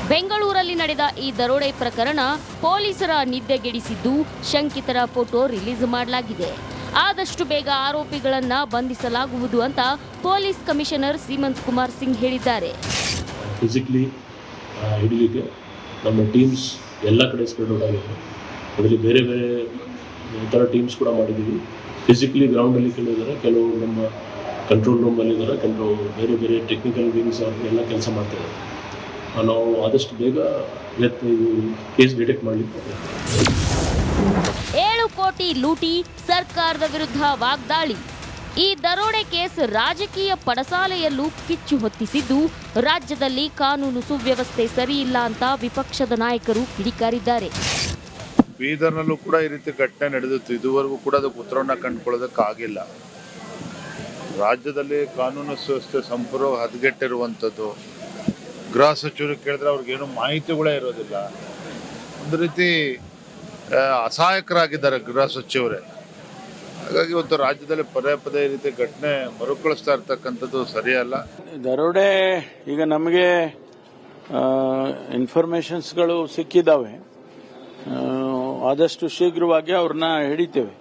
S11: ಬೆಂಗಳೂರಲ್ಲಿ ನಡೆದ ಈ ದರೋಡೆ ಪ್ರಕರಣ ಪೊಲೀಸರ ನಿದ್ದೆಗೆಡಿಸಿದ್ದು ಶಂಕಿತರ ಫೋಟೋ ರಿಲೀಸ್ ಮಾಡಲಾಗಿದೆ. ಆದಷ್ಟು ಬೇಗ ಆರೋಪಿಗಳನ್ನ ಬಂಧಿಸಲಾಗುವುದು ಅಂತ ಪೊಲೀಸ್ ಕಮಿಷನರ್ ಸೀಮಂತ್ ಕುಮಾರ್ ಸಿಂಗ್ ಹೇಳಿದ್ದಾರೆ.
S14: ಫಿಸಿಕಲಿ ಹಿಡಿಲಿಕ್ಕೆ ನಮ್ಮ ಟೀಮ್ಸ್ ಎಲ್ಲ ಕಡೆ ಸ್ಪ್ರೆಡ್ ಔಟ್ ಆಗಿದೆ. ಅದರಲ್ಲಿ ಬೇರೆ ಬೇರೆ ಥರ ಟೀಮ್ಸ್ ಕೂಡ ಮಾಡಿದ್ದೀವಿ. ಫಿಸಿಕಲಿ ಗ್ರೌಂಡಲ್ಲಿ ಕೆಲವಿದ್ದಾರೆ, ಕೆಲವು ನಮ್ಮ ಕಂಟ್ರೋಲ್ ರೂಮಲ್ಲಿದ್ದಾರೆ, ಕೆಲವು ಬೇರೆ ಬೇರೆ ಟೆಕ್ನಿಕಲ್ ವಿಂಗ್ಸ್ ಅವ್ರಿಗೆಲ್ಲ ಕೆಲಸ ಮಾಡ್ತಿದ್ದಾರೆ. ನಾವು ಆದಷ್ಟು ಬೇಗ ಕೇಸ್ ಡಿಟೆಕ್ಟ್ ಮಾಡಲಿಕ್ಕೆ
S11: 7 ಕೋಟಿ ಲೂಟಿ, ಸರ್ಕಾರದ ವಿರುದ್ಧ ವಾಗ್ದಾಳಿ. ಈ ದರೋಡೆ ಕೇಸ್ ರಾಜಕೀಯ ಪಡಸಾಲೆಯಲ್ಲೂ ಕಿಚ್ಚು ಹೊತ್ತಿಸಿದ್ದು ರಾಜ್ಯದಲ್ಲಿ ಕಾನೂನು ಸುವ್ಯವಸ್ಥೆ ಸರಿಯಿಲ್ಲ ಅಂತ ವಿಪಕ್ಷದ ನಾಯಕರು ಕಿಡಿಕಾರಿದ್ದಾರೆ.
S15: ಬೀದರ್ನಲ್ಲೂ ಕೂಡ ಈ ರೀತಿ ಘಟನೆ ನಡೆದಿತ್ತು. ಇದುವರೆಗೂ ಕೂಡ ಅದಕ್ಕೆ ಉತ್ತರವನ್ನು ಕಂಡುಕೊಳ್ಳೋದಕ್ಕಾಗಿಲ್ಲ. ರಾಜ್ಯದಲ್ಲಿ ಕಾನೂನು ಸುವ್ಯವಸ್ಥೆ ಸಂಪೂರ್ಣ ಹದಗೆಟ್ಟಿರುವಂಥದ್ದು. ಗೃಹ ಸಚಿವರು ಕೇಳಿದ್ರೆ ಅವ್ರಿಗೇನು ಮಾಹಿತಿಗಳೇ ಇರೋದಿಲ್ಲ. ಒಂದು ರೀತಿ ಅಸಹಾಯಕರಾಗಿದ್ದಾರೆ ಗೃಹ ಸಚಿವರೇ. ಹಾಗಾಗಿ ಇವತ್ತು ರಾಜ್ಯದಲ್ಲಿ ಪದೇ ಈ ರೀತಿ ಘಟನೆ ಮರುಕಳಿಸ್ತಾ ಇರ್ತಕ್ಕಂಥದ್ದು ಸರಿಯಲ್ಲ.
S16: ದರೋಡೆ ಈಗ ನಮಗೆ ಇನ್ಫಾರ್ಮೇಶನ್ಸ್ಗಳು ಸಿಕ್ಕಿದ್ದಾವೆ. ಆದಷ್ಟು ಶೀಘ್ರವಾಗಿ ಅವ್ರನ್ನ ಹಿಡಿತೇವೆ.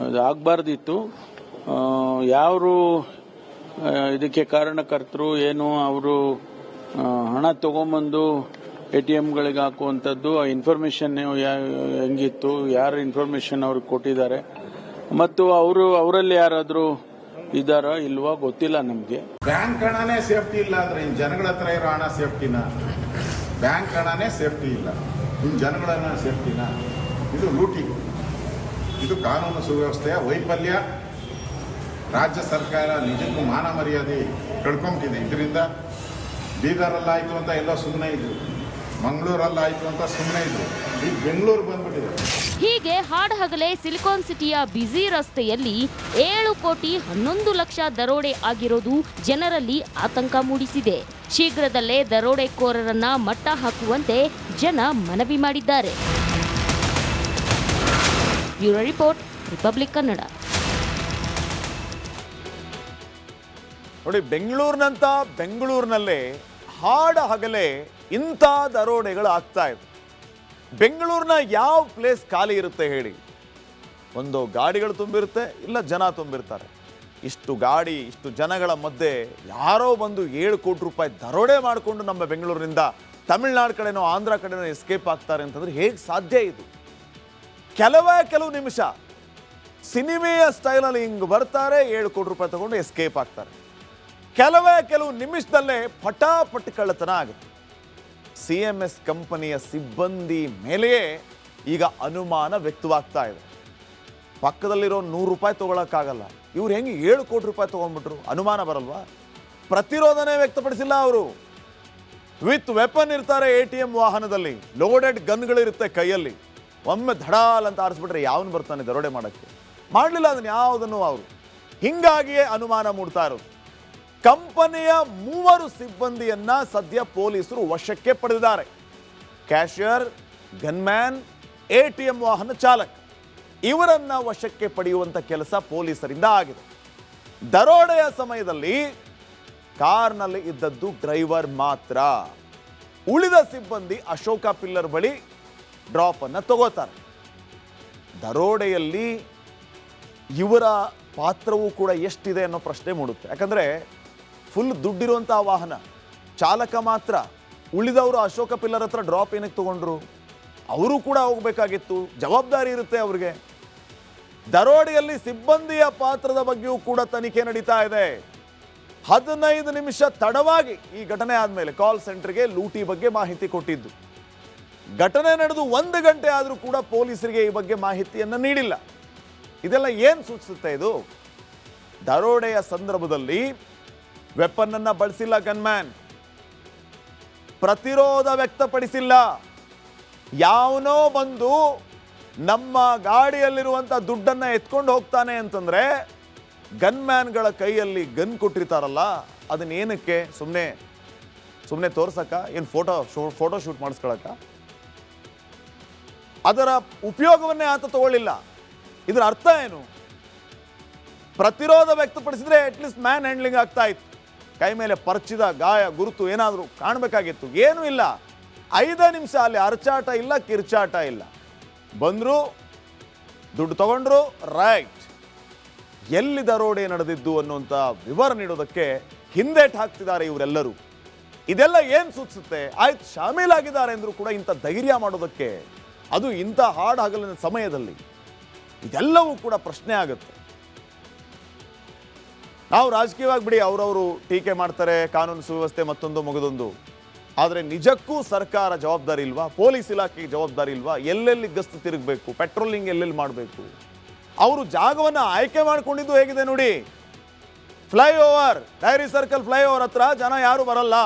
S16: ಅದು ಆಗಬಾರ್ದಿತ್ತು. ಯಾರು ಇದಕ್ಕೆ ಕಾರಣಕರ್ತರು ಏನು, ಅವರು ಹಣ ತಗೊಂಬಂದು ATMಗಳಿಗೆ ಹಾಕುವಂಥದ್ದು, ಆ ಇನ್ಫಾರ್ಮೇಶನ್ ಹೆಂಗಿತ್ತು, ಯಾರು ಇನ್ಫಾರ್ಮೇಶನ್ ಅವ್ರಿಗೆ ಕೊಟ್ಟಿದ್ದಾರೆ ಮತ್ತು ಅವರಲ್ಲಿ ಯಾರಾದರೂ ಇದ್ದಾರಾ ಇಲ್ವಾ ಗೊತ್ತಿಲ್ಲ ನಮಗೆ.
S17: ಬ್ಯಾಂಕ್ ಹಣನೇ ಸೇಫ್ಟಿ ಇಲ್ಲ ಅಂದ್ರೆ ಇನ್ನು ಜನಗಳ ಹತ್ರ ಇರೋ ಹಣ ಸೇಫ್ಟಿನ? ಬ್ಯಾಂಕ್ ಹಣನೇ ಸೇಫ್ಟಿ ಇಲ್ಲ, ಇನ್ನು ಜನಗಳ ಹಣ ಸೇಫ್ಟಿನ? ಇದು ಲೂಟಿ, ಇದು ಕಾನೂನು ಸುವ್ಯವಸ್ಥೆಯ ವೈಫಲ್ಯ. ರಾಜ್ಯ ಸರ್ಕಾರ ನಿಜಕ್ಕೂ ಮಾನ ಮರ್ಯಾದೆ ಕಳ್ಕೊಂಬಿಟ್ಟಿದೆ. ಇದರಿಂದ ಬೀದರಲ್ಲಾಯಿತು ಅಂತ ಎಲ್ಲೋ ಸುಮ್ಮನೆ ಇದ್ರು, ಮಂಗಳೂರಲ್ಲಾಯಿತು ಅಂತ ಸುಮ್ಮನೆ ಇದ್ರು. ಈಗ ಬೆಂಗಳೂರು ಬಂದ್ಬಿಟ್ಟಿದೆ.
S11: ಹೀಗೆ ಹಾಡಹಗಲೇ ಸಿಲಿಕಾನ್ ಸಿಟಿಯ ಬ್ಯುಸಿ ರಸ್ತೆಯಲ್ಲಿ 7 ಕೋಟಿ 11 ಲಕ್ಷ ದರೋಡೆ ಆಗಿರೋದು ಜನರಲ್ಲಿ ಆತಂಕ ಮೂಡಿಸಿದೆ. ಶೀಘ್ರದಲ್ಲೇ ದರೋಡೆಕೋರರನ್ನ ಮಟ್ಟ ಹಾಕುವಂತೆ ಜನ ಮನವಿ ಮಾಡಿದ್ದಾರೆ. Bureau report, republic Kannada.
S3: ನೋಡಿ, ಬೆಂಗಳೂರಿನಲ್ಲೇ ಹಾಡಹಗಲೇ ಇಂಥ ದರೋಡೆಗಳು ಆಗ್ತಾ ಇದೆ. ಬೆಂಗಳೂರಿನ ಯಾವ ಪ್ಲೇಸ್ ಖಾಲಿ ಇರುತ್ತೆ ಹೇಳಿ? ಒಂದು ಗಾಡಿಗಳು ತುಂಬಿರುತ್ತೆ, ಇಲ್ಲ ಜನ ತುಂಬಿರ್ತಾರೆ. ಇಷ್ಟು ಗಾಡಿ, ಇಷ್ಟು ಜನಗಳ ಮಧ್ಯೆ ಯಾರೋ ಬಂದು 7 ಕೋಟಿ ರೂಪಾಯಿ ದರೋಡೆ ಮಾಡಿಕೊಂಡು ನಮ್ಮ ಬೆಂಗಳೂರಿನಿಂದ ತಮಿಳ್ನಾಡು ಕಡೆನೋ ಆಂಧ್ರ ಕಡೆನೋ ಎಸ್ಕೇಪ್ ಆಗ್ತಾರೆ ಅಂತಂದ್ರೆ ಹೇಗೆ ಸಾಧ್ಯ ಇದು? ಕೆಲವು ನಿಮಿಷ ಸಿನಿಮೆಯ ಸ್ಟೈಲಲ್ಲಿ ಹಿಂಗೆ ಬರ್ತಾರೆ, 7 ಕೋಟಿ ರೂಪಾಯಿ ತಗೊಂಡು ಎಸ್ಕೇಪ್ ಆಗ್ತಾರೆ. ಕೆಲವು ನಿಮಿಷದಲ್ಲೇ ಪಟಾಪಟ್ ಕಳ್ಳತನ ಆಗುತ್ತೆ. CMS ಕಂಪನಿಯ ಸಿಬ್ಬಂದಿ ಮೇಲೆಯೇ ಈಗ ಅನುಮಾನ ವ್ಯಕ್ತವಾಗ್ತಾ ಇದೆ. ಪಕ್ಕದಲ್ಲಿರೋ 100 ರೂಪಾಯಿ ತಗೊಳಕ್ಕಾಗಲ್ಲ, ಇವ್ರು ಹೆಂಗೆ 7 ಕೋಟಿ ರೂಪಾಯಿ ತಗೊಂಡ್ಬಿಟ್ರು? ಅನುಮಾನ ಬರಲ್ವಾ? ಪ್ರತಿರೋಧನೆ ವ್ಯಕ್ತಪಡಿಸಿಲ್ಲ ಅವರು. ವಿತ್ ವೆಪನ್ ಇರ್ತಾರೆ, ATM ವಾಹನದಲ್ಲಿ ಲೋಡೆಡ್ ಗನ್ಗಳಿರುತ್ತೆ ಕೈಯಲ್ಲಿ. ಒಮ್ಮೆ ಧಡಾಲ್ ಅಂತ ಆರಿಸ್ಬಿಟ್ರೆ ಯಾವನು ಬರ್ತಾನೆ ದರೋಡೆ ಮಾಡೋಕ್ಕೆ? ಮಾಡಲಿಲ್ಲ ಅದನ್ನು ಯಾವುದನ್ನು ಅವರು. ಹಿಂಗಾಗಿಯೇ ಅನುಮಾನ ಮೂಡ್ತಾ ಇರೋದು. ಕಂಪನಿಯ 3 ಸಿಬ್ಬಂದಿಯನ್ನ ಸದ್ಯ ಪೊಲೀಸರು ವಶಕ್ಕೆ ಪಡೆದಿದ್ದಾರೆ. ಕ್ಯಾಶಿಯರ್, ಗನ್ಮ್ಯಾನ್, ATM ವಾಹನ ಚಾಲಕ, ಇವರನ್ನ ವಶಕ್ಕೆ ಪಡೆಯುವಂತ ಕೆಲಸ ಪೊಲೀಸರಿಂದ ಆಗಿದೆ. ದರೋಡೆಯ ಸಮಯದಲ್ಲಿ ಕಾರ್ನಲ್ಲಿ ಇದ್ದದ್ದು ಡ್ರೈವರ್ ಮಾತ್ರ. ಉಳಿದ ಸಿಬ್ಬಂದಿ ಅಶೋಕ ಪಿಲ್ಲರ್ ಬಳಿ ಡ್ರಾಪ್ ಅನ್ನ ತಗೋತಾರೆ. ದರೋಡೆಯಲ್ಲಿ ಇವರ ಪಾತ್ರವೂ ಕೂಡ ಎಷ್ಟಿದೆ ಅನ್ನೋ ಪ್ರಶ್ನೆ ಮೂಡುತ್ತೆ. ಯಾಕಂದ್ರೆ ಫುಲ್ ದುಡ್ಡಿರುವಂತಹ ವಾಹನ, ಚಾಲಕ ಮಾತ್ರ. ಉಳಿದವರು ಅಶೋಕ ಪಿಲ್ಲರ್ ಹತ್ರ ಡ್ರಾಪ್ ಏನಕ್ಕೆ ತಗೊಂಡ್ರು? ಅವರು ಕೂಡ ಹೋಗ್ಬೇಕಾಗಿತ್ತು, ಜವಾಬ್ದಾರಿ ಇರುತ್ತೆ ಅವ್ರಿಗೆ. ದರೋಡೆಯಲ್ಲಿ ಸಿಬ್ಬಂದಿಯ ಪಾತ್ರದ ಬಗ್ಗೆಯೂ ಕೂಡ ತನಿಖೆ ನಡೀತಾ ಇದೆ. 15 ನಿಮಿಷ ತಡವಾಗಿ ಈ ಘಟನೆ ಆದಮೇಲೆ ಕಾಲ್ ಸೆಂಟರ್ಗೆ ಲೂಟಿ ಬಗ್ಗೆ ಮಾಹಿತಿ ಕೊಟ್ಟಿದ್ದು. ಘಟನೆ ನಡೆದು 1 ಗಂಟೆ ಆದರೂ ಕೂಡ ಪೊಲೀಸರಿಗೆ ಈ ಬಗ್ಗೆ ಮಾಹಿತಿಯನ್ನು ನೀಡಿಲ್ಲ. ಇದೆಲ್ಲ ಏನು ಸೂಚಿಸುತ್ತೆ? ಇದು ದರೋಡೆಯ ಸಂದರ್ಭದಲ್ಲಿ ವೆಪನ್ ಅನ್ನ ಬಳಸಿಲ್ಲ ಗನ್ಮ್ಯಾನ್, ಪ್ರತಿರೋಧ ವ್ಯಕ್ತಪಡಿಸಿಲ್ಲ. ಯಾವನೋ ಬಂದು ನಮ್ಮ ಗಾಡಿಯಲ್ಲಿರುವಂಥ ದುಡ್ಡನ್ನು ಎತ್ಕೊಂಡು ಹೋಗ್ತಾನೆ ಅಂತಂದ್ರೆ ಗನ್ಮ್ಯಾನ್ಗಳ ಕೈಯಲ್ಲಿ ಗನ್ ಕೊಟ್ಟಿರ್ತಾರಲ್ಲ, ಅದನ್ನೇನಕ್ಕೆ? ಸುಮ್ಮನೆ ತೋರ್ಸಕ್ಕ? ಏನು ಫೋಟೋ ಶೂಟ್ ಮಾಡಿಸ್ಕೊಳಕ್ಕ? ಅದರ ಉಪಯೋಗವನ್ನೇ ಆತ ತಗೊಳ್ಳಿಲ್ಲ. ಇದರ ಅರ್ಥ ಏನು? ಪ್ರತಿರೋಧ ವ್ಯಕ್ತಪಡಿಸಿದ್ರೆ ಅಟ್ಲೀಸ್ಟ್ ಮ್ಯಾನ್ ಹ್ಯಾಂಡ್ಲಿಂಗ್ ಆಗ್ತಾ ಇತ್ತು. ಕೈ ಮೇಲೆ ಪರ್ಚಿದ ಗಾಯ ಗುರುತು ಏನಾದರೂ ಕಾಣಬೇಕಾಗಿತ್ತು. ಏನೂ ಇಲ್ಲ. 5 ನಿಮಿಷ ಅಲ್ಲಿ ಅರ್ಚಾಟ ಇಲ್ಲ, ಕಿರ್ಚಾಟ ಇಲ್ಲ. ಬಂದರು, ದುಡ್ಡು ತಗೊಂಡ್ರು, ರೈಟ್. ಎಲ್ಲಿ ದರೋಡೆ ನಡೆದಿದ್ದು ಅನ್ನುವಂಥ ವಿವರ ನೀಡೋದಕ್ಕೆ ಹಿಂದೇಟ್ ಹಾಕ್ತಿದ್ದಾರೆ ಇವರೆಲ್ಲರೂ. ಇದೆಲ್ಲ ಏನು ಸೂಚಿಸುತ್ತೆ? ಆಯ್ತು, ಶಾಮೀಲಾಗಿದ್ದಾರೆ ಅಂದರೂ ಕೂಡ ಇಂಥ ಧೈರ್ಯ ಮಾಡೋದಕ್ಕೆ, ಅದು ಇಂಥ ಹಾಡಹಗಲಿನ ಸಮಯದಲ್ಲಿ, ಇದೆಲ್ಲವೂ ಕೂಡ ಪ್ರಶ್ನೆ ಆಗುತ್ತೆ. ನಾವು ರಾಜಕೀಯವಾಗಿ ಬಿಡಿ, ಅವರವರು ಟೀಕೆ ಮಾಡ್ತಾರೆ, ಕಾನೂನು ಸುವ್ಯವಸ್ಥೆ ಮತ್ತೊಂದು ಮಗದೊಂದು. ಆದರೆ ನಿಜಕ್ಕೂ ಸರ್ಕಾರ ಜವಾಬ್ದಾರಿ ಇಲ್ವಾ? ಪೊಲೀಸ್ ಇಲಾಖೆಗೆ ಜವಾಬ್ದಾರಿ ಇಲ್ವಾ? ಎಲ್ಲೆಲ್ಲಿ ಗಸ್ತು ತಿರುಗಬೇಕು, ಪೆಟ್ರೋಲಿಂಗ್ ಎಲ್ಲೆಲ್ಲಿ ಮಾಡಬೇಕು? ಅವರು ಜಾಗವನ್ನು ಆಯ್ಕೆ ಮಾಡಿಕೊಂಡಿದ್ದು ಹೇಗಿದೆ ನೋಡಿ. ಫ್ಲೈಓವರ್, ಡೈರಿ ಸರ್ಕಲ್ ಫ್ಲೈಓವರ್ ಹತ್ರ ಜನ ಯಾರು ಬರಲ್ಲ,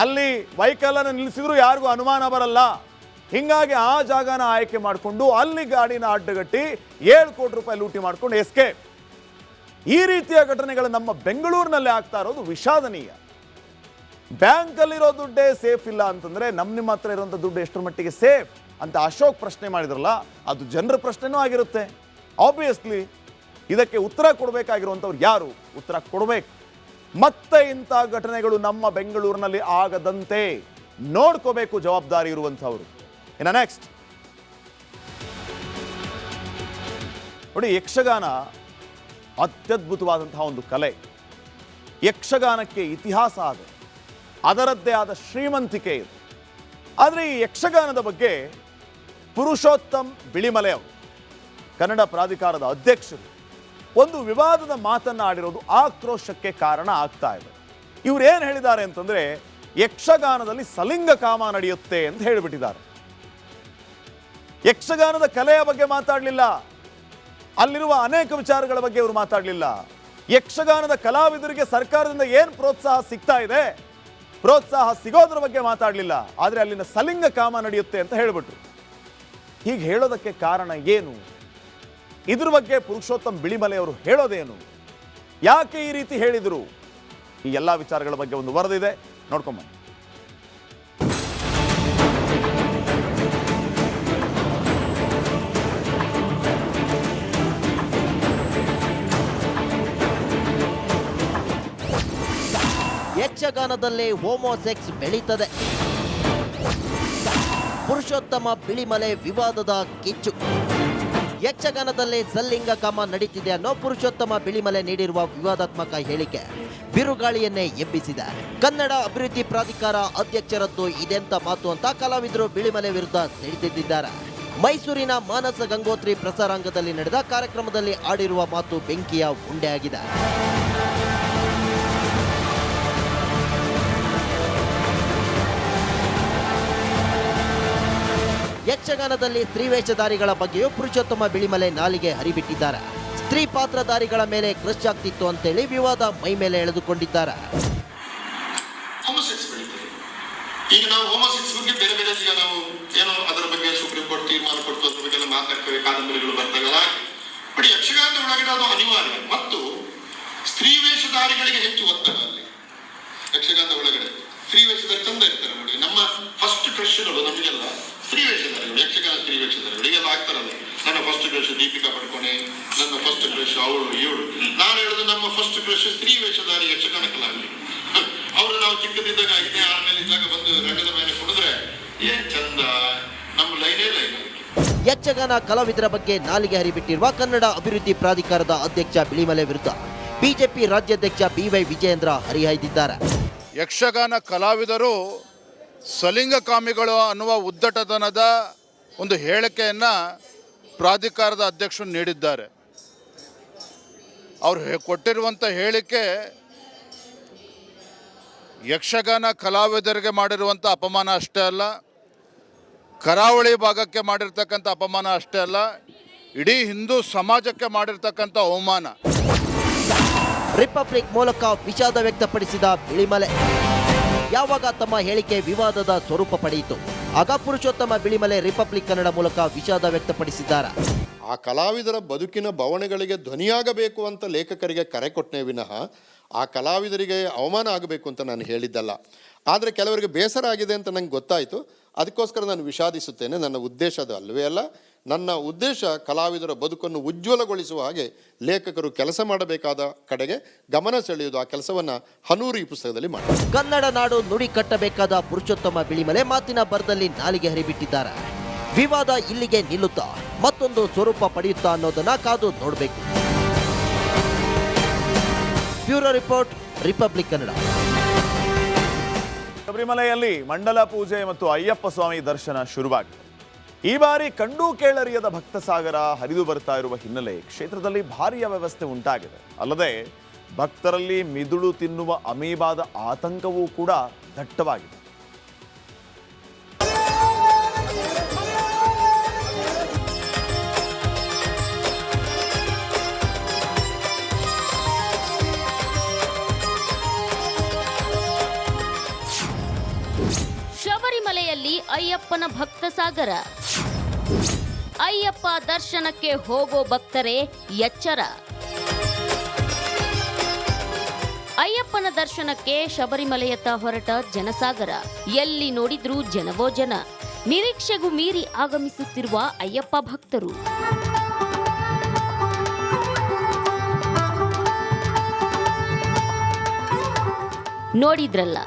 S3: ಅಲ್ಲಿ ವೆಹಿಕಲನ್ನು ನಿಲ್ಲಿಸಿದ್ರು ಯಾರಿಗೂ ಅನುಮಾನ ಬರಲ್ಲ. ಹಿಂಗಾಗಿ ಆ ಜಾಗನ ಆಯ್ಕೆ ಮಾಡಿಕೊಂಡು ಅಲ್ಲಿ ಗಾಡಿನ ಅಡ್ಡಗಟ್ಟಿ 7 ಕೋಟಿ ರೂಪಾಯಿ ಲೂಟಿ ಮಾಡ್ಕೊಂಡು ಎಸ್ಕೇಪ್. ಈ ರೀತಿಯ ಘಟನೆಗಳು ನಮ್ಮ ಬೆಂಗಳೂರಿನಲ್ಲಿ ಆಗ್ತಾ ಇರೋದು ವಿಷಾದನೀಯ. ಬ್ಯಾಂಕಲ್ಲಿರೋ ದುಡ್ಡೇ ಸೇಫ್ ಇಲ್ಲ ಅಂತಂದ್ರೆ ನಿಮ್ಮ ಹತ್ರ ಇರುವಂಥ ದುಡ್ಡು ಎಷ್ಟರ ಮಟ್ಟಿಗೆ ಸೇಫ್ ಅಂತ ಅಶೋಕ್ ಪ್ರಶ್ನೆ ಮಾಡಿದ್ರಲ್ಲ, ಅದು ಜನರ ಪ್ರಶ್ನೆನೂ ಆಗಿರುತ್ತೆ. ಆಬ್ವಿಯಸ್ಲಿ ಇದಕ್ಕೆ ಉತ್ತರ ಕೊಡಬೇಕಾಗಿರುವಂಥವ್ರು ಯಾರು? ಉತ್ತರ ಕೊಡಬೇಕು. ಮತ್ತೆ ಇಂಥ ಘಟನೆಗಳು ನಮ್ಮ ಬೆಂಗಳೂರಿನಲ್ಲಿ ಆಗದಂತೆ ನೋಡ್ಕೋಬೇಕು ಜವಾಬ್ದಾರಿ ಇರುವಂಥವ್ರು. ಇನ್ನು ನೆಕ್ಸ್ಟ್ ನೋಡಿ, ಯಕ್ಷಗಾನ ಅತ್ಯದ್ಭುತವಾದಂತಹ ಒಂದು ಕಲೆ. ಯಕ್ಷಗಾನಕ್ಕೆ ಇತಿಹಾಸ ಇದೆ, ಅದರದ್ದೇ ಆದ ಶ್ರೀಮಂತಿಕೆ ಇದೆ. ಆದರೆ ಈ ಯಕ್ಷಗಾನದ ಬಗ್ಗೆ ಪುರುಷೋತ್ತಮ್ ಬಿಳಿಮಲೆ ಅವರು, ಕನ್ನಡ ಪ್ರಾಧಿಕಾರದ ಅಧ್ಯಕ್ಷರು, ಒಂದು ವಿವಾದದ ಮಾತನ್ನು ಆಡಿರೋದು ಆಕ್ರೋಶಕ್ಕೆ ಕಾರಣ ಆಗ್ತಾ ಇದೆ. ಇವ್ರು ಏನು ಹೇಳಿದ್ದಾರೆ ಅಂತಂದ್ರೆ, ಯಕ್ಷಗಾನದಲ್ಲಿ ಸಲಿಂಗ ಕಾಮ ನಡೆಯುತ್ತೆ ಅಂತ ಹೇಳಿಬಿಟ್ಟಿದ್ದಾರೆ. ಯಕ್ಷಗಾನದ ಕಲೆಯ ಬಗ್ಗೆ ಮಾತಾಡಲಿಲ್ಲ, ಅಲ್ಲಿರುವ ಅನೇಕ ವಿಚಾರಗಳ ಬಗ್ಗೆ ಇವರು ಮಾತಾಡಲಿಲ್ಲ. ಯಕ್ಷಗಾನದ ಕಲಾವಿದರಿಗೆ ಸರ್ಕಾರದಿಂದ ಏನು ಪ್ರೋತ್ಸಾಹ ಸಿಗ್ತಾ ಇದೆ, ಪ್ರೋತ್ಸಾಹ ಸಿಗೋದ್ರ ಬಗ್ಗೆ ಮಾತಾಡಲಿಲ್ಲ, ಆದರೆ ಅಲ್ಲಿನ ಸಲಿಂಗ ಕಾಮ ನಡೆಯುತ್ತೆ ಅಂತ ಹೇಳ್ಬಿಟ್ರು. ಹೀಗೆ ಹೇಳೋದಕ್ಕೆ ಕಾರಣ ಏನು? ಇದ್ರ ಬಗ್ಗೆ ಪುರುಷೋತ್ತಮ್ ಬಿಳಿಮಲೆ ಅವರು ಹೇಳೋದೇನು? ಯಾಕೆ ಈ ರೀತಿ ಹೇಳಿದರು? ಈ ಎಲ್ಲ ವಿಚಾರಗಳ ಬಗ್ಗೆ ಒಂದು ವರದಿದೆ, ನೋಡ್ಕೊಂಬನ್ನಿ.
S18: ಯಕ್ಷಗಾನದಲ್ಲೇ ಹೋಮೋಸೆಕ್ಸ್ ಬೆಳೀತದೆ. ಪುರುಷೋತ್ತಮ ಬಿಳಿಮಲೆ ವಿವಾದದ ಕಿಚ್ಚು. ಯಕ್ಷಗಾನದಲ್ಲೇ ಸಲ್ಲಿಂಗ ಕಾಮ ನಡೀತಿದೆ ಅನ್ನೋ ಪುರುಷೋತ್ತಮ ಬಿಳಿಮಲೆ ನೀಡಿರುವ ವಿವಾದಾತ್ಮಕ ಹೇಳಿಕೆ ಬಿರುಗಾಳಿಯನ್ನೇ ಎಬ್ಬಿಸಿದೆ. ಕನ್ನಡ ಅಭಿವೃದ್ಧಿ ಪ್ರಾಧಿಕಾರ ಅಧ್ಯಕ್ಷರದ್ದು ಇದೆಂತ ಮಾತು ಅಂತ ಕಲಾವಿದರು ಬಿಳಿಮಲೆ ವಿರುದ್ಧ ಸಿಡಿದಿದ್ದಾರೆ. ಮೈಸೂರಿನ ಮಾನಸ ಗಂಗೋತ್ರಿ ಪ್ರಸಾರಾಂಗದಲ್ಲಿ ನಡೆದ ಕಾರ್ಯಕ್ರಮದಲ್ಲಿ ಆಡಿರುವ ಮಾತು ಬೆಂಕಿಯ ಉಂಡೆಯಾಗಿದೆ. ಯಕ್ಷಗಾನದಲ್ಲಿ ಸ್ತ್ರೀ ವೇಷಧಾರಿಗಳ ಬಗ್ಗೆಯೂ ಪುರುಷೋತ್ತಮ ಬಿಳಿಮಲೆ ನಾಲಿಗೆ ಹರಿಬಿಟ್ಟಿದ್ದಾರೆ. ಸ್ತ್ರೀ ಪಾತ್ರಧಾರಿಗಳ ಮೇಲೆ ಕ್ರಶ್ ಆಗ್ತಿತ್ತು ಅಂತೇಳಿ ವಿವಾದ ಮೈ ಮೇಲೆ ಎಳೆದುಕೊಂಡಿದ್ದಾರೆ.
S19: ಈಗ ನಾವು ಹೋಮೋಸೆಕ್ಸ್ ಬಗ್ಗೆ ಬೇರೆ ಬೇರೆ ಈಗ ನಾವು ಏನೋ ಅದರ ಬಗ್ಗೆ ಸುಪ್ರೀಂ ಕೋರ್ಟ್ ತೀರ್ಮಾನ ಕೊಡ್ತು, ಅದ್ರ ಬಗ್ಗೆ ಎಲ್ಲ ಮಾತಾಡ್ತೇವೆ, ಕಾದಂಬರಿಗಳು ಬರ್ತಾಗಲ್ಲ. ಬಟ್ ಯಕ್ಷಗಾನದ ಒಳಗಡೆ ಅದು ಅನಿವಾರ್ಯ. ಮತ್ತು ಸ್ತ್ರೀ ವೇಷಧಾರಿಗಳಿಗೆ ಹೆಚ್ಚು ಒತ್ತಡ ಅಲ್ಲಿ ಯಕ್ಷಗಾನದ ಒಳಗಡೆ. ಸ್ತ್ರೀ ವೇಷಧಾರಿ ಚಂದ ಇರ್ತಾರೆ ನೋಡಿ. ನಮ್ಮ ಫಸ್ಟ್ ಕ್ರಶ್ಗಳು ನಮಗೆಲ್ಲ ಸ್ತ್ರೀ ವೇಷಧಾರಿಗಳು, ಯಕ್ಷಗಾನ ಸ್ತ್ರೀ ವೇಷಧಾರಿಗಳು ಈಗೆಲ್ಲ ಆಗ್ತಾರಲ್ಲ. ನನ್ನ ಫಸ್ಟ್ ಕ್ರಶ್ ದೀಪಿಕಾ ಪಡ್ಕೊಣೆ, ನನ್ನ ಫಸ್ಟ್ ಕ್ರಶ್ ಅವಳು ಇವಳು. ನಾನು ಹೇಳುದು ನಮ್ಮ ಫಸ್ಟ್ ಕ್ರಶ್ ಸ್ತ್ರೀ ವೇಷಧಾರಿ ಯಕ್ಷಗಾನ ಕಲಾವಿದರು. ಅವರು ನಾವು ಚಿಕ್ಕದಿದ್ದಾಗ 5ನೇ 6ನೇ ಇದ್ದಾಗ ಬಂದು ರಂಗದ ಮೇಲೆ ಕುಡಿದ್ರೆ ಏನ್ ಚಂದ, ನಮ್ಮ ಲೈನೇ ಲೈನ್.
S18: ಯಕ್ಷಗಾನ ಕಲಾವಿದರ ಬಗ್ಗೆ ನಾಲಿಗೆ ಹರಿಬಿಟ್ಟಿರುವ ಕನ್ನಡ ಅಭಿವೃದ್ಧಿ ಪ್ರಾಧಿಕಾರದ ಅಧ್ಯಕ್ಷ ಬಿಳಿಮಲೆ ವಿರುದ್ಧ ಬಿಜೆಪಿ ರಾಜ್ಯಾಧ್ಯಕ್ಷ BY ವಿಜಯೇಂದ್ರ ಹರಿಹಾಯ್ದಿದ್ದಾರೆ.
S15: ಯಕ್ಷಗಾನ ಕಲಾವಿದರು ಸಲಿಂಗಕಾಮಿಗಳು ಅನ್ನುವ ಉದ್ದಟತನದ ಒಂದು ಹೇಳಿಕೆಯನ್ನು ಪ್ರಾಧಿಕಾರದ ಅಧ್ಯಕ್ಷರು ನೀಡಿದ್ದಾರೆ. ಅವರು ಕೊಟ್ಟಿರುವಂಥ ಹೇಳಿಕೆ ಯಕ್ಷಗಾನ ಕಲಾವಿದರಿಗೆ ಮಾಡಿರುವಂಥ ಅಪಮಾನ ಅಷ್ಟೇ ಅಲ್ಲ, ಕರಾವಳಿ ಭಾಗಕ್ಕೆ ಮಾಡಿರ್ತಕ್ಕಂಥ ಅಪಮಾನ ಅಷ್ಟೇ ಅಲ್ಲ, ಇಡೀ ಹಿಂದೂ ಸಮಾಜಕ್ಕೆ ಮಾಡಿರ್ತಕ್ಕಂಥ ಅವಮಾನ.
S18: ರಿಪಬ್ಲಿಕ್ ಮೂಲಕ ವಿಷಾದ ವ್ಯಕ್ತಪಡಿಸಿದ ಬಿಳಿಮಲೆ ಯಾವಾಗ ತಮ್ಮ ಹೇಳಿಕೆ ವಿವಾದದ ಸ್ವರೂಪ ಪಡೆಯಿತು ಆಗ ಪುರುಷೋತ್ತಮ ಬಿಳಿಮಲೆ ರಿಪಬ್ಲಿಕ್ ಕನ್ನಡ ಮೂಲಕ ವಿಷಾದ ವ್ಯಕ್ತಪಡಿಸಿದ್ದಾರೆ.
S19: ಆ ಕಲಾವಿದರ ಬದುಕಿನ ಬವಣೆಗಳಿಗೆ ಧ್ವನಿಯಾಗಬೇಕು ಅಂತ ಲೇಖಕರಿಗೆ ಕರೆ ಕೊಟ್ಟನೇ ವಿನಃ ಆ ಕಲಾವಿದರಿಗೆ ಅವಮಾನ ಆಗಬೇಕು ಅಂತ ನಾನು ಹೇಳಿದ್ದಲ್ಲ. ಆದರೆ ಕೆಲವರಿಗೆ ಬೇಸರ ಆಗಿದೆ ಅಂತ ನಂಗೆ ಗೊತ್ತಾಯಿತು, ಅದಕ್ಕೋಸ್ಕರ ನಾನು ವಿಷಾದಿಸುತ್ತೇನೆ. ನನ್ನ ಉದ್ದೇಶ ಅದು ಅಲ್ಲವೇ ಅಲ್ಲ. ನನ್ನ ಉದ್ದೇಶ ಕಲಾವಿದರ ಬದುಕನ್ನು ಉಜ್ವಲಗೊಳಿಸುವ ಹಾಗೆ ಲೇಖಕರು ಕೆಲಸ ಮಾಡಬೇಕಾದ ಕಡೆಗೆ ಗಮನ ಸೆಳೆಯುವುದು. ಆ ಕೆಲಸವನ್ನು ಹನೂರು ಈ ಪುಸ್ತಕದಲ್ಲಿ ಮಾಡಿ.
S18: ಕನ್ನಡ ನಾಡು ನುಡಿ ಕಟ್ಟಬೇಕಾದ ಪುರುಷೋತ್ತಮ ಬಿಳಿಮಲೆ ಮಾತಿನ ಬರದಲ್ಲಿ ನಾಲಿಗೆ ಹರಿಬಿಟ್ಟಿದ್ದಾರೆ. ವಿವಾದ ಇಲ್ಲಿಗೆ ನಿಲ್ಲುತ್ತಾ ಮತ್ತೊಂದು ಸ್ವರೂಪ ಪಡೆಯುತ್ತಾ ಅನ್ನೋದನ್ನ ಕಾದು ನೋಡಬೇಕು. Bureau report, republic Kannada.
S3: ಶಬರಿಮಲೆಯಲ್ಲಿ ಮಂಡಲ ಪೂಜೆ ಮತ್ತು ಅಯ್ಯಪ್ಪ ಸ್ವಾಮಿ ದರ್ಶನ ಶುರುವಾಗಿದೆ. ಈ ಬಾರಿ ಕಂಡು ಕೇಳರಿಯದ ಭಕ್ತ ಸಾಗರ ಹರಿದು ಬರ್ತಾ ಇರುವ ಹಿನ್ನೆಲೆ ಕ್ಷೇತ್ರದಲ್ಲಿ ಭಾರೀ ವ್ಯವಸ್ಥೆ ಉಂಟಾಗಿದೆ. ಅಲ್ಲದೆ ಭಕ್ತರಲ್ಲಿ ಮಿದುಳು ತಿನ್ನುವ ಅಮೀಬಾದ ಆತಂಕವೂ ಕೂಡ ದಟ್ಟವಾಗಿದೆ.
S11: ಶಬರಿಮಲೆಯಲ್ಲಿ ಅಯ್ಯಪ್ಪನ ಭಕ್ತ ಸಾಗರ. ಅಯ್ಯಪ್ಪ ದರ್ಶನಕ್ಕೆ ಹೋಗೋ ಭಕ್ತರೇ ಎಚ್ಚರ. ಅಯ್ಯಪ್ಪನ ದರ್ಶನಕ್ಕೆ ಶಬರಿಮಲೆಯತ್ತ ಹೊರಟ ಜನಸಾಗರ. ಎಲ್ಲಿ ನೋಡಿದ್ರೂ ಜನವೋ ಜನ. ನಿರೀಕ್ಷೆಗೂ ಮೀರಿ ಆಗಮಿಸುತ್ತಿರುವ ಅಯ್ಯಪ್ಪ ಭಕ್ತರು. ನೋಡಿದ್ರಲ್ಲ,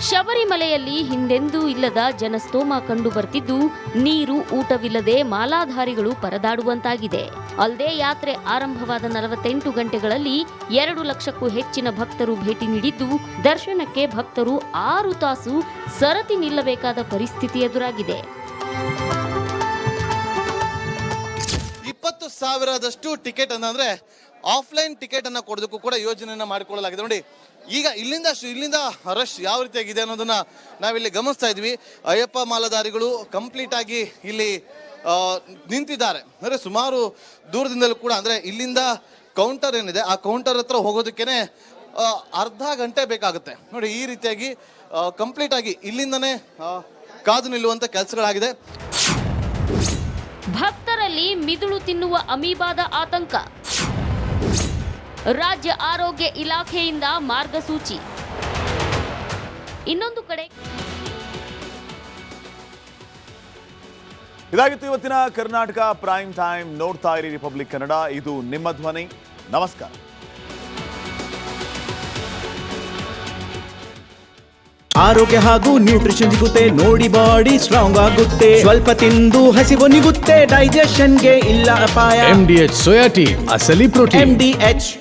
S11: ಶಬರಿಮಲೆಯಲ್ಲಿ ಹಿಂದೆಂದೂ ಇಲ್ಲದ ಜನಸ್ತೋಮ ಕಂಡು ಬರ್ತಿದ್ದು ನೀರು ಊಟವಿಲ್ಲದೆ ಮಾಲಾಧಾರಿಗಳು ಪರದಾಡುವಂತಾಗಿದೆ. ಅಲ್ಲದೆ ಯಾತ್ರೆ ಆರಂಭವಾದ 48 ಗಂಟೆಗಳಲ್ಲಿ 2 ಲಕ್ಷಕ್ಕೂ ಹೆಚ್ಚಿನ ಭಕ್ತರು ಭೇಟಿ ನೀಡಿದ್ದು ದರ್ಶನಕ್ಕೆ ಭಕ್ತರು 6 ತಾಸು ಸರತಿ ನಿಲ್ಲಬೇಕಾದ ಪರಿಸ್ಥಿತಿ ಎದುರಾಗಿದೆ.
S20: 20,000 ಟಿಕೆಟ್ ಅಂದ್ರೆ ಆಫ್ಲೈನ್ ಟಿಕೆಟ್ ಅನ್ನ ಕೊಡೋದಕ್ಕೂ ಕೂಡ ಯೋಜನೆಯನ್ನ ಮಾಡಿಕೊಳ್ಳಲಾಗಿದೆ. ನೋಡಿ, ಈಗ ಇಲ್ಲಿಂದ ರಶ್ ಯಾವ ರೀತಿಯಾಗಿದೆ ಅನ್ನೋದನ್ನ ನಾವಿಲ್ಲಿ ಗಮನಿಸ್ತಾ ಇದ್ವಿ. ಅಯ್ಯಪ್ಪ ಮಾಲಾಧಾರಿಗಳು ಕಂಪ್ಲೀಟ್ ಆಗಿ ಇಲ್ಲಿ ನಿಂತಿದ್ದಾರೆ. ಅಂದರೆ ಸುಮಾರು ದೂರದಿಂದಲೂ ಕೂಡ, ಅಂದರೆ ಇಲ್ಲಿಂದ ಕೌಂಟರ್ ಏನಿದೆ ಆ ಕೌಂಟರ್ ಹತ್ರ ಹೋಗೋದಕ್ಕೇನೆ ಅರ್ಧ ಗಂಟೆ ಬೇಕಾಗುತ್ತೆ ನೋಡಿ. ಈ ರೀತಿಯಾಗಿ ಕಂಪ್ಲೀಟ್ ಆಗಿ ಇಲ್ಲಿಂದನೇ ಕಾದು ನಿಲ್ಲುವಂಥ ಕೆಲಸಗಳಾಗಿದೆ.
S11: ಭಕ್ತರಲ್ಲಿ ಮಿದುಳು ತಿನ್ನುವ ಅಮೀಬಾದ ಆತಂಕ. ರಾಜ್ಯ ಆರೋಗ್ಯ ಇಲಾಖೆಯಿಂದ ಮಾರ್ಗಸೂಚಿ. ಇನ್ನೊಂದು ಕಡೆ
S3: ಇದಾಗಿತ್ತು ಇವತ್ತಿನ ಕರ್ನಾಟಕ ಪ್ರೈಮ್ ಟೈಮ್. ನೋಡ್ತಾ ಇರಿ ರಿಪಬ್ಲಿಕ್ ಕನ್ನಡ, ಇದು ನಿಮ್ಮ ಧ್ವನಿ. ನಮಸ್ಕಾರ.
S21: ಆರೋಗ್ಯ ಹಾಗೂ ನ್ಯೂಟ್ರಿಷನ್ ಸಿಗುತ್ತೆ ನೋಡಿ, ಬಾಡಿ ಸ್ಟ್ರಾಂಗ್ ಆಗುತ್ತೆ. ಸ್ವಲ್ಪ ತಿಂದು ಹಸಿವು ನಿಗುತ್ತೆ, ಡೈಜೆಷನ್ಗೆ ಇಲ್ಲ ಅಪಾಯ.
S2: MDH ಸೋಯಾ ಟೀ, ಅಸಲಿ ಪ್ರೋಟೀನ್.
S21: MDH